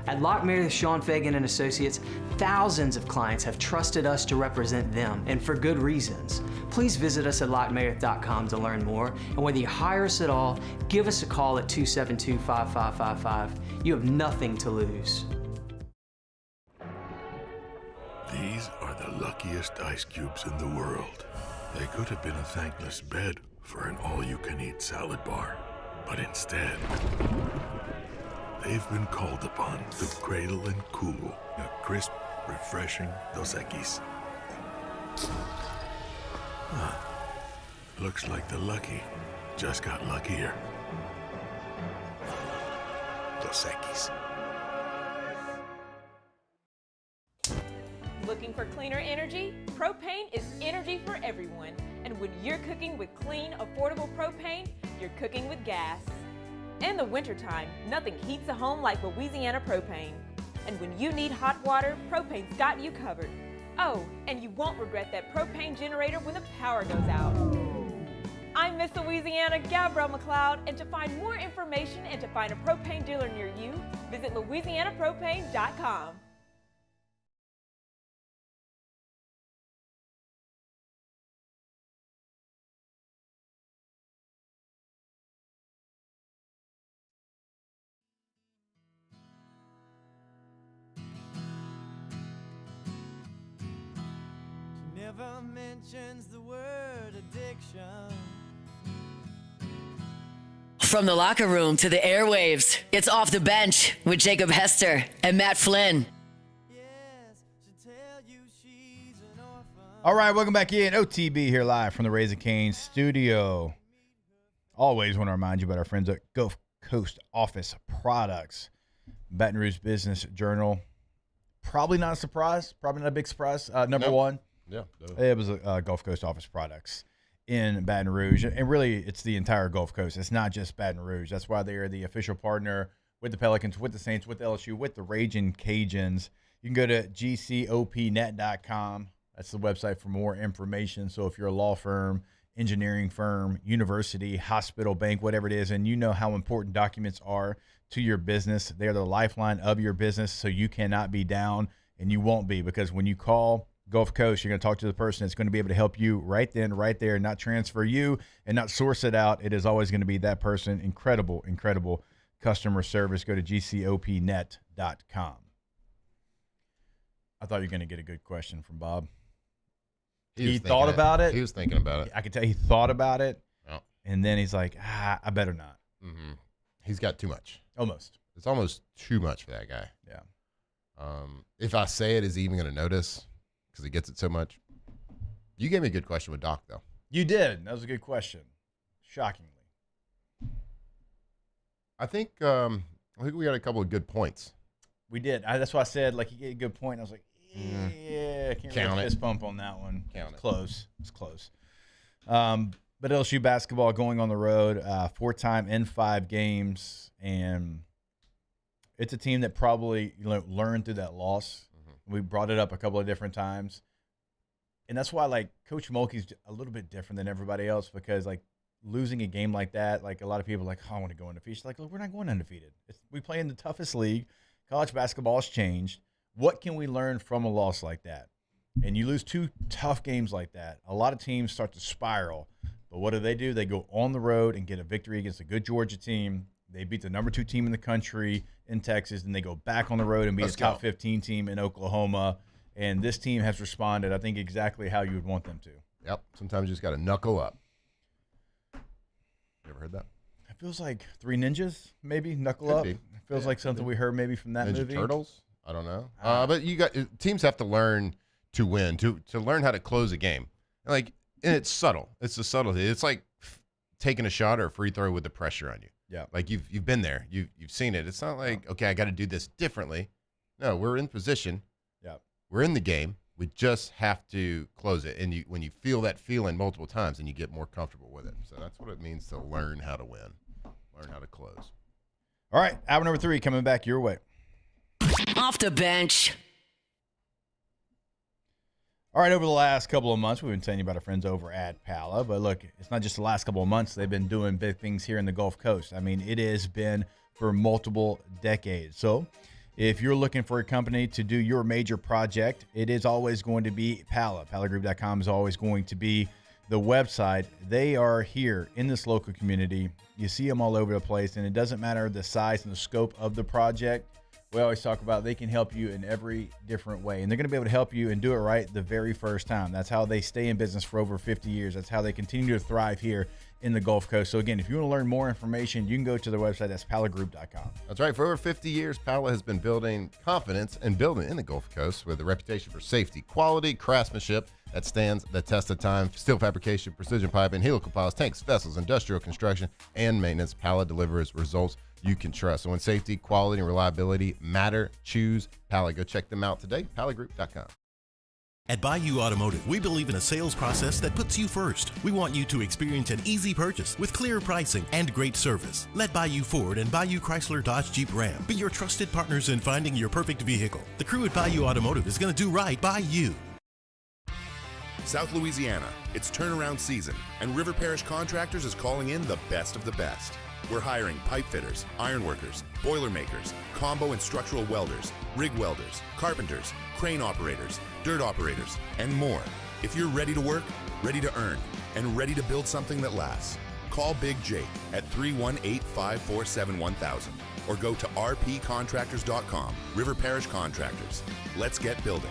At Lock Meredith, Sean Fagan and Associates, thousands of clients have trusted us to represent them, and for good reasons. Please visit us at lockmeredith.com to learn more, and whether you hire us at all, give us a call at 272-5555. You have nothing to lose. These are the luckiest ice cubes in the world. They could have been a thankless bed for an all-you-can-eat salad bar, but instead, they've been called upon to cradle and cool a crisp, refreshing Dos Equis. Huh. Looks like the lucky just got luckier. Dos Equis. Looking for cleaner energy? Propane is energy for everyone. And when you're cooking with clean, affordable propane, you're cooking with gas. In the wintertime, nothing heats a home like Louisiana propane. And when you need hot water, propane's got you covered. Oh, and you won't regret that propane generator when the power goes out. I'm Miss Louisiana, Gabrielle McLeod, and to find more information and to find a propane dealer near you, visit louisianapropane.com. Never mentions the word addiction. From the locker room to the airwaves, it's Off the Bench with Jacob Hester and Matt Flynn. All right, welcome back in. OTB here live from the Raising Cane's studio. Always want to remind you about our friends at Gulf Coast Office Products, Baton Rouge Business Journal. Probably not a surprise. Probably not a big surprise. Number one. Yeah. It was Gulf Coast Office Products in Baton Rouge. And really, it's the entire Gulf Coast. It's not just Baton Rouge. That's why they are the official partner with the Pelicans, with the Saints, with LSU, with the Raging Cajuns. You can go to gcopnet.com. That's the website for more information. So if you're a law firm, engineering firm, university, hospital, bank, whatever it is, and you know how important documents are to your business, they're the lifeline of your business, so you cannot be down, and you won't be, because when you call Gulf Coast, you're going to talk to the person that's going to be able to help you right then, right there, not transfer you and not source it out. It is always going to be that person. Incredible, incredible customer service. Go to gcopnet.com. I thought you were going to get a good question from Bob. He thought about it. He was thinking about it. I could tell he thought about it, oh. And then he's like, I better not. Mm-hmm. He's got too much. Almost. It's almost too much for that guy. Yeah. If I say it, is he even going to notice? Because he gets it so much. You gave me a good question with Doc, though. You did. That was a good question. Shockingly. I think we got a couple of good points. We did. That's why I said, like, you get a good point. I was like, yeah, I can't really fist bump on that one. Count it. Close. It's close. But LSU basketball going on the road, 4-time in 5 games, and it's a team that probably learned through that loss. We brought it up a couple of different times. And that's why, like, Coach Mulkey's a little bit different than everybody else, because, like, losing a game like that, like, a lot of people are like, oh, I want to go undefeated. She's like, look, we're not going undefeated. We play in the toughest league. College basketball has changed. What can we learn from a loss like that? And you lose 2 tough games like that, a lot of teams start to spiral. But what do? They go on the road and get a victory against a good Georgia team. They beat the number 2 team in the country in Texas, and they go back on the road and beat a top 15 team in Oklahoma. And this team has responded, I think, exactly how you would want them to. Yep. Sometimes you just got to knuckle up. You ever heard that? It feels like 3 Ninjas, maybe, knuckle up. It feels like something we heard maybe from that Ninja movie. Turtles? I don't know. But teams have to learn to win, to learn how to close a game. And it's subtle. It's the subtlety. It's like taking a shot or a free throw with the pressure on you. Yeah. Like you've been there. You've seen it. It's not like, okay, I got to do this differently. No, we're in position. Yeah. We're in the game. We just have to close it. And when you feel that feeling multiple times, then you get more comfortable with it. So that's what it means to learn how to win, learn how to close. All right, hour number 3 coming back your way. Off the bench. All right, over the last couple of months, we've been telling you about our friends over at Pala. But look, it's not just the last couple of months. They've been doing big things here in the Gulf Coast. I mean, it has been for multiple decades. So if you're looking for a company to do your major project, it is always going to be Pala. PalaGroup.com is always going to be the website. They are here in this local community. You see them all over the place, and it doesn't matter the size and the scope of the project. We always talk about they can help you in every different way, and they're going to be able to help you and do it right the very first time. That's how they stay in business for over 50 years. That's how they continue to thrive here in the Gulf Coast. So again, if you want to learn more information, you can go to their website. That's palagroup.com. That's right. For over 50 years, Pala has been building confidence and building in the Gulf Coast with a reputation for safety, quality, craftsmanship that stands the test of time. Steel fabrication, precision piping, helical piles, tanks, vessels, industrial construction, and maintenance. Pala delivers results you can trust. So when safety, quality, and reliability matter, choose Pala. Go check them out today, palagroup.com. At Bayou Automotive, we believe in a sales process that puts you first. We want you to experience an easy purchase with clear pricing and great service. Let Bayou Ford and Bayou Chrysler Dodge Jeep Ram be your trusted partners in finding your perfect vehicle. The crew at Bayou Automotive is going to do right by you. South Louisiana, it's turnaround season, and River Parish Contractors is calling in the best of the best. We're hiring pipe fitters, iron workers, boiler makers, combo and structural welders, rig welders, carpenters, crane operators, dirt operators, and more. If you're ready to work, ready to earn, and ready to build something that lasts, call Big Jake at 318-547-1000 or go to rpcontractors.com. River Parish Contractors. Let's get building.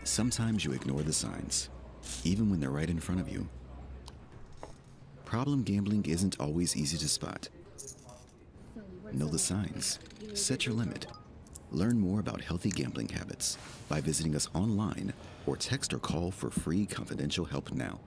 Sometimes you ignore the signs, even when they're right in front of you. Problem gambling isn't always easy to spot. Know the signs. Set your limit. Learn more about healthy gambling habits by visiting us online or text or call for free confidential help now.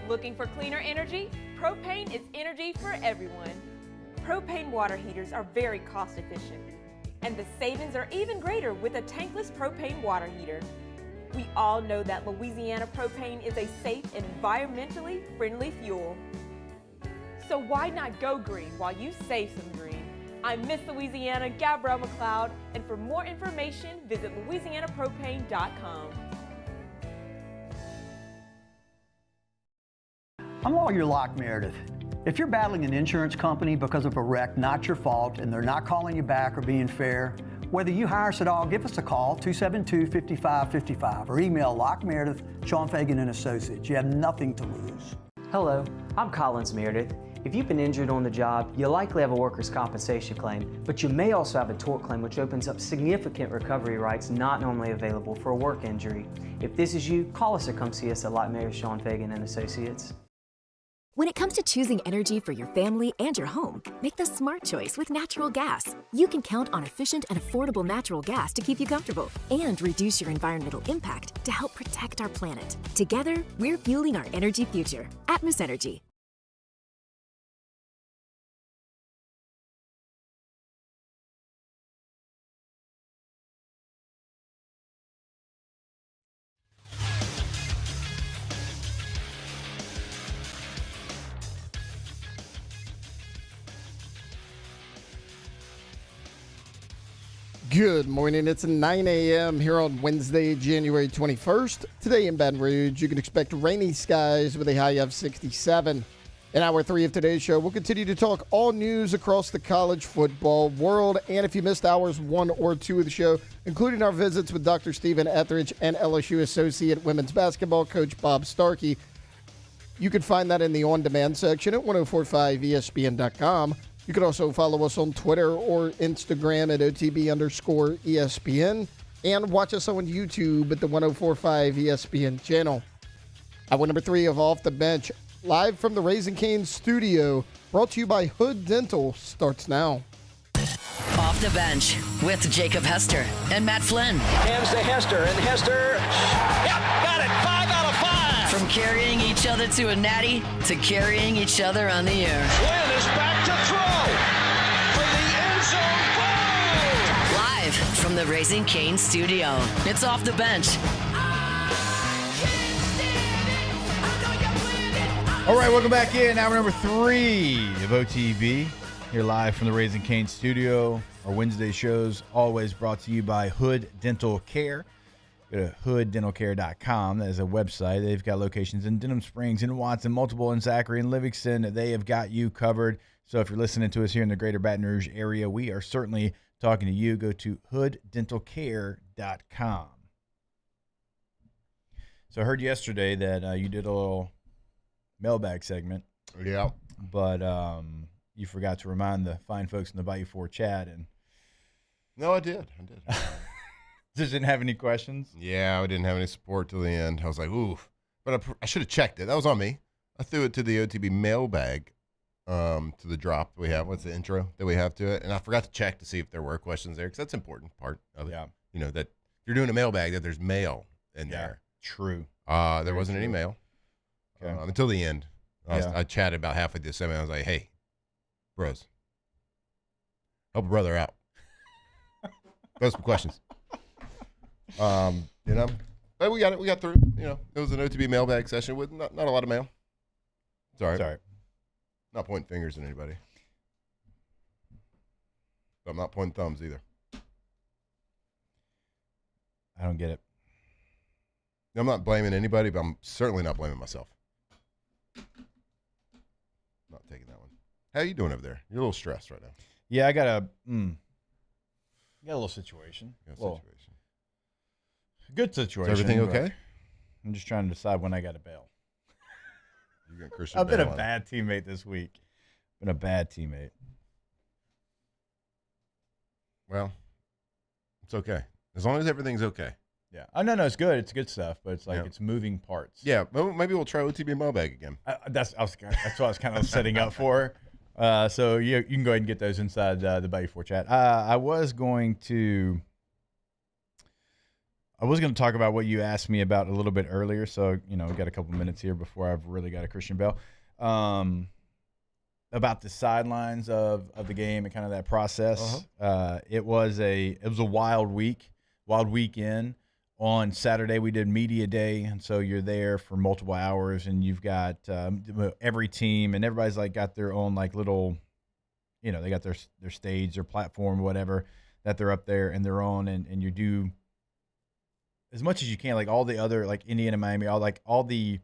Looking for cleaner energy? Propane is energy for everyone. Propane water heaters are very cost efficient, and the savings are even greater with a tankless propane water heater. We all know that Louisiana propane is a safe and environmentally friendly fuel. So why not go green while you save some green? I'm Miss Louisiana, Gabrielle McLeod, and for more information, visit louisianapropane.com. I'm Lawyer Locke Meredith. If you're battling an insurance company because of a wreck not your fault and they're not calling you back or being fair, whether you hire us at all, give us a call, 272-5555, or email Locke Meredith, Sean Fagan and Associates. You have nothing to lose. Hello, I'm Collins Meredith. If you've been injured on the job, you'll likely have a workers' compensation claim, but you may also have a tort claim which opens up significant recovery rights not normally available for a work injury. If this is you, call us or come see us at Locke Meredith, Sean Fagan and Associates. When it comes to choosing energy for your family and your home, make the smart choice with natural gas. You can count on efficient and affordable natural gas to keep you comfortable and reduce your environmental impact to help protect our planet. Together, we're fueling our energy future. Atmos Energy. Good morning. It's 9 a.m. here on Wednesday, January 21st. Today in Baton Rouge, you can expect rainy skies with a high of 67. In hour 3 of today's show, we'll continue to talk all news across the college football world. And if you missed hours 1 or 2 of the show, including our visits with Dr. Stephen Ethridge and LSU Associate Women's Basketball Coach Bob Starkey, you can find that in the on-demand section at 1045ESPN.com. You can also follow us on Twitter or Instagram at OTB_ESPN. and watch us on YouTube at the 104.5 ESPN channel. Hour number 3 of Off the Bench, live from the Raising Cane's studio, brought to you by Hood Dental, starts now. Off the Bench with Jacob Hester and Matt Flynn. Hands to Hester, and Hester, yep, got it, 5 out of 5. From carrying each other to a natty to carrying each other on the air. Flynn is back to throw for the end zone goal. Live from the Raising Cane studio, it's Off the Bench. All right, welcome back in. Hour number 3 of OTB. Here live from the Raising Cane studio. Our Wednesday shows always brought to you by Hood Dental Care. Go to hooddentalcare.com. That is a website. They've got locations in Denham Springs, in Watson, multiple in Zachary and Livingston. They have got you covered. So if you're listening to us here in the greater Baton Rouge area, we are certainly talking to you. Go to hooddentalcare.com. So I heard yesterday that you did a little mailbag segment. Yeah. But you forgot to remind the fine folks in the Bayou 4 chat. And no, I did. Just didn't have any questions? Yeah, I didn't have any support till the end. I was like, ooh. But I should have checked it. That was on me. I threw it to the OTB mailbag, to the drop we have. What's the intro that we have to it? And I forgot to check to see if there were questions there, because that's an important part of it. Yeah. You know, that if you're doing a mailbag, that there's mail in there. True. There wasn't any mail until the end. I chatted about halfway through the segment. I was like, hey, bros, help a brother out. Those some questions. You know, but we got through. You know, it was an OTB mailbag session with not a lot of mail. It's all right. Sorry. Not pointing fingers at anybody. But I'm not pointing thumbs either. I don't get it. I'm not blaming anybody, but I'm certainly not blaming myself. Not taking that one. How are you doing over there? You're a little stressed right now. Yeah, I got a little situation. Good situation. Is everything okay? I'm just trying to decide when I got to bail. You're getting Christian. I've been a bad teammate this week. Been a bad teammate. Well, it's okay. As long as everything's okay. Yeah. Oh, no, it's good. It's good stuff, but it's like it's moving parts. Yeah, well, maybe we'll try OTB mailbag again. That's what I was kind of setting up for. So you can go ahead and get those inside the Bayou 4 chat. I was going to talk about what you asked me about a little bit earlier. So, we got a couple minutes here before I've really got a Christian Bell. About the sidelines of the game and kind of that process. It was a wild weekend. On Saturday, we did media day, and so you're there for multiple hours, and you've got every team, and everybody's like got their own like little, they got their stage, their platform, whatever that they're up there and they're on, and you do as much as you can, like all the other like Indiana, Miami, all the,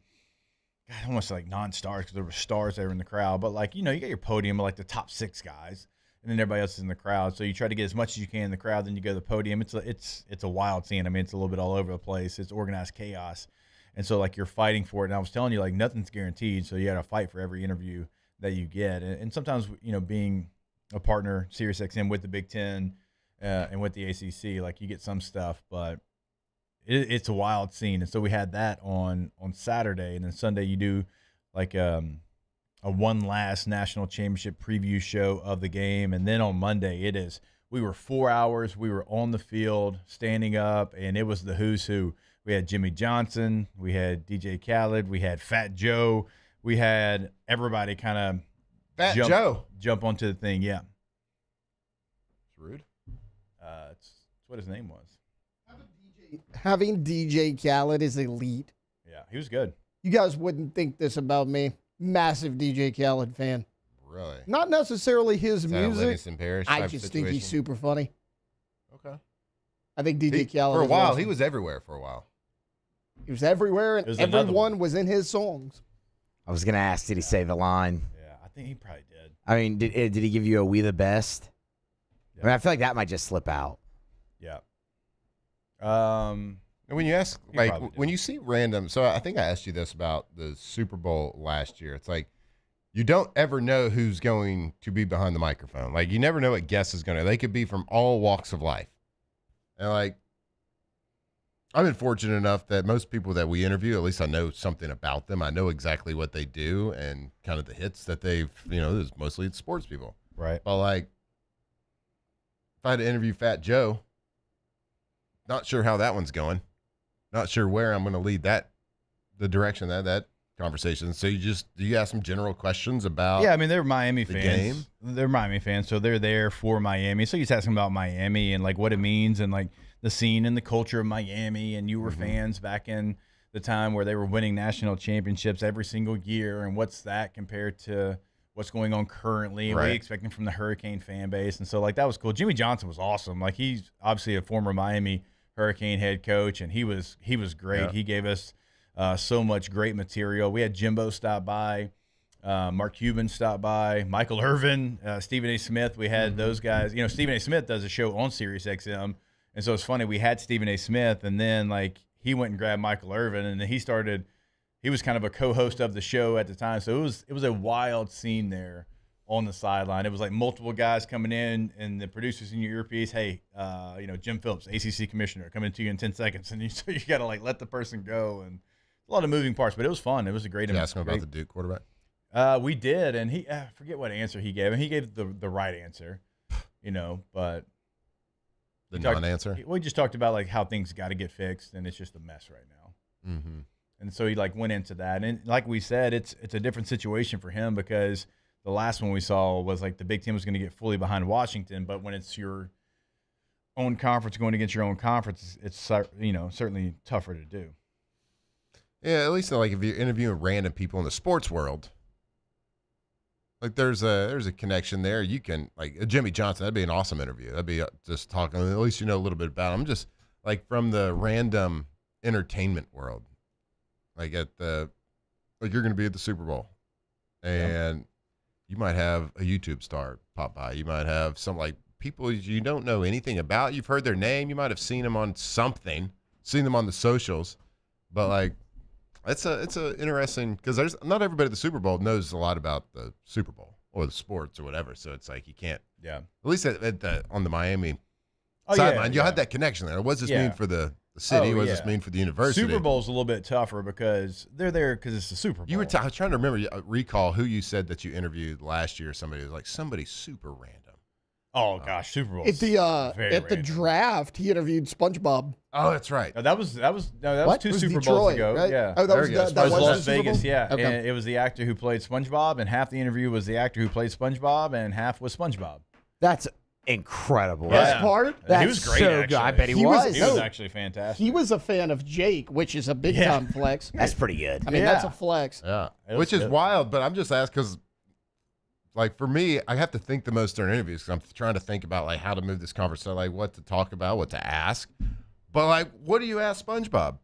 I don't want to say like non-stars because there were stars that were in the crowd, but like you got your podium of like the top 6 guys. And then everybody else is in the crowd. So you try to get as much as you can in the crowd, then you go to the podium. It's a wild scene. I mean, it's a little bit all over the place. It's organized chaos. And so, like, you're fighting for it. And I was telling you, like, nothing's guaranteed. So you got to fight for every interview that you get. And sometimes, being a partner, SiriusXM, with the Big Ten and with the ACC, like, you get some stuff. But it's a wild scene. And so we had that on Saturday. And then Sunday you do, like, a one last national championship preview show of the game. And then on Monday, we were 4 hours. We were on the field, standing up, and it was the who's who. We had Jimmy Johnson. We had DJ Khaled. We had Fat Joe. We had everybody kind of jump onto the thing. Yeah. It's rude. It's what his name was. Having DJ Khaled is elite. Yeah, he was good. You guys wouldn't think this about me. Massive DJ Khaled fan. Really? Not necessarily his Is music. Livingston Parish I type just situation? think he's super funny. Okay. I think DJ Khaled for a is while awesome. he was everywhere for a while. He was everywhere, and everyone was in his songs. I was gonna ask, did he say the line? Yeah, I think he probably did. I mean, did he give you a "We the Best"? Yeah. I mean, I feel like that might just slip out. Yeah. And when you ask, like, when you see random, so I think I asked you this about the Super Bowl last year. It's like, you don't ever know who's going to be behind the microphone. Like, you never know what guest is going to, they could be from all walks of life. And like, I've been fortunate enough that most people that we interview, at least I know something about them. I know exactly what they do and kind of the hits that they've, mostly it's sports people. Right. But like, if I had to interview Fat Joe, not sure how that one's going. Not sure where I'm going to lead the direction that conversation. So you ask them general questions about Yeah, I mean, they're Miami the fans. game? They're Miami fans, so they're there for Miami. So you just ask them about Miami and like what it means and like the scene and the culture of Miami. And you were fans back in the time where they were winning national championships every single year. And what's that compared to what's going on currently? And what are you expecting from the Hurricane fan base? And so like that was cool. Jimmy Johnson was awesome. Like he's obviously a former Miami Hurricane head coach, and he was great. Yeah. He gave us so much great material. We had Jimbo stop by, Mark Cuban stop by, Michael Irvin, Stephen A. Smith. We had those guys. Stephen A. Smith does a show on Sirius XM, and so it's funny. We had Stephen A. Smith, and then like he went and grabbed Michael Irvin, and then he was kind of a co-host of the show at the time. So it was a wild scene there on the sideline. It was like multiple guys coming in, and the producers in your earpiece, hey, Jim Phillips, ACC commissioner, coming to you in 10 seconds, and so you got to like let the person go, and a lot of moving parts, but it was fun. It was a great. Did you ask him about the Duke quarterback? We did, and he I forget what answer he gave, and he gave the right answer, but the non-answer. We just talked about like how things got to get fixed, and it's just a mess right now. Mm-hmm. And so he like went into that, and like we said, it's a different situation for him because the last one we saw was like the Big Ten was going to get fully behind Washington, but when it's your own conference going against your own conference, it's certainly tougher to do. Yeah, at least like if you're interviewing random people in the sports world, like there's a connection there. You can like Jimmy Johnson. That'd be an awesome interview. That'd be just talking. At least you know a little bit about him. Just like from the random entertainment world, like you're going to be at the Super Bowl, and you might have a YouTube star pop by. You might have some like people you don't know anything about. You've heard their name. You might have seen them on something, seen them on the socials, but like. It's a interesting because there's not everybody at the Super Bowl knows a lot about the Super Bowl or the sports or whatever. So it's like you can't. Yeah. At least on the Miami sideline, you had that connection there. What does this mean for the city? What does this mean for the university? Super Bowl's a little bit tougher because they're there because it's the Super Bowl. I was trying to recall who you said that you interviewed last year. Somebody was like somebody super random. Oh gosh, Super Bowl. At the draft, he interviewed SpongeBob. Oh, that's right. That was 2 Super Detroit, Bowls ago. right? Yeah. Oh, that was Las Vegas. Yeah, okay. And it was the actor who played SpongeBob, and half the interview was the actor who played SpongeBob, and half was SpongeBob. That's incredible. Best part? He was great. So good. I bet he was. He was actually fantastic. He was a fan of Jake, which is a big time flex. That's pretty good. I mean, that's a flex. Yeah, which is wild. But I'm just asked because. Like for me, I have to think the most during interviews because I'm trying to think about like how to move this conversation, like what to talk about, what to ask. But like, what do you ask SpongeBob?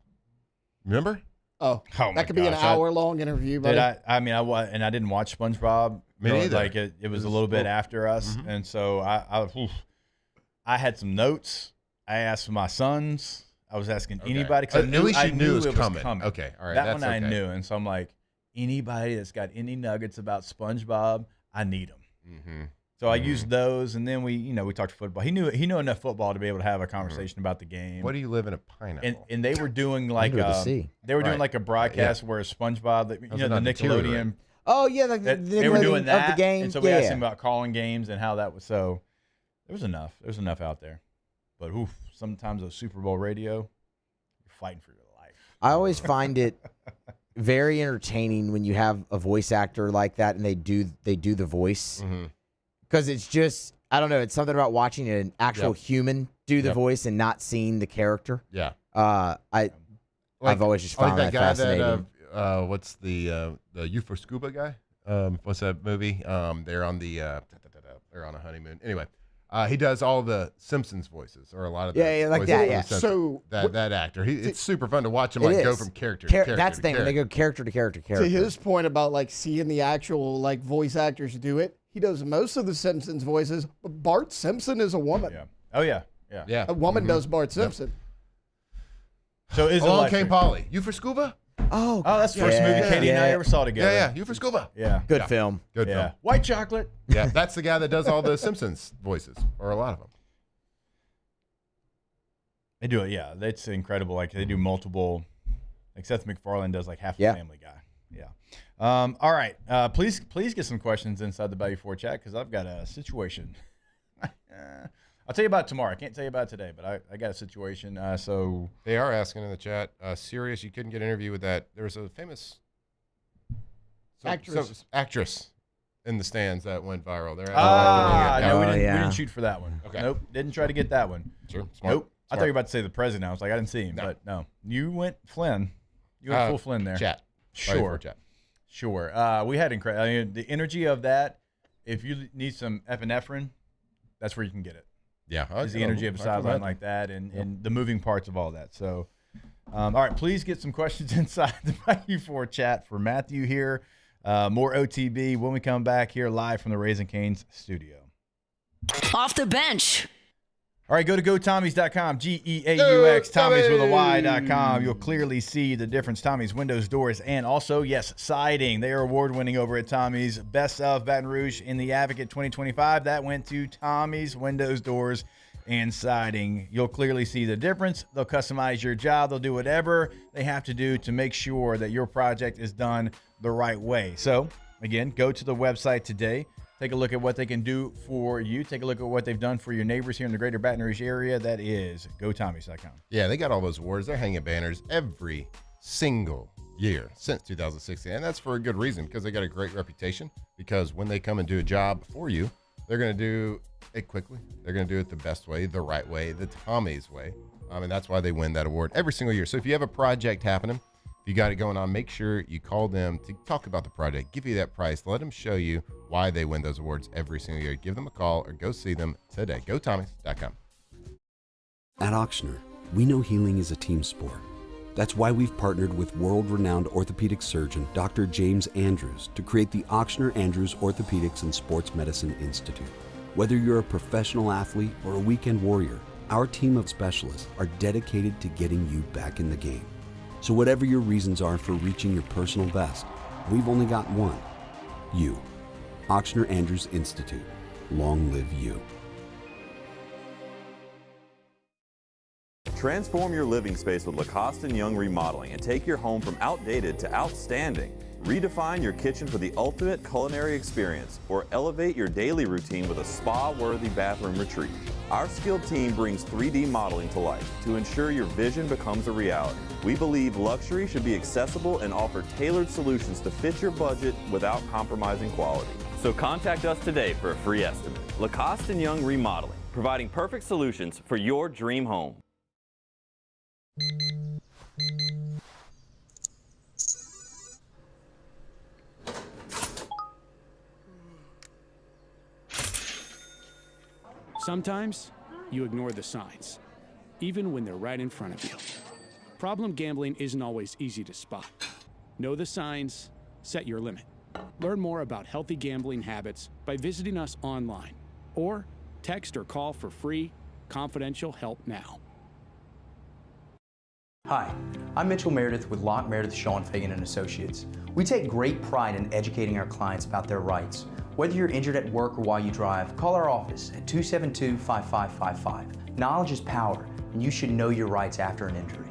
Remember? Oh that could be an hour-long interview. Buddy. I didn't watch SpongeBob. Me neither. Like it was a little bit after us, and so I had some notes. I asked my sons. I was asking anybody because at least you knew it was coming. Okay, all right. That one I knew, and so I'm like, anybody that's got any nuggets about SpongeBob, I need them. Mm-hmm. So I used those, and then we talked football. He knew enough football to be able to have a conversation about the game. What do you live in a pineapple? And they were doing like doing like a broadcast where SpongeBob, the Nickelodeon. Right? Oh yeah, like they were doing that of the game. And so we asked him about calling games and how that was. So there was enough. There was enough out there, but sometimes a Super Bowl radio, you're fighting for your life. I always find it very entertaining when you have a voice actor like that and they do the voice because it's just I don't know, it's something about watching an actual human do the voice and not seeing the character. I've always just found that fascinating. What's the You for Scuba guy? What's that movie? They're on they're on a honeymoon. Anyway, he does all the Simpsons voices or a lot of like that. Yeah. So that actor, it's super fun to watch him go from character to character. That's the thing. They go character to character. To his point about like seeing the actual like voice actors do it, he does most of the Simpsons voices. But Bart Simpson is a woman. Yeah. Oh yeah. A woman does Bart Simpson. So is Along Came Polly. You for Scuba? Oh, that's the first movie Katie and I ever saw together. Yeah. You for Scuba? Yeah. Good film. Good film. White chocolate. Yeah, that's the guy that does all the Simpsons voices, or a lot of them. They do it, yeah. That's incredible. Like they do multiple. Like Seth MacFarlane does like half a Family Guy. Yeah. All right. Please get some questions inside the Bayou 4 chat because I've got a situation. I'll tell you about it tomorrow. I can't tell you about it today, but I got a situation. So they are asking in the chat, serious, you couldn't get an interview with that. There was a famous actress in the stands that went viral. No, we didn't shoot for that one. Okay. Nope, didn't try to get that one. Sure. Smart. Nope. I thought you were about to say the president. I was like, I didn't see him, but no. You went Flynn. You went full Flynn there. Chat. Sure. Chat. Sure. We had incredible. I mean, the energy of that. If you need some epinephrine, that's where you can get it. Yeah. Is the energy of a sideline like that and the moving parts of all that. So, all right, please get some questions inside the Bayou 4 chat for Matthew here. More OTB when we come back here live from the Raising Cane's studio. Off the bench. All right, go to GoTommies.com, G-E-A-U-X, Tommys with a Y.com. You'll clearly see the difference. Tommy's windows, doors, and also, yes, siding. They are award-winning over at Tommy's. Best of Baton Rouge in the Advocate 2025. That went to Tommy's windows, doors, and siding. You'll clearly see the difference. They'll customize your job. They'll do whatever they have to do to make sure that your project is done the right way. So, again, go to the website today. Take a look at what they can do for you. Take a look at what they've done for your neighbors here in the greater Baton Rouge area. That is GoTommies.com. Yeah, they got all those awards. They're hanging banners every single year since 2016. And that's for a good reason because they got a great reputation. Because when they come and do a job for you, they're going to do it quickly. They're going to do it the best way, the right way, the Tommy's way. And that's why they win that award every single year. So if you have a project happening, if you got it going on, make sure you call them to talk about the project, give you that price, let them show you why they win those awards every single year. Give them a call or go see them today. GoTommies.com. At Auctioner, we know healing is a team sport. That's why we've partnered with world-renowned orthopedic surgeon Dr. James Andrews to create the Auctioner Andrews Orthopedics and Sports Medicine Institute. Whether you're a professional athlete or a weekend warrior, our team of specialists are dedicated to getting you back in the game. So whatever your reasons are for reaching your personal best, we've only got one. You. Auctioner Andrews Institute. Long live you. Transform your living space with Lacoste & Young Remodeling and take your home from outdated to outstanding. Redefine your kitchen for the ultimate culinary experience or elevate your daily routine with a spa-worthy bathroom retreat. Our skilled team brings 3D modeling to life to ensure your vision becomes a reality. We believe luxury should be accessible and offer tailored solutions to fit your budget without compromising quality. So contact us today for a free estimate. Lacoste & Young Remodeling, providing perfect solutions for your dream home. Sometimes you ignore the signs, even when they're right in front of you. Problem gambling isn't always easy to spot. Know the signs, set your limit. Learn more about healthy gambling habits by visiting us online or text or call for free, confidential help now. Hi, I'm Mitchell Meredith with Locke Meredith Sean Fagan and Associates. We take great pride in educating our clients about their rights. Whether you're injured at work or while you drive, call our office at 272-5555. Knowledge is power, and you should know your rights after an injury.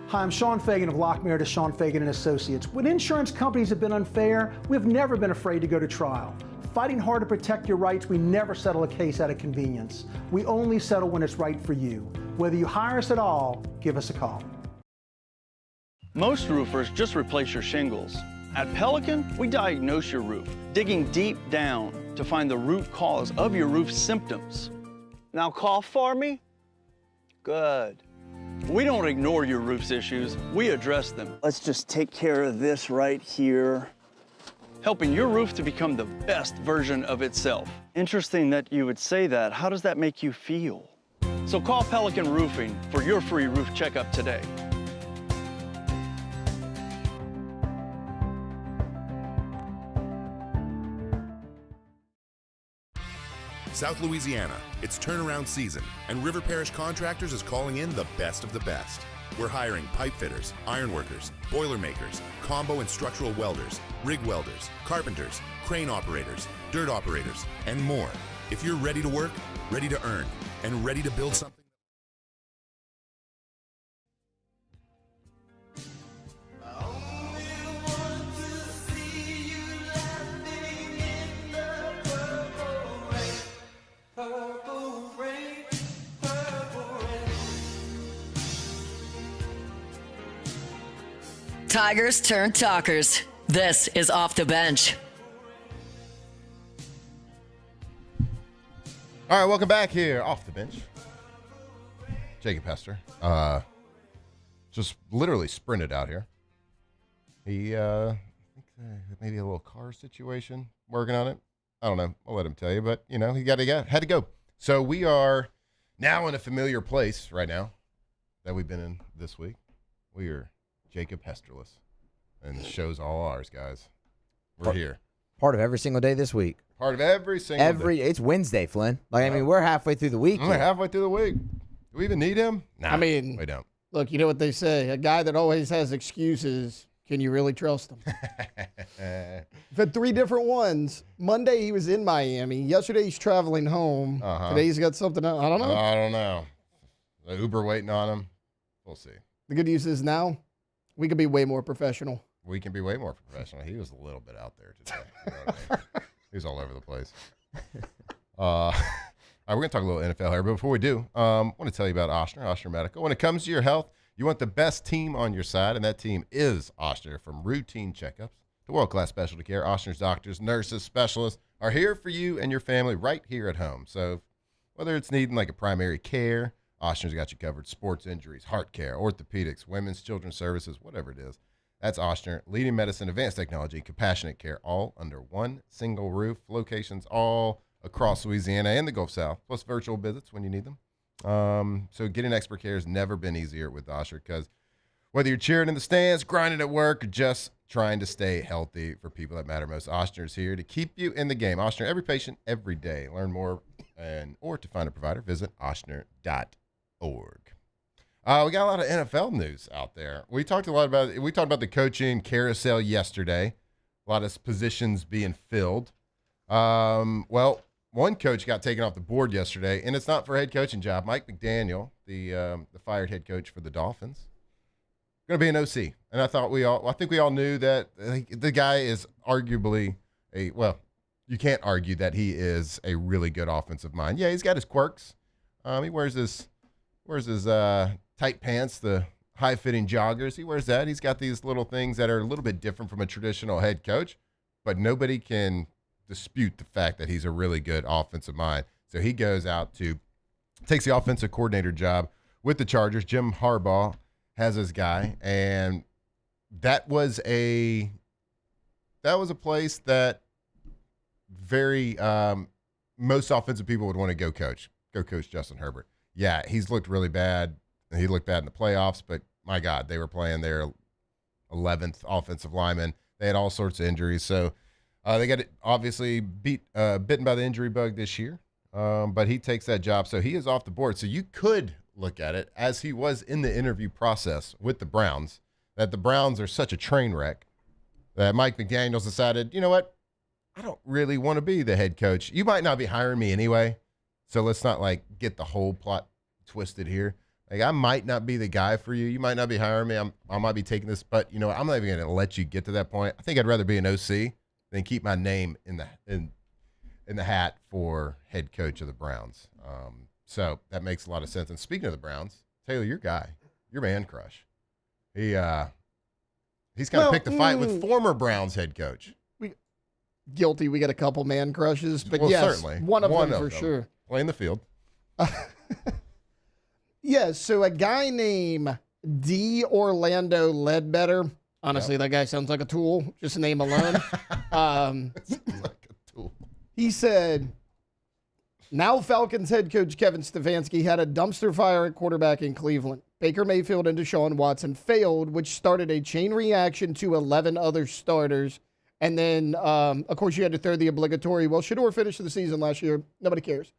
Hi, I'm Sean Fagan of Locke Meredith Sean Fagan and Associates. When insurance companies have been unfair, we've never been afraid to go to trial. Fighting hard to protect your rights, we never settle a case out of convenience. We only settle when it's right for you. Whether you hire us at all, give us a call. Most roofers just replace your shingles. At Pelican, we diagnose your roof, digging deep down to find the root cause of your roof symptoms. Now cough for me? Good. We don't ignore your roof's issues, we address them. Let's just take care of this right here. Helping your roof to become the best version of itself. Interesting that you would say that. How does that make you feel? So call Pelican Roofing for your free roof checkup today. South Louisiana, it's turnaround season, and River Parish Contractors is calling in the best of the best. We're hiring pipe fitters, iron workers, boiler makers, combo and structural welders, rig welders, carpenters, crane operators, dirt operators, and more. If you're ready to work, ready to earn, and ready to build something Tigers turn talkers. This is Off the Bench. All right, welcome back here, Off the Bench. Jacob Hester. Just literally sprinted out here. He, I think maybe a little car situation, working on it. I don't know. I'll let him tell you, but, he had to go. So we are now in a familiar place right now that we've been in this week. We are Jacob Hesterless, and the show's all ours, guys. We're here. Part of every single day this week. Part of every single day. It's Wednesday, Flynn. We're halfway through the week. We're halfway through the week. Do we even need him? Nah, we don't. Look, you know what they say. A guy that always has excuses, can you really trust him? I've had 3 different ones. Monday, he was in Miami. Yesterday, he's traveling home. Today, he's got something else. I don't know. The Uber waiting on him. We'll see. The good news is now we can be way more professional. We can be way more professional. He was a little bit out there today. He was all over the place. All right, we're going to talk a little NFL here. But before we do, I want to tell you about Ochsner Medical. When it comes to your health, you want the best team on your side, and that team is Ochsner. From routine checkups to world-class specialty care, Ochsner's doctors, nurses, specialists are here for you and your family right here at home. So whether it's needing like a primary care, Ochsner's got you covered. Sports injuries, heart care, orthopedics, women's, children's services, whatever it is. That's Ochsner. Leading medicine, advanced technology, compassionate care, all under one single roof. Locations all across Louisiana and the Gulf South, plus virtual visits when you need them. So getting expert care has never been easier with Ochsner, because whether you're cheering in the stands, grinding at work, or just trying to stay healthy for people that matter most, Ochsner is here to keep you in the game. Ochsner, every patient, every day. Learn more or to find a provider, visit ochsner.org. We got a lot of NFL news out there. We talked about the coaching carousel yesterday. A lot of positions being filled. Well, one coach got taken off the board yesterday, and it's not for a head coaching job. Mike McDaniel, the fired head coach for the Dolphins, going to be an OC. And I think we all knew that the guy is arguably you can't argue that he is a really good offensive mind. Yeah, he's got his quirks. He wears his tight pants, the high-fitting joggers. He wears that. He's got these little things that are a little bit different from a traditional head coach, but nobody can dispute the fact that he's a really good offensive mind. So he goes out takes the offensive coordinator job with the Chargers. Jim Harbaugh has his guy, and that was a place that very most offensive people would want to go coach Justin Herbert. Yeah, he's looked really bad. He looked bad in the playoffs, but my God, they were playing their 11th offensive lineman. They had all sorts of injuries, so they got obviously bitten by the injury bug this year. But he takes that job, so he is off the board. So you could look at it as he was in the interview process with the Browns, that the Browns are such a train wreck that Mike McDaniels decided, you know what, I don't really want to be the head coach. You might not be hiring me anyway, so let's not get the whole plot twisted here. I might not be the guy for you. You might not be hiring me. I might be taking this, but you know what? I'm not even going to let you get to that point. I think I'd rather be an OC than keep my name in the hat for head coach of the Browns. So that makes a lot of sense. And speaking of the Browns, Taylor, your guy, your man crush, he's kind of picked a fight with former Browns head coach. Guilty. We got a couple man crushes, but yes, certainly one of them for sure. Playing the field. Yes, so a guy named D. Orlando Ledbetter. Honestly, that guy sounds like a tool, just a name alone. Like a tool. He said, now Falcons head coach Kevin Stefanski had a dumpster fire at quarterback in Cleveland. Baker Mayfield and Deshaun Watson failed, which started a chain reaction to 11 other starters. And then, of course, you had to throw the obligatory, well, Shador finished the season last year. Nobody cares.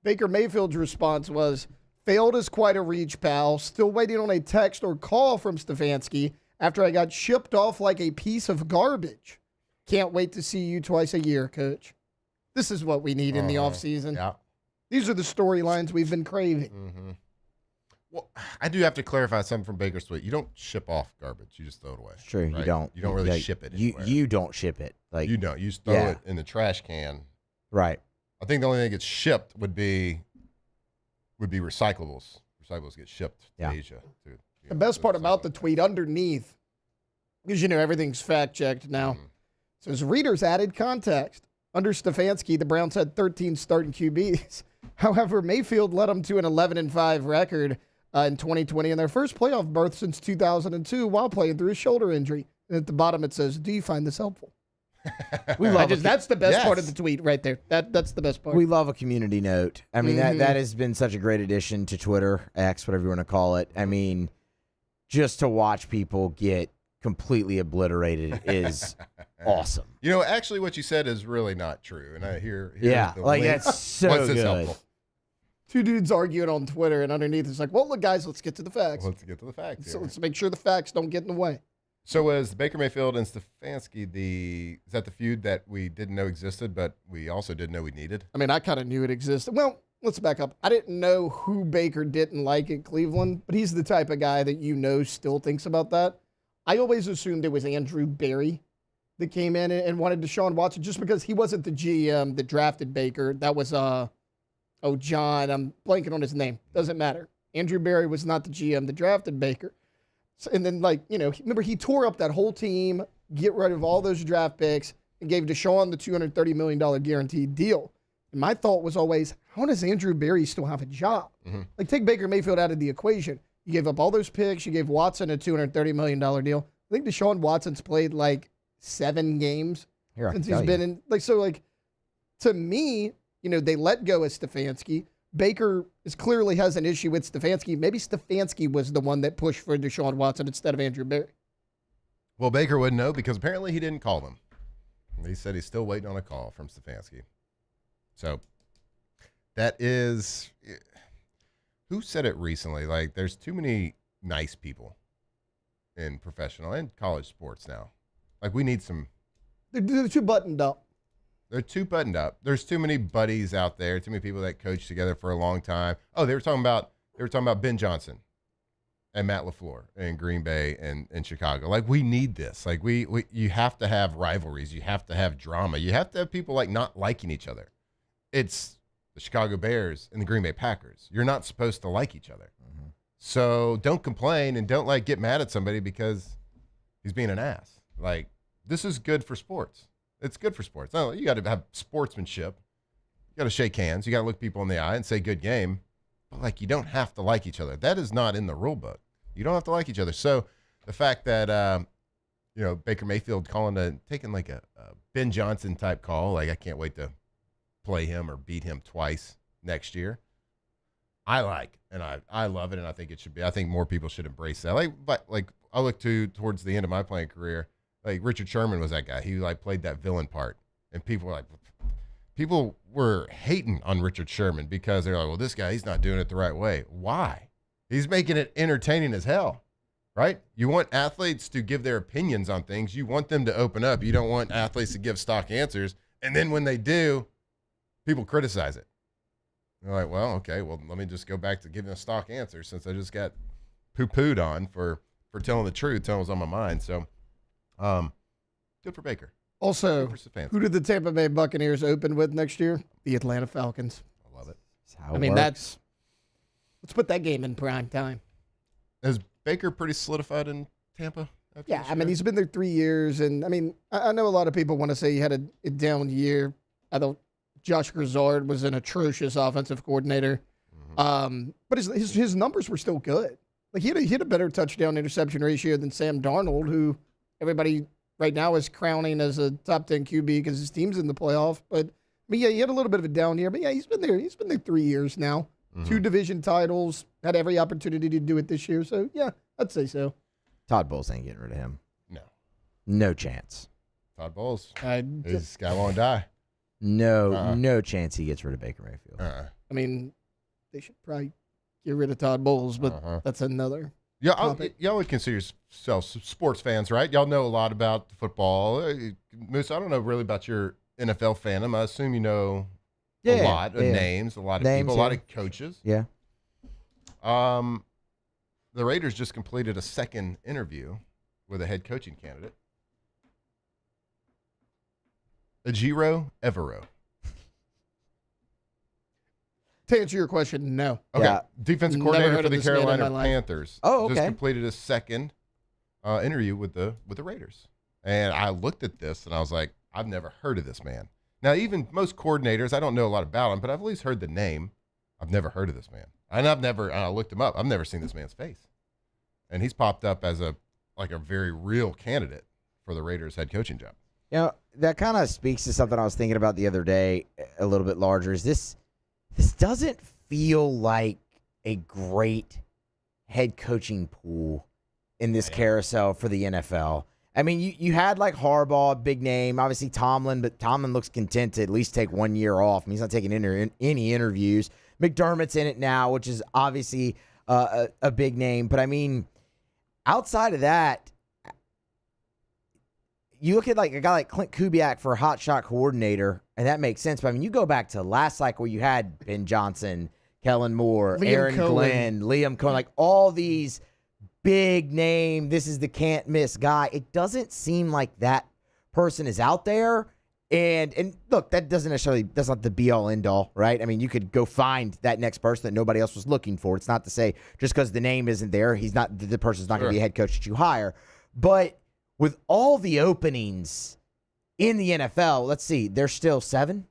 Baker Mayfield's response was, failed is quite a reach, pal. Still waiting on a text or call from Stefanski after I got shipped off like a piece of garbage. Can't wait to see you twice a year, coach. This is what we need in the offseason. Yeah. These are the storylines we've been craving. Mm-hmm. Well, I do have to clarify something from Baker Sweet. You don't ship off garbage. You just throw it away. It's true. Right? You don't. You don't really ship it anywhere. You don't ship it. You don't. You just throw it in the trash can. Right. I think the only thing that gets shipped would be recyclables. Recyclables get shipped to Asia. The best part about the tweet underneath, because, everything's fact-checked now. So as readers added context, under Stefanski, the Browns had 13 starting QBs. However, Mayfield led them to an 11-5 record in 2020 in their first playoff berth since 2002 while playing through a shoulder injury. And at the bottom it says, "Do you find this helpful?" We love that's the best part of the tweet right there. That's the best part. We love a community note. I mean, that has been such a great addition to Twitter, X, whatever you want to call it. I mean, just to watch people get completely obliterated is awesome. Actually, what you said is really not true, and I hear yeah, like link. That's so What's good. Helpful? Two dudes arguing on Twitter, and underneath it's like, well, look, guys, let's get to the facts. Let's get to the facts. So let's make sure the facts don't get in the way. So was Baker Mayfield and Stefanski is that the feud that we didn't know existed, but we also didn't know we needed? I mean, I kind of knew it existed. Well, let's back up. I didn't know who Baker didn't like at Cleveland, but he's the type of guy that still thinks about that. I always assumed it was Andrew Berry that came in and wanted Deshaun Watson just because he wasn't the GM that drafted Baker. That was, John, I'm blanking on his name. Doesn't matter. Andrew Berry was not the GM that drafted Baker. So, and then, remember, he tore up that whole team, get rid of all those draft picks, and gave Deshaun the $230 million guaranteed deal. And my thought was always, how does Andrew Berry still have a job? Mm-hmm. Take Baker Mayfield out of the equation. You gave up all those picks. You gave Watson a $230 million deal. I think Deshaun Watson's played 7 games since he's been in. To me, they let go of Stefanski. Baker clearly has an issue with Stefanski. Maybe Stefanski was the one that pushed for Deshaun Watson instead of Andrew Berry. Well, Baker wouldn't know because apparently he didn't call them. He said he's still waiting on a call from Stefanski. So that is, who said it recently? There's too many nice people in professional and college sports now. We need some. They're too buttoned up. They're too buttoned up. There's too many buddies out there. Too many people that coach together for a long time. Oh, they were talking about Ben Johnson and Matt LaFleur in Green Bay and in Chicago. We need this. You have to have rivalries. You have to have drama. You have to have people not liking each other. It's the Chicago Bears and the Green Bay Packers. You're not supposed to like each other. Mm-hmm. So don't complain and don't get mad at somebody because he's being an ass. This is good for sports. It's good for sports. No, you got to have sportsmanship. You got to shake hands. You got to look people in the eye and say good game. But you don't have to like each other. That is not in the rule book. You don't have to like each other. So the fact that Baker Mayfield taking a Ben Johnson type call, I can't wait to play him or beat him twice next year. I love it, and I think it should be. I think more people should embrace that. I look towards the end of my playing career. Richard Sherman was that guy. He played that villain part, and people were hating on Richard Sherman because they're well, this guy, he's not doing it the right way. Why? He's making it entertaining as hell, right? You want athletes to give their opinions on things. You want them to open up. You don't want athletes to give stock answers, and then when they do, people criticize it. They're well, okay, let me just go back to giving a stock answer since I just got poo-pooed on for telling the truth, telling what's on my mind. So. Good for Baker. Also, who did the Tampa Bay Buccaneers open with next year? The Atlanta Falcons. I love it. Let's put that game in prime time. Is Baker pretty solidified in Tampa? Yeah, he's been there 3 years, and I know a lot of people want to say he had a down year. I thought Josh Grizzard was an atrocious offensive coordinator, but his numbers were still good. He had a better touchdown interception ratio than Sam Darnold, who everybody right now is crowning as a top 10 QB because his team's in the playoff. But he had a little bit of a down year. But he's been there 3 years now. Mm-hmm. 2 division titles. Had every opportunity to do it this year. So yeah, I'd say so. Todd Bowles ain't getting rid of him. No chance. Todd Bowles. This guy won't die. No chance he gets rid of Baker Mayfield. They should probably get rid of Todd Bowles, but that's another. Y'all would consider yourselves sports fans, right? Y'all know a lot about football. Moose, I don't know really about your NFL fandom. I assume you know a lot of names, a lot of people, a lot of coaches. Yeah. The Raiders just completed a second interview with a head coaching candidate. Ejiro Evero. To answer your question, no. Okay. Yeah. Defensive coordinator for the Carolina Panthers. Oh, okay. Just completed a second interview with the Raiders. And I looked at this and I was like, I've never heard of this man. Now, even most coordinators, I don't know a lot about him, but I've at least heard the name. I've never heard of this man. And I looked him up. I've never seen this man's face. And he's popped up as a very real candidate for the Raiders head coaching job. You know, that kind of speaks to something I was thinking about the other day a little bit larger. Is this doesn't feel like a great head coaching pool in this carousel for the NFL. I mean, you had like Harbaugh, big name, obviously Tomlin, but Tomlin looks content to at least take 1 year off. I mean, he's not taking any interviews. McDermott's in it now, which is obviously a big name. But I mean, outside of that, you look at like a guy like Clint Kubiak for a hotshot coordinator, and that makes sense. But I mean, you go back to last cycle, you had Ben Johnson, Kellen Moore, Aaron Glenn, Liam Cohen, like all these big name, this is the can't miss guy. It doesn't seem like that person is out there. And look, that's not the be all end all, right? I mean, you could go find that next person that nobody else was looking for. It's not to say just because the name isn't there, the person's not going to be a head coach that you hire. But with all the openings in the NFL, let's see, there's still 7.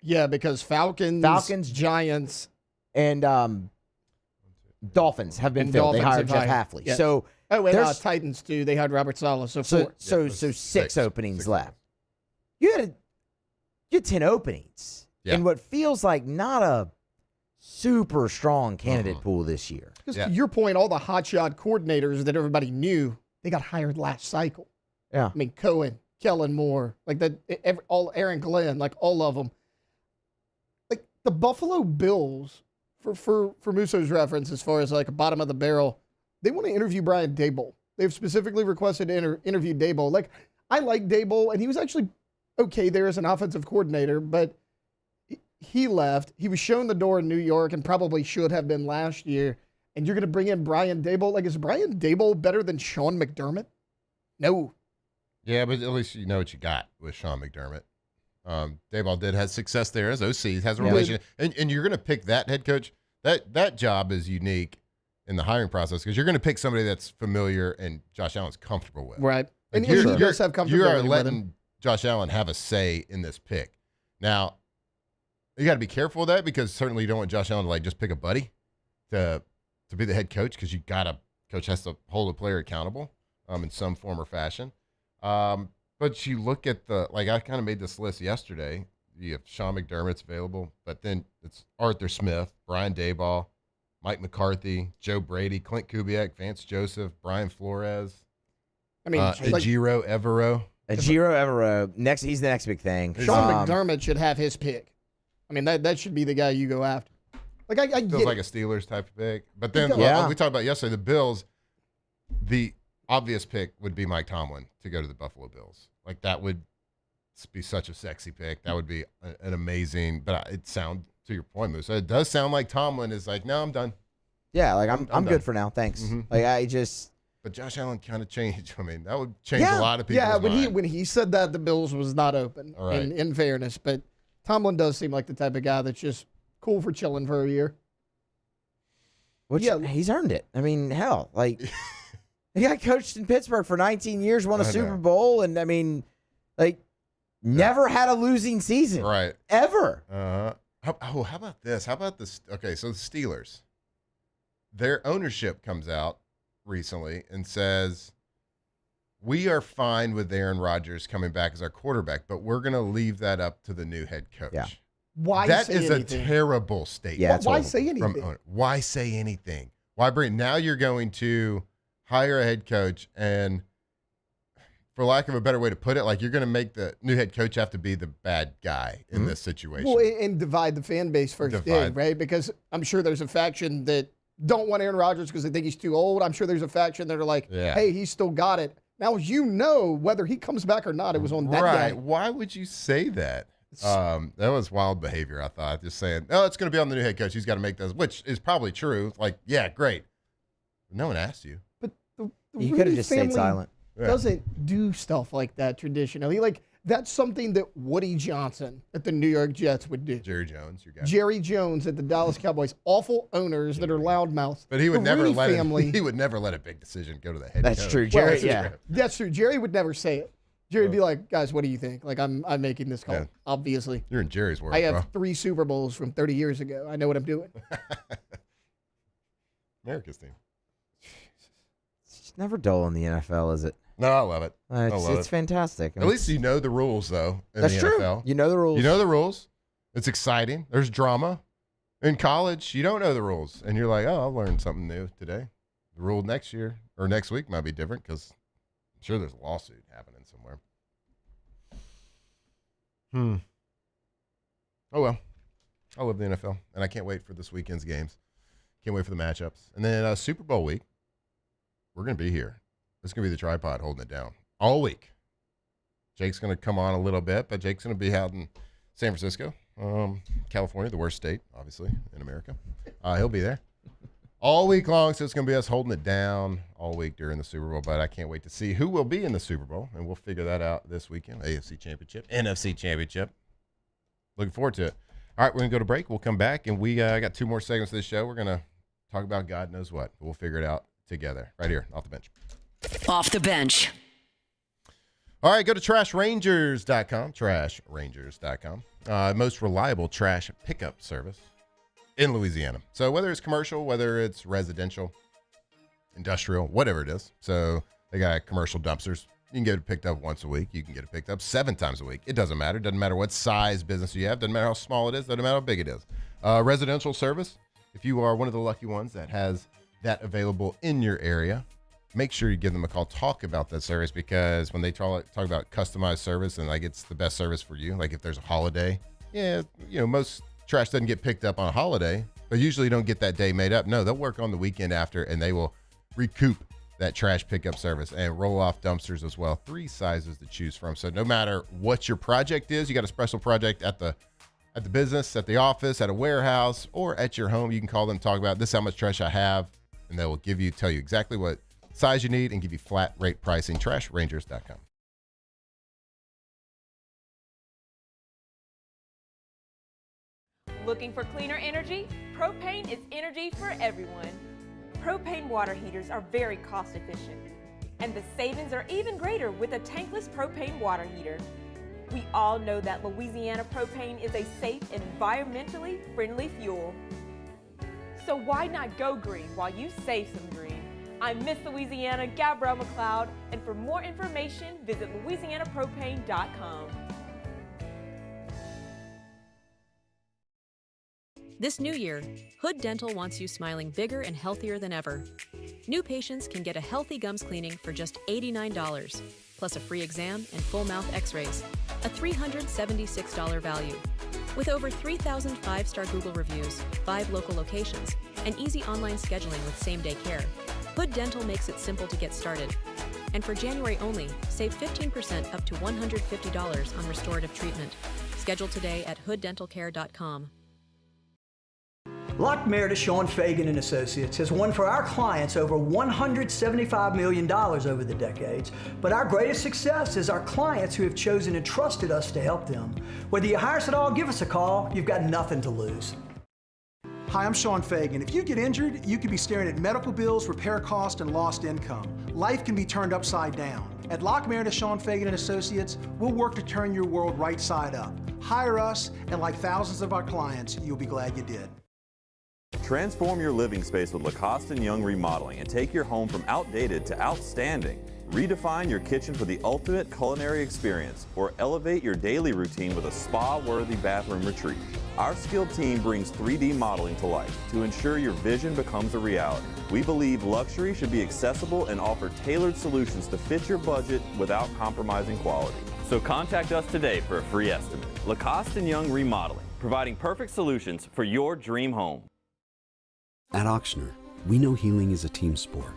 Yeah, because Falcons, Giants, and Dolphins have been filled. They hired Jeff Hafley. Yes. So and Titans too. They hired Robert Saleh. So 4. So 6 openings left. You had 10 openings in what feels like not a super strong candidate pool this year. Because to your point, all the hotshot coordinators that everybody knew, they got hired last cycle. Yeah, I mean Cohen, Kellen Moore, like that, all Aaron Glenn, like all of them. Like the Buffalo Bills, for Musso's reference, as far as like a bottom of the barrel, they want to interview Brian Daboll. They've specifically requested to interview Daboll. Like I like Daboll, and he was actually okay there as an offensive coordinator, but he left. He was shown the door in New York and probably should have been last year. And you're going to bring in Brian Daboll? Like, is Brian Daboll better than Sean McDermott? No. Yeah, but at least you know what you got with Sean McDermott. Daboll did have success there as OC. He has a relationship. And you're going to pick that head coach. That job is unique in the hiring process because you're going to pick somebody that's familiar and Josh Allen's comfortable with. Right. Like and he does have comfortability you are with letting him. Josh Allen have a say in this pick. Now, you got to be careful of that because certainly you don't want Josh Allen to like just pick a buddy to be the head coach because coach has to hold a player accountable in some form or fashion. But you look at I kind of made this list yesterday. You have Sean McDermott's available, but then it's Arthur Smith, Brian Daboll, Mike McCarthy, Joe Brady, Clint Kubiak, Vance Joseph, Brian Flores. I mean, Ejiro Evero. He's the next big thing. Sean McDermott should have his pick. I mean, that should be the guy you go after. Like I feels like a Steelers type of pick. But then we talked about yesterday, the Bills, the obvious pick would be Mike Tomlin to go to the Buffalo Bills. Like that would be such a sexy pick. That would be an amazing, but it sounds, to your point, Moose, it does sound like Tomlin is like, no, I'm done. Yeah, like I'm good for now. Thanks. Mm-hmm. But Josh Allen kind of changed. I mean, that would change a lot of people's Yeah, mind. when he said that, the Bills was not open, right. in fairness. But Tomlin does seem like the type of guy that's just cool for chilling for a year. He's earned it. I mean, hell, like he got coached in Pittsburgh for 19 years, won a Super Bowl, and I mean, like never had a losing season. Right. Ever. How about this? How about this? Okay, so the Steelers, their ownership comes out recently and says, we are fine with Aaron Rodgers coming back as our quarterback, but we're going to leave that up to the new head coach. Yeah. Why that say is anything? A terrible statement. Yeah, why say anything? Why say anything? Why bring? Now you're going to hire a head coach, and for lack of a better way to put it, like you're going to make the new head coach have to be the bad guy in this situation. Well, and divide the fan base first, right? Because I'm sure there's a faction that don't want Aaron Rodgers because they think he's too old. I'm sure there's a faction that are like, hey, he's still got it. Now, whether he comes back or not, it was on that guy. Why would you say that? That was wild behavior, I thought. Just saying, it's going to be on the new head coach. He's got to make those, which is probably true. Like, yeah, great. But no one asked you. But the you could have just stayed silent. Doesn't do stuff like that traditionally. Like, That's something that Woody Johnson at the New York Jets would do. Jerry Jones, your guy. Jerry Jones at the Dallas Cowboys. Awful owners that are loudmouths. But he would The never Rooney let family. he would never let a big decision go to the head That's coach. true. Jerry, yeah. That's true. Jerry would never say it. Jerry would be like, guys, what do you think? Like, I'm making this call, Yeah. obviously. You're in Jerry's world, I have bro. 3 Super Bowls from 30 years ago. I know what I'm doing. America's team. It's never dull in the NFL, is it? No, I love it. It's fantastic. At least you know the rules, though, in That's the true. NFL. You know the rules. You know the rules. It's exciting. There's drama. In college, you don't know the rules. And you're like, oh, I'll learn something new today. The rule next year or next week might be different because I'm sure there's a lawsuit happening somewhere. Oh, well. I love the NFL, and I can't wait for this weekend's games. Can't wait for the matchups. And then Super Bowl week, we're going to be here. It's going to be the tripod holding it down all week. Jake's going to come on a little bit, but Jake's going to be out in San Francisco, California, the worst state, obviously, in America. He'll be there all week long, so it's going to be us holding it down all week during the Super Bowl. But I can't wait to see who will be in the Super Bowl, and we'll figure that out this weekend. AFC Championship, NFC Championship. Looking forward to it. All right, we're going to go to break. We'll come back, and we got 2 more segments of this show. We're going to talk about God knows what. We'll figure it out together right here off the bench. Off the bench. All right, go to trashrangers.com, trashrangers.com. Most reliable trash pickup service in Louisiana. So whether it's commercial, whether it's residential, industrial, whatever it is. So they got commercial dumpsters. You can get it picked up once a week. You can get it picked up 7 times a week. It doesn't matter. Doesn't matter what size business you have. Doesn't matter how small it is. Doesn't matter how big it is. Residential service, if you are one of the lucky ones that has that available in your area, make sure you give them a call. Talk about that service, because when they talk about customized service and like it's the best service for you, like if there's a holiday, most trash doesn't get picked up on a holiday, but usually you don't get that day made up. No, they'll work on the weekend after, and they will recoup that trash pickup service and roll off dumpsters as well. 3 sizes to choose from. So no matter what your project is, you got a special project at the business, at the office, at a warehouse, or at your home, you can call them, talk about this is how much trash I have, and they will tell you exactly what size you need and give you flat rate pricing. Trashrangers.com. Looking for cleaner energy? Propane is energy for everyone. Propane water heaters are very cost efficient, and the savings are even greater with a tankless propane water heater. We all know that Louisiana propane is a safe and environmentally friendly fuel. So why not go green while you save some green? I'm Miss Louisiana, Gabrielle McLeod, and for more information, visit louisianapropane.com. This new year, Hood Dental wants you smiling bigger and healthier than ever. New patients can get a healthy gums cleaning for just $89, plus a free exam and full mouth x-rays, a $376 value. With over 3,000 5-star Google reviews, 5 local locations, and easy online scheduling with same-day care, Hood Dental makes it simple to get started. And for January only, save 15% up to $150 on restorative treatment. Schedule today at hooddentalcare.com. Lock Meredith, Sean Fagan and Associates has won for our clients over $175 million over the decades, but our greatest success is our clients who have chosen and trusted us to help them. Whether you hire us at all, give us a call. You've got nothing to lose. Hi, I'm Sean Fagan. If you get injured, you could be staring at medical bills, repair costs, and lost income. Life can be turned upside down. At Lock Meredith, Sean Fagan and Associates, we'll work to turn your world right side up. Hire us, and like thousands of our clients, you'll be glad you did. Transform your living space with Lacoste & Young Remodeling and take your home from outdated to outstanding. Redefine your kitchen for the ultimate culinary experience, or elevate your daily routine with a spa-worthy bathroom retreat. Our skilled team brings 3D modeling to life to ensure your vision becomes a reality. We believe luxury should be accessible and offer tailored solutions to fit your budget without compromising quality. So contact us today for a free estimate. Lacoste & Young Remodeling, providing perfect solutions for your dream home. At Auctioner, we know healing is a team sport.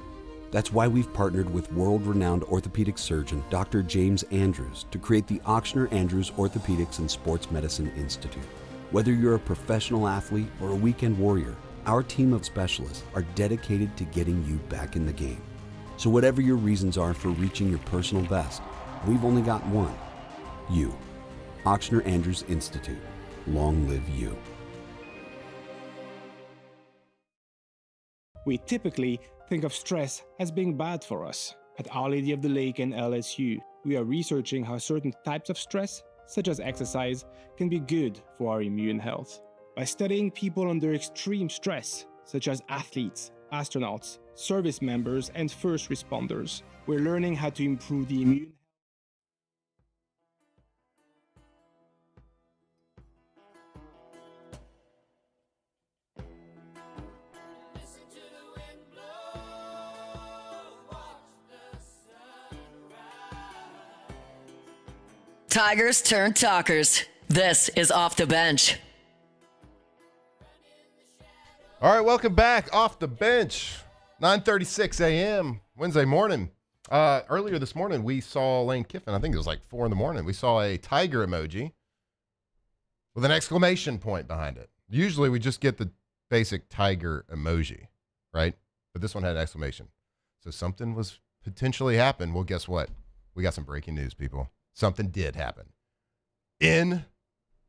That's why we've partnered with world-renowned orthopedic surgeon Dr. James Andrews to create the Auctioner Andrews Orthopedics and Sports Medicine Institute. Whether you're a professional athlete or a weekend warrior, our team of specialists are dedicated to getting you back in the game. So whatever your reasons are for reaching your personal best, we've only got one. You. Auctioneer Andrews Institute. Long live you. We typically think of stress as being bad for us. At Our Lady of the Lake and LSU, we are researching how certain types of stress, such as exercise, can be good for our immune health. By studying people under extreme stress, such as athletes, astronauts, service members, and first responders, we're learning how to improve the immune. Tigers turn talkers. This is Off the Bench. All right, welcome back. Off the Bench. 9:36 a.m. Wednesday morning. Earlier this morning, we saw Lane Kiffin. I think it was like 4 in the morning. We saw a tiger emoji with an exclamation point behind it. Usually, we just get the basic tiger emoji, right? But this one had an exclamation. So something was potentially happened. Well, guess what? We got some breaking news, people. Something did happen in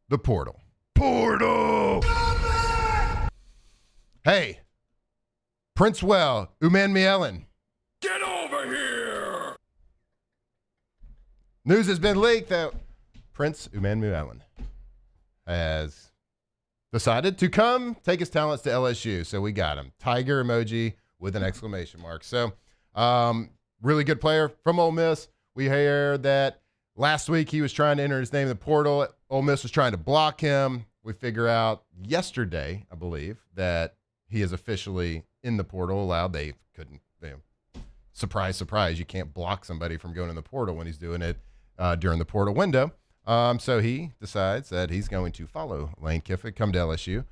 the portal. Hey, Princewell Umanmielen. Get over here! News has been leaked that Prince Umanmielen has decided to come take his talents to LSU. So we got him. Tiger emoji with an exclamation mark. So really good player from Ole Miss. We heard that last week he was trying to enter his name in the portal. Ole Miss was trying to block him. We figure out yesterday, I believe, that he is officially in the portal allowed. They couldn't, surprise, surprise. You can't block somebody from going in the portal when he's doing it during the portal window. So he decides that he's going to follow Lane Kiffin, come to LSU.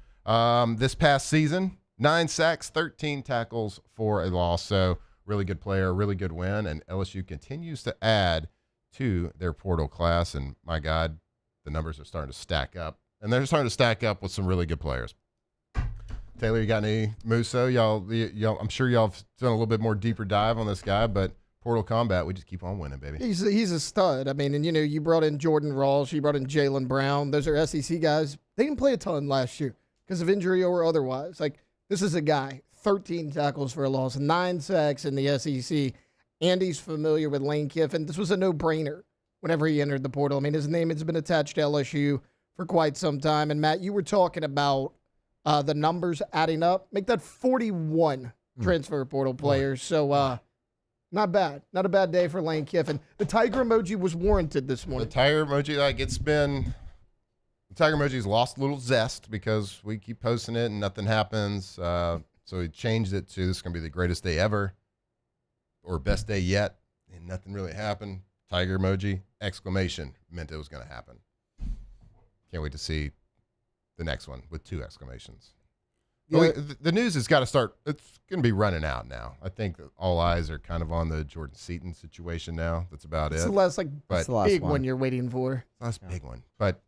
This past season, 9 sacks, 13 tackles for a loss. So really good player, really good win. And LSU continues to add to their portal class. And my God, the numbers are starting to stack up. And they're starting to stack up with some really good players. Taylor, you got any Musso? Y'all, I'm sure y'all have done a little bit more deeper dive on this guy, but Portal Combat, we just keep on winning, baby. He's a stud. I mean, and you brought in Jordan Rawls, you brought in Jaylen Brown. Those are SEC guys. They didn't play a ton last year because of injury or otherwise. Like, this is a guy, 13 tackles for a loss, 9 sacks in the SEC, and he's familiar with Lane Kiffin. This was a no-brainer whenever he entered the portal. I mean, his name has been attached to LSU for quite some time. And, Matt, you were talking about the numbers adding up. Make that 41 transfer portal players. So, not bad. Not a bad day for Lane Kiffin. The tiger emoji was warranted this morning. The tiger emoji, the tiger emoji's lost a little zest because we keep posting it and nothing happens. So he changed it to this is going to be the greatest day ever or best day yet. And nothing really happened. Tiger emoji, exclamation, meant it was going to happen. Can't wait to see the next one with 2 exclamations. Yeah. The news has got to start. It's going to be running out now. I think all eyes are kind of on the Jordan Seatan situation now. That's about it's it. The last big one you're waiting for. Last big one. But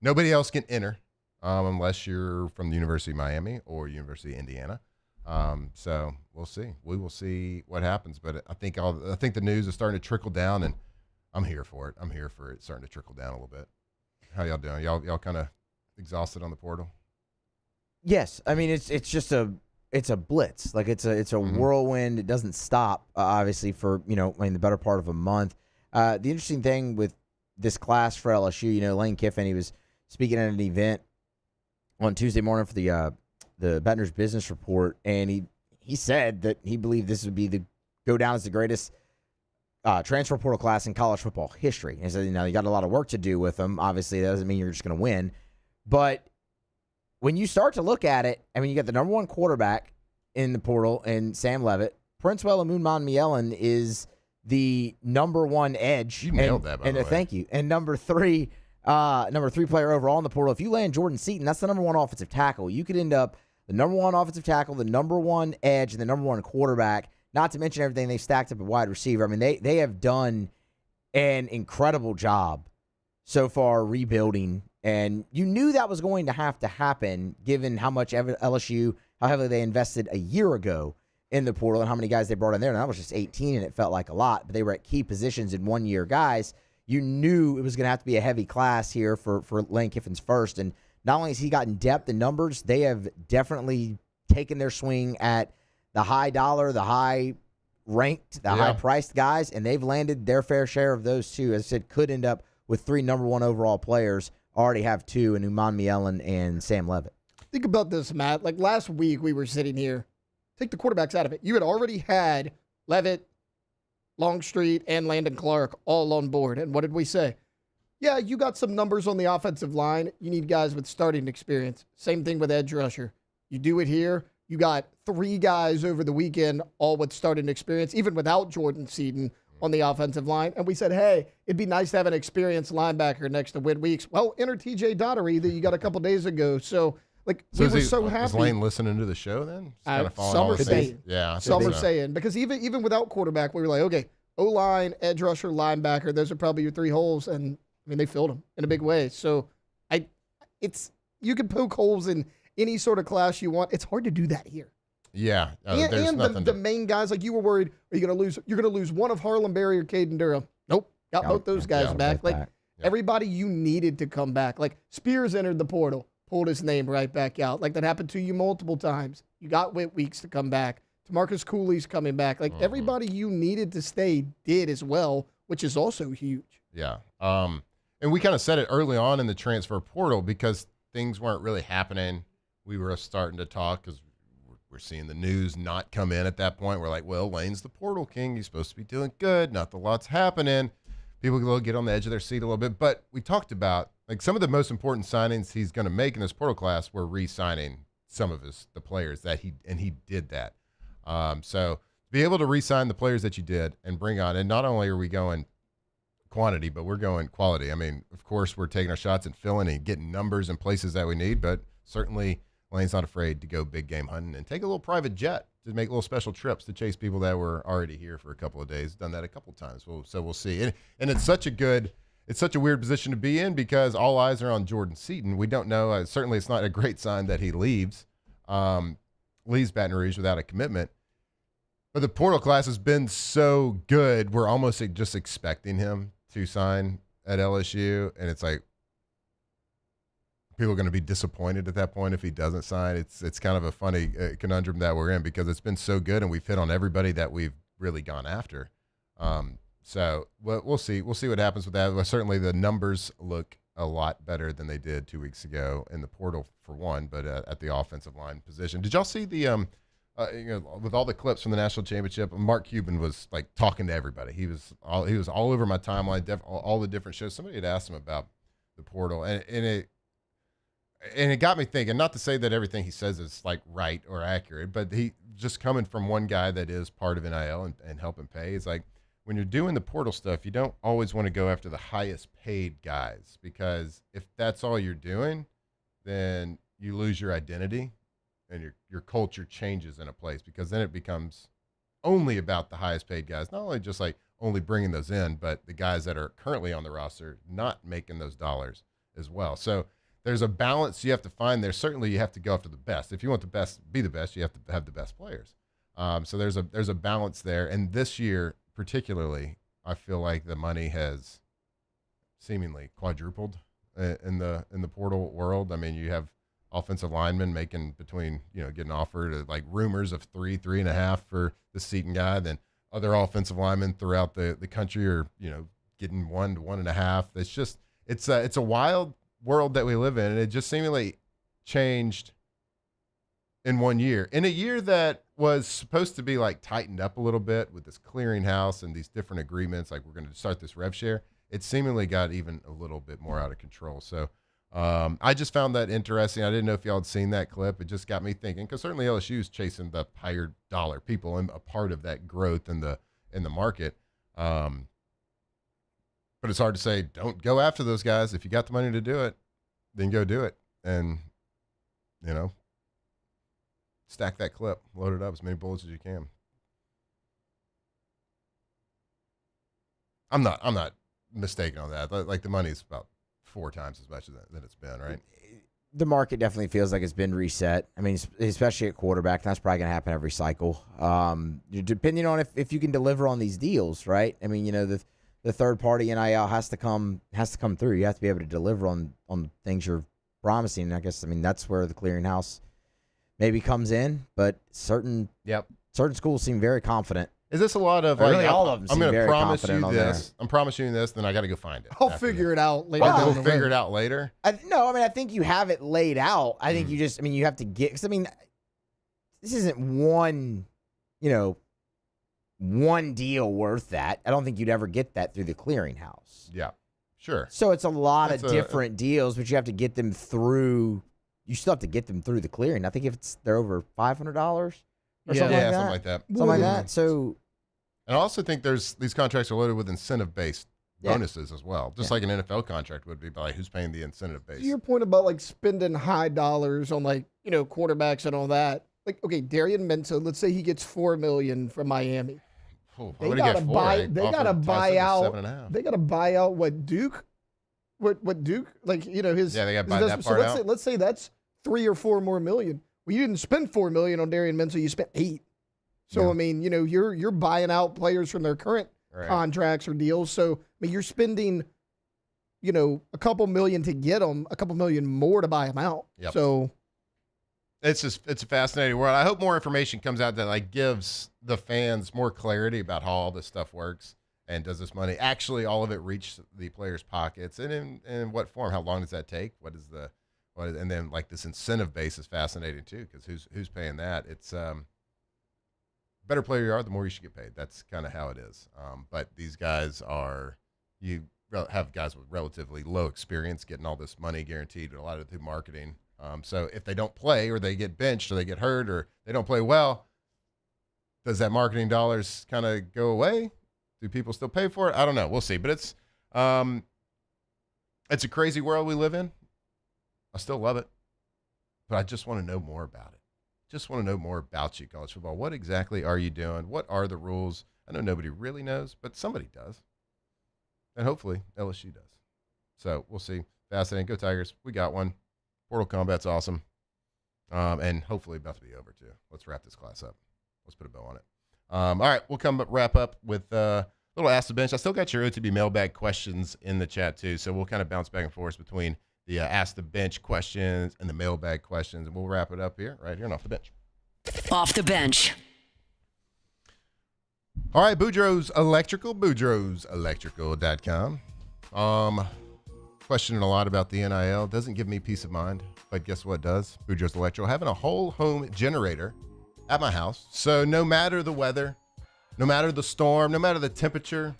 nobody else can enter unless you're from the University of Miami or University of Indiana. So we'll see. We will see what happens. But I think the news is starting to trickle down, and I'm here for it. I'm here for it starting to trickle down a little bit. How y'all doing? Y'all kind of exhausted on the portal? Yes, I mean it's just a blitz. Like it's a whirlwind. It doesn't stop. Obviously for the better part of a month. The interesting thing with this class for LSU, Lane Kiffin, he was speaking at an event on Tuesday morning for the Baton Rouge Business Report, and he said that he believed this would go down as the greatest transfer portal class in college football history. And he said, you got a lot of work to do with them. Obviously, that doesn't mean you're just going to win, but when you start to look at it, I mean, you got the number 1 quarterback in the portal and Sam Levitt. Princewell Umanmielen is the number 1 edge. You nailed that, by the way. Thank you. And number 3 player overall in the portal. If you land Jordan Seatan, that's the number 1 offensive tackle. You could end up the number 1 offensive tackle, the number 1 edge, and the number 1 quarterback, not to mention everything they've stacked up at wide receiver. I mean, they have done an incredible job so far rebuilding. And you knew that was going to have to happen given how much LSU, how heavily they invested a year ago in the portal and how many guys they brought in there. And that was just 18, and it felt like a lot. But they were at key positions in 1-year guys. you knew it was going to have to be a heavy class here for Lane Kiffin's first. And not only has he gotten depth and numbers, they have definitely taken their swing at the high dollar, the high ranked, the high priced guys, and they've landed their fair share of those too. As I said, could end up with 3 number 1 overall players. Already have 2 in Uman Mielen and Sam Levitt. Think about this, Matt. Like last week, we were sitting here. Take the quarterbacks out of it. You had already had Levitt, Longstreet, and Landon Clark all on board. And what did we say? Yeah, you got some numbers on the offensive line. You need guys with starting experience. Same thing with edge rusher. You do it here. You got 3 guys over the weekend, all with starting experience, even without Jordan Seatan on the offensive line. And we said, hey, it'd be nice to have an experienced linebacker next to Whit Weeks. Well, enter TJ Daughtery that you got a couple days ago. So, like, we were so happy. Is Lane listening to the show then? Some are saying. Yeah. Some are saying. Because even without quarterback, we were like, okay, O-line, edge rusher, linebacker, those are probably your 3 holes. And, I mean, they filled them in a big way. So, you can poke holes in any sort of class you want. It's hard to do that here. Yeah. And the main guys, like you were worried, are you going to lose? You're going to lose one of Harlem Berry or Caden Durham. Nope. Got both those guys back. Like, everybody you needed to come back. Like, Spears entered the portal, pulled his name right back out. Like, that happened to you multiple times. You got Whit Weeks to come back. DeMarcus Cooley's coming back. Like, everybody you needed to stay did as well, which is also huge. Yeah. And we kind of said it early on in the transfer portal because things weren't really happening. We were starting to talk because we're seeing the news not come in at that point. We're like, well, Lane's the portal king. He's supposed to be doing good. Not a lot's happening. People will get on the edge of their seat a little bit. But we talked about, like, some of the most important signings he's going to make in this portal class were re-signing some of the players that he did that. So to be able to re-sign the players that you did and bring on, and not only are we going quantity, but we're going quality. I mean, of course, we're taking our shots and filling and getting numbers in places that we need, but certainly Lane's not afraid to go big game hunting and take a little private jet to make little special trips to chase people that were already here for a couple of days. Done that a couple of times. So we'll see. And it's such a weird position to be in because all eyes are on Jordan Seatan. We don't know. Certainly it's not a great sign that he leaves Baton Rouge without a commitment. But the portal class has been so good, we're almost just expecting him to sign at LSU. And it's like, people are going to be disappointed at that point if he doesn't sign. It's kind of a funny conundrum that we're in because it's been so good and we've hit on everybody that we've really gone after. So we'll see. We'll see what happens with that. Well, certainly the numbers look a lot better than they did 2 weeks ago in the portal for one, but at the offensive line position. Did y'all see the with all the clips from the national championship? Mark Cuban was like talking to everybody. He was all over my timeline, all the different shows. Somebody had asked him about the portal, and it got me thinking, not to say that everything he says is like right or accurate, but he just coming from one guy that is part of NIL and helping pay. It's like when you're doing the portal stuff, you don't always want to go after the highest paid guys because if that's all you're doing, then you lose your identity and your culture changes in a place because then it becomes only about the highest paid guys, not only just like only bringing those in, but the guys that are currently on the roster not making those dollars as well. So there's a balance you have to find there. Certainly you have to go after the best. If you want the best, be the best, you have to have the best players. So there's a balance there. And this year particularly, I feel like the money has seemingly quadrupled in the portal world. I mean, you have offensive linemen making between, getting offered like rumors of 3.5 for the Seatan guy. Then other offensive linemen throughout the country are, getting 1 to 1.5. It's just, it's a wild world that we live in. And it just seemingly changed in 1 year, in a year that was supposed to be like tightened up a little bit with this clearinghouse and these different agreements. Like we're going to start this rev share. It seemingly got even a little bit more out of control. So I just found that interesting. I didn't know if y'all had seen that clip. It just got me thinking because certainly LSU is chasing the higher dollar people and a part of that growth in the market. But it's hard to say, don't go after those guys. If you got the money to do it, then go do it. And, stack that clip, load it up as many bullets as you can. I'm not mistaken on that. Like the money's about 4 times as much than it's been, right? The market definitely feels like it's been reset. I mean, especially at quarterback. That's probably going to happen every cycle. Depending on if you can deliver on these deals, right? I mean, the the third party NIL has to come through. You have to be able to deliver on things you're promising. And I guess that's where the clearinghouse maybe comes in, but certain schools seem very confident. Is this a lot of really all of them? I'm going to promise you this. I'm promising you this, then I got to go find it. I'll figure it out later. We'll figure it out later. I think you have it laid out. I think you just, you have to get. Because this isn't one deal worth that. I don't think you'd ever get that through the clearinghouse. Yeah, sure. So it's a lot of different deals, but you have to get them through. You still have to get them through the clearing. I think if they're over $500 or something like that. Something like that. So. And I also think these contracts are loaded with incentive-based bonuses as well, just like an NFL contract would be by who's paying the incentive-based. To your point about spending high dollars on quarterbacks and all that. Okay, Darian Minto, let's say he gets $4 million from Miami. They got to buy. They got to buy out. They got to buy out what Duke. What Duke his. Yeah, they got to buy that part out. Let's say that's $3 or $4 more million. Well, you didn't spend $4 million on Darian Minto. You spent $8 million. So you're buying out players from their current contracts or deals. So you're spending, a couple million to get them, a couple million more to buy them out. Yep. So it's a fascinating world. I hope more information comes out that gives the fans more clarity about how all this stuff works and does this money actually all of it reach the players' pockets and in what form? How long does that take? And then this incentive base is fascinating too because who's paying that? It's better player you are, the more you should get paid. That's kind of how it is. But these guys you have guys with relatively low experience getting all this money guaranteed, a lot of it through marketing. So if they don't play or they get benched or they get hurt or they don't play well, does that marketing dollars kind of go away? Do people still pay for it? I don't know. We'll see. But it's a crazy world we live in. I still love it. But I just want to know more about it. Just want to know more about you, college football. What exactly are you doing? What are the rules? I know nobody really knows, but somebody does. And hopefully LSU does. So we'll see. Fascinating. Go Tigers. We got one. Portal Combat's awesome. And hopefully about to be over too. Let's wrap this class up. Let's put a bow on it. All right. We'll wrap up with a little Ask the Bench. I still got your OTB mailbag questions in the chat too. So we'll kind of bounce back and forth between the Ask the Bench questions and the mailbag questions. And we'll wrap it up right here and Off the Bench. Off the Bench. All right, Boudreaux's Electrical, boudreauxelectrical.com. Questioning a lot about the NIL. Doesn't give me peace of mind, but guess what does? Boudreaux's Electrical. Having a whole home generator at my house. So no matter the weather, no matter the storm, no matter the temperature,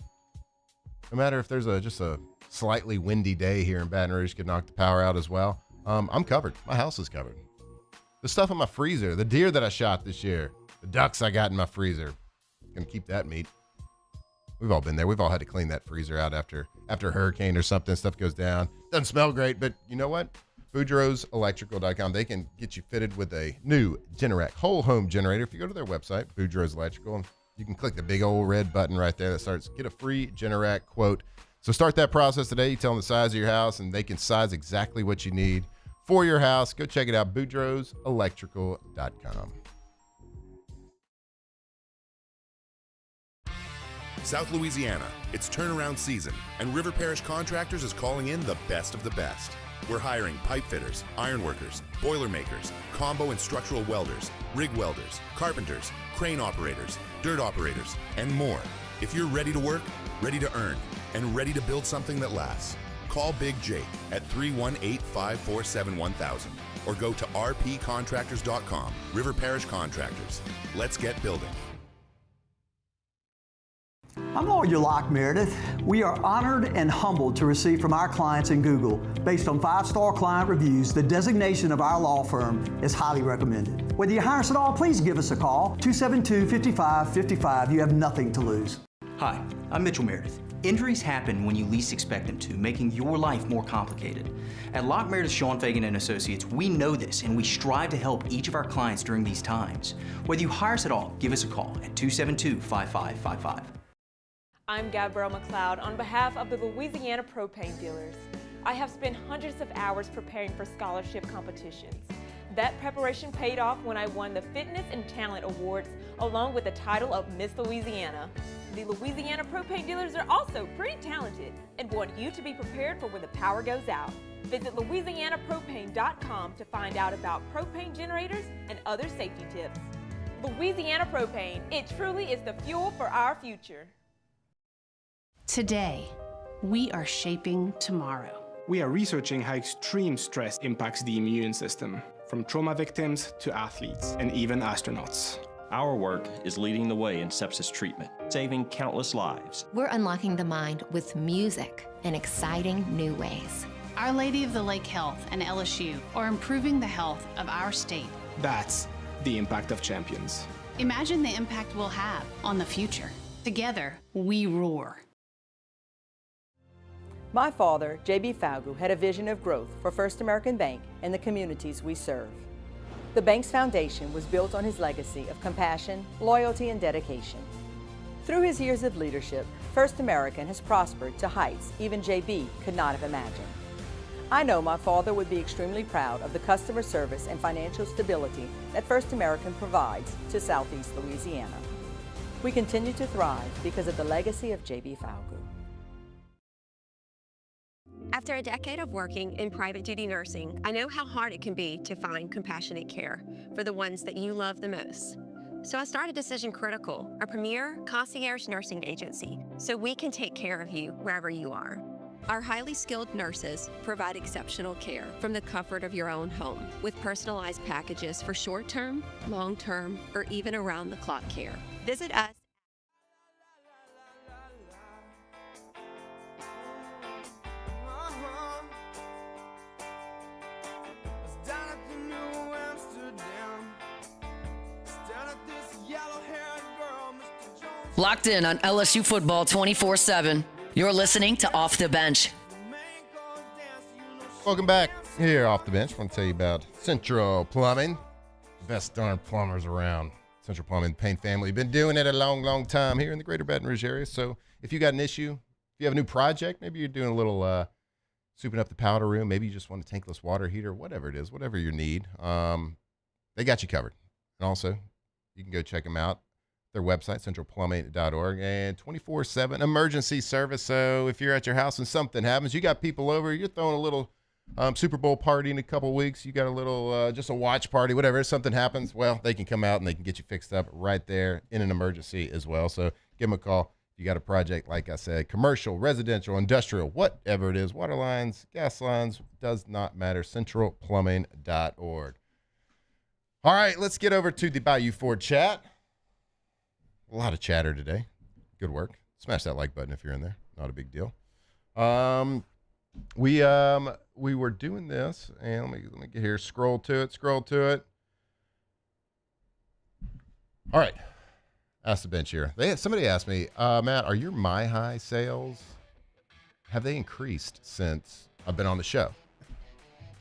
no matter if there's just a slightly windy day here in Baton Rouge could knock the power out as well. I'm covered. My house is covered. The stuff in my freezer, the deer that I shot this year, the ducks I got in my freezer, gonna keep that meat. We've all been there. We've all had to clean that freezer out after a hurricane or something. Stuff goes down. Doesn't smell great, but you know what? Boudreaux'sElectrical.com. They can get you fitted with a new Generac whole home generator. If you go to their website, Boudreaux's Electrical, you can click the big old red button right there that starts get a free Generac quote. So start that process today. You tell them the size of your house, and they can size exactly what you need for your house. Go check it out, Boudreaux'Electrical.com. South Louisiana, it's turnaround season, and River Parish Contractors is calling in the best of the best. We're hiring pipe fitters, iron workers, boiler makers, combo and structural welders, rig welders, carpenters, crane operators, dirt operators, and more. If you're ready to work, ready to earn, and ready to build something that lasts, call Big Jake at 318-547-1000 or go to rpcontractors.com. River Parish Contractors. Let's get building. I'm Lawyer Locke Meredith. We are honored and humbled to receive from our clients in Google, based on 5-star client reviews, the designation of our law firm is highly recommended. Whether you hire us at all, please give us a call, 272-5555. You have nothing to lose. Hi, I'm Mitchell Meredith. Injuries happen when you least expect them to, making your life more complicated. At Locke Meredith Sean Fagan and Associates, we know this and we strive to help each of our clients during these times. Whether you hire us at all, give us a call at 272-5555. I'm Gabrielle McLeod on behalf of the Louisiana Propane Dealers. I have spent hundreds of hours preparing for scholarship competitions. That preparation paid off when I won the Fitness and Talent Awards along with the title of Miss Louisiana. The Louisiana propane dealers are also pretty talented and want you to be prepared for when the power goes out. Visit LouisianaPropane.com to find out about propane generators and other safety tips. Louisiana Propane, it truly is the fuel for our future. Today, we are shaping tomorrow. We are researching how extreme stress impacts the immune system, from trauma victims to athletes and even astronauts. Our work is leading the way in sepsis treatment, saving countless lives. We're unlocking the mind with music in exciting new ways. Our Lady of the Lake Health and LSU are improving the health of our state. That's the impact of champions. Imagine the impact we'll have on the future. Together, we roar. My father, J.B. Falgu, had a vision of growth for First American Bank and the communities we serve. The bank's foundation was built on his legacy of compassion, loyalty, and dedication. Through his years of leadership, First American has prospered to heights even J.B. could not have imagined. I know my father would be extremely proud of the customer service and financial stability that First American provides to Southeast Louisiana. We continue to thrive because of the legacy of J.B. Falgu. After a decade of working in private duty nursing, I know how hard it can be to find compassionate care for the ones that you love the most. So I started Decision Critical, a premier concierge nursing agency, so we can take care of you wherever you are. Our highly skilled nurses provide exceptional care from the comfort of your own home with personalized packages for short-term, long-term, or even around-the-clock care. Visit us. Locked in on LSU football 24/7. You're listening to Off the Bench. Welcome back here off the bench. I want to tell you about Central Plumbing. Best darn plumbers around. Central Plumbing, Payne family. Been doing it a long, long time here in the greater Baton Rouge area. So if you got an issue, if you have a new project, maybe you're doing a little souping up the powder room, maybe you just want a tankless water heater, whatever it is, whatever your need, they got you covered. And also, you can go check them out. Their website, centralplumbing.org, and 24/7 emergency service. So if you're at your house and something happens, you got people over, you're throwing a little Super Bowl party in a couple weeks, you got a little, just a watch party, whatever, if something happens, well, they can come out and they can get you fixed up right there in an emergency as well. So give them a call. If you got a project, like I said, commercial, residential, industrial, whatever it is, water lines, gas lines, does not matter, centralplumbing.org. All right, let's get over to the Bayou Ford chat. A lot of chatter today. Good work. Smash that like button if you're in there. Not a big deal. We were doing this, and let me get here. Scroll to it. All right. Ask the bench here. Somebody asked me, Matt, are your My High sales, have they increased since I've been on the show?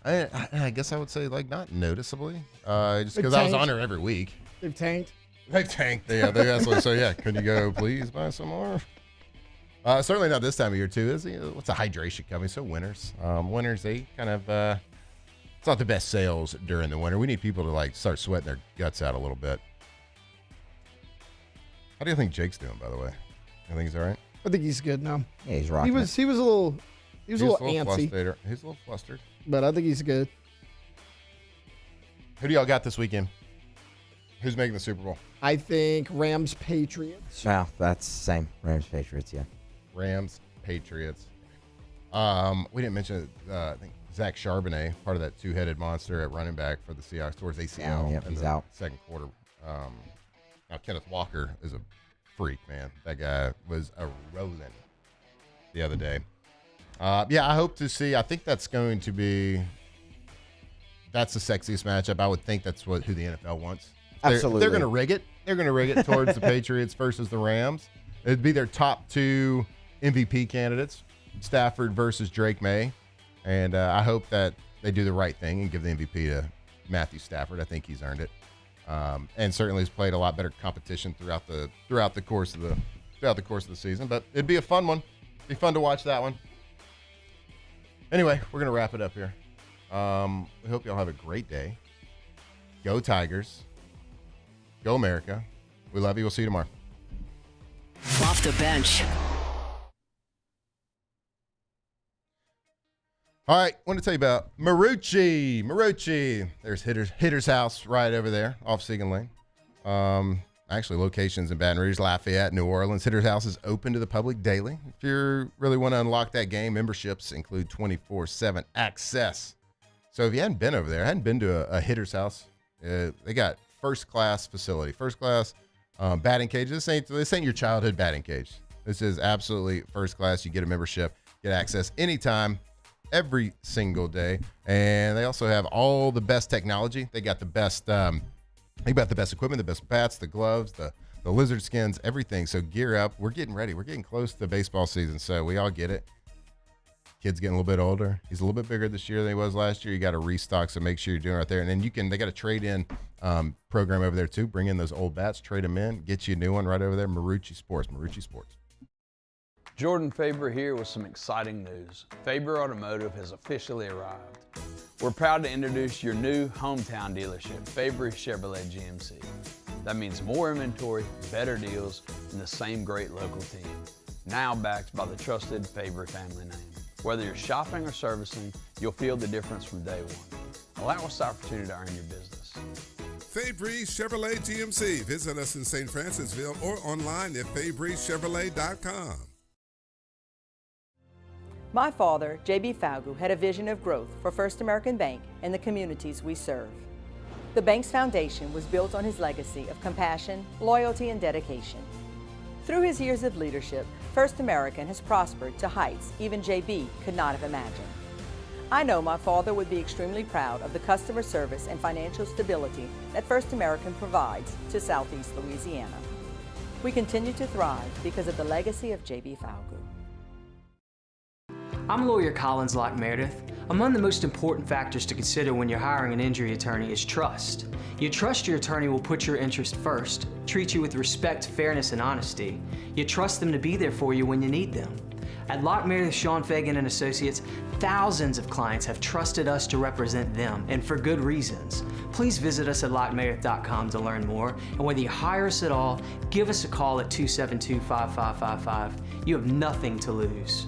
I guess I would say, like, not noticeably. Just because I was on her every week. They've tanked. They tanked. They absolutely. So yeah, can you go please buy some more? Certainly not this time of year too. What's the hydration coming? So winters, they kind of. It's not the best sales during the winter. We need people to like start sweating their guts out a little bit. How do you think Jake's doing, by the way? You think he's all right? I think he's good now. Yeah, he's rocking. He was a little antsy. He's a little flustered. But I think he's good. Who do y'all got this weekend? Who's making the Super Bowl? I think Rams Patriots. Well, that's the same. Rams Patriots, yeah. Rams Patriots. We didn't mention I think Zach Charbonnet, part of that two-headed monster at running back for the Seahawks, towards ACL in the out. Second quarter. Now Kenneth Walker is a freak, man. That guy was a rolling the other day. I hope to see. I think that's going to be. That's the sexiest matchup. I would think that's who the NFL wants. Absolutely. They're going to rig it. They're going to rig it towards the Patriots versus the Rams. It'd be their top two MVP candidates, Stafford versus Drake May. And I hope that they do the right thing and give the MVP to Matthew Stafford. I think he's earned it. And certainly has played a lot better competition throughout the course of the season. But it'd be a fun one. It'd be fun to watch that one. Anyway, we're going to wrap it up here. We hope y'all have a great day. Go Tigers. Go America. We love you. We'll see you tomorrow. Off the bench. All right, I want to tell you about Marucci. Marucci. There's Hitter's House right over there off Segan Lane. Actually, locations in Baton Rouge, Lafayette, New Orleans. Hitter's House is open to the public daily. If you really want to unlock that game, memberships include 24/7 access. So if you hadn't been over there, hadn't been to a Hitter's House, they got first-class facility, first-class batting cage. This ain't your childhood batting cage. This is absolutely first-class. You get a membership, get access anytime, every single day. And they also have all the best technology. They got the best equipment, the best bats, the gloves, the lizard skins, everything. So gear up. We're getting ready. We're getting close to baseball season, so we all get it. Kid's getting a little bit older. He's a little bit bigger this year than he was last year. You got to restock, so make sure you're doing it right there. And then they got a trade-in program over there too. Bring in those old bats, trade them in, get you a new one right over there. Marucci Sports. Jordan Faber here with some exciting news. Faber Automotive has officially arrived. We're proud to introduce your new hometown dealership, Faber Chevrolet GMC. That means more inventory, better deals, and the same great local team. Now backed by the trusted Faber family name. Whether you're shopping or servicing, you'll feel the difference from day one. Allow us the opportunity to earn your business. Fabry Chevrolet GMC. Visit us in St. Francisville or online at FabryChevrolet.com. My father, J.B. Falgu, had a vision of growth for First American Bank and the communities we serve. The bank's foundation was built on his legacy of compassion, loyalty, and dedication. Through his years of leadership, First American has prospered to heights even J.B. could not have imagined. I know my father would be extremely proud of the customer service and financial stability that First American provides to Southeast Louisiana. We continue to thrive because of the legacy of J.B. Falgu. I'm lawyer Collins Locke Meredith. Among the most important factors to consider when you're hiring an injury attorney is trust. You trust your attorney will put your interest first, treat you with respect, fairness, and honesty. You trust them to be there for you when you need them. At Locke Meredith, Sean Fagan and Associates, thousands of clients have trusted us to represent them, and for good reasons. Please visit us at LockeMeredith.com to learn more, and whether you hire us at all, give us a call at 272-5555. You have nothing to lose.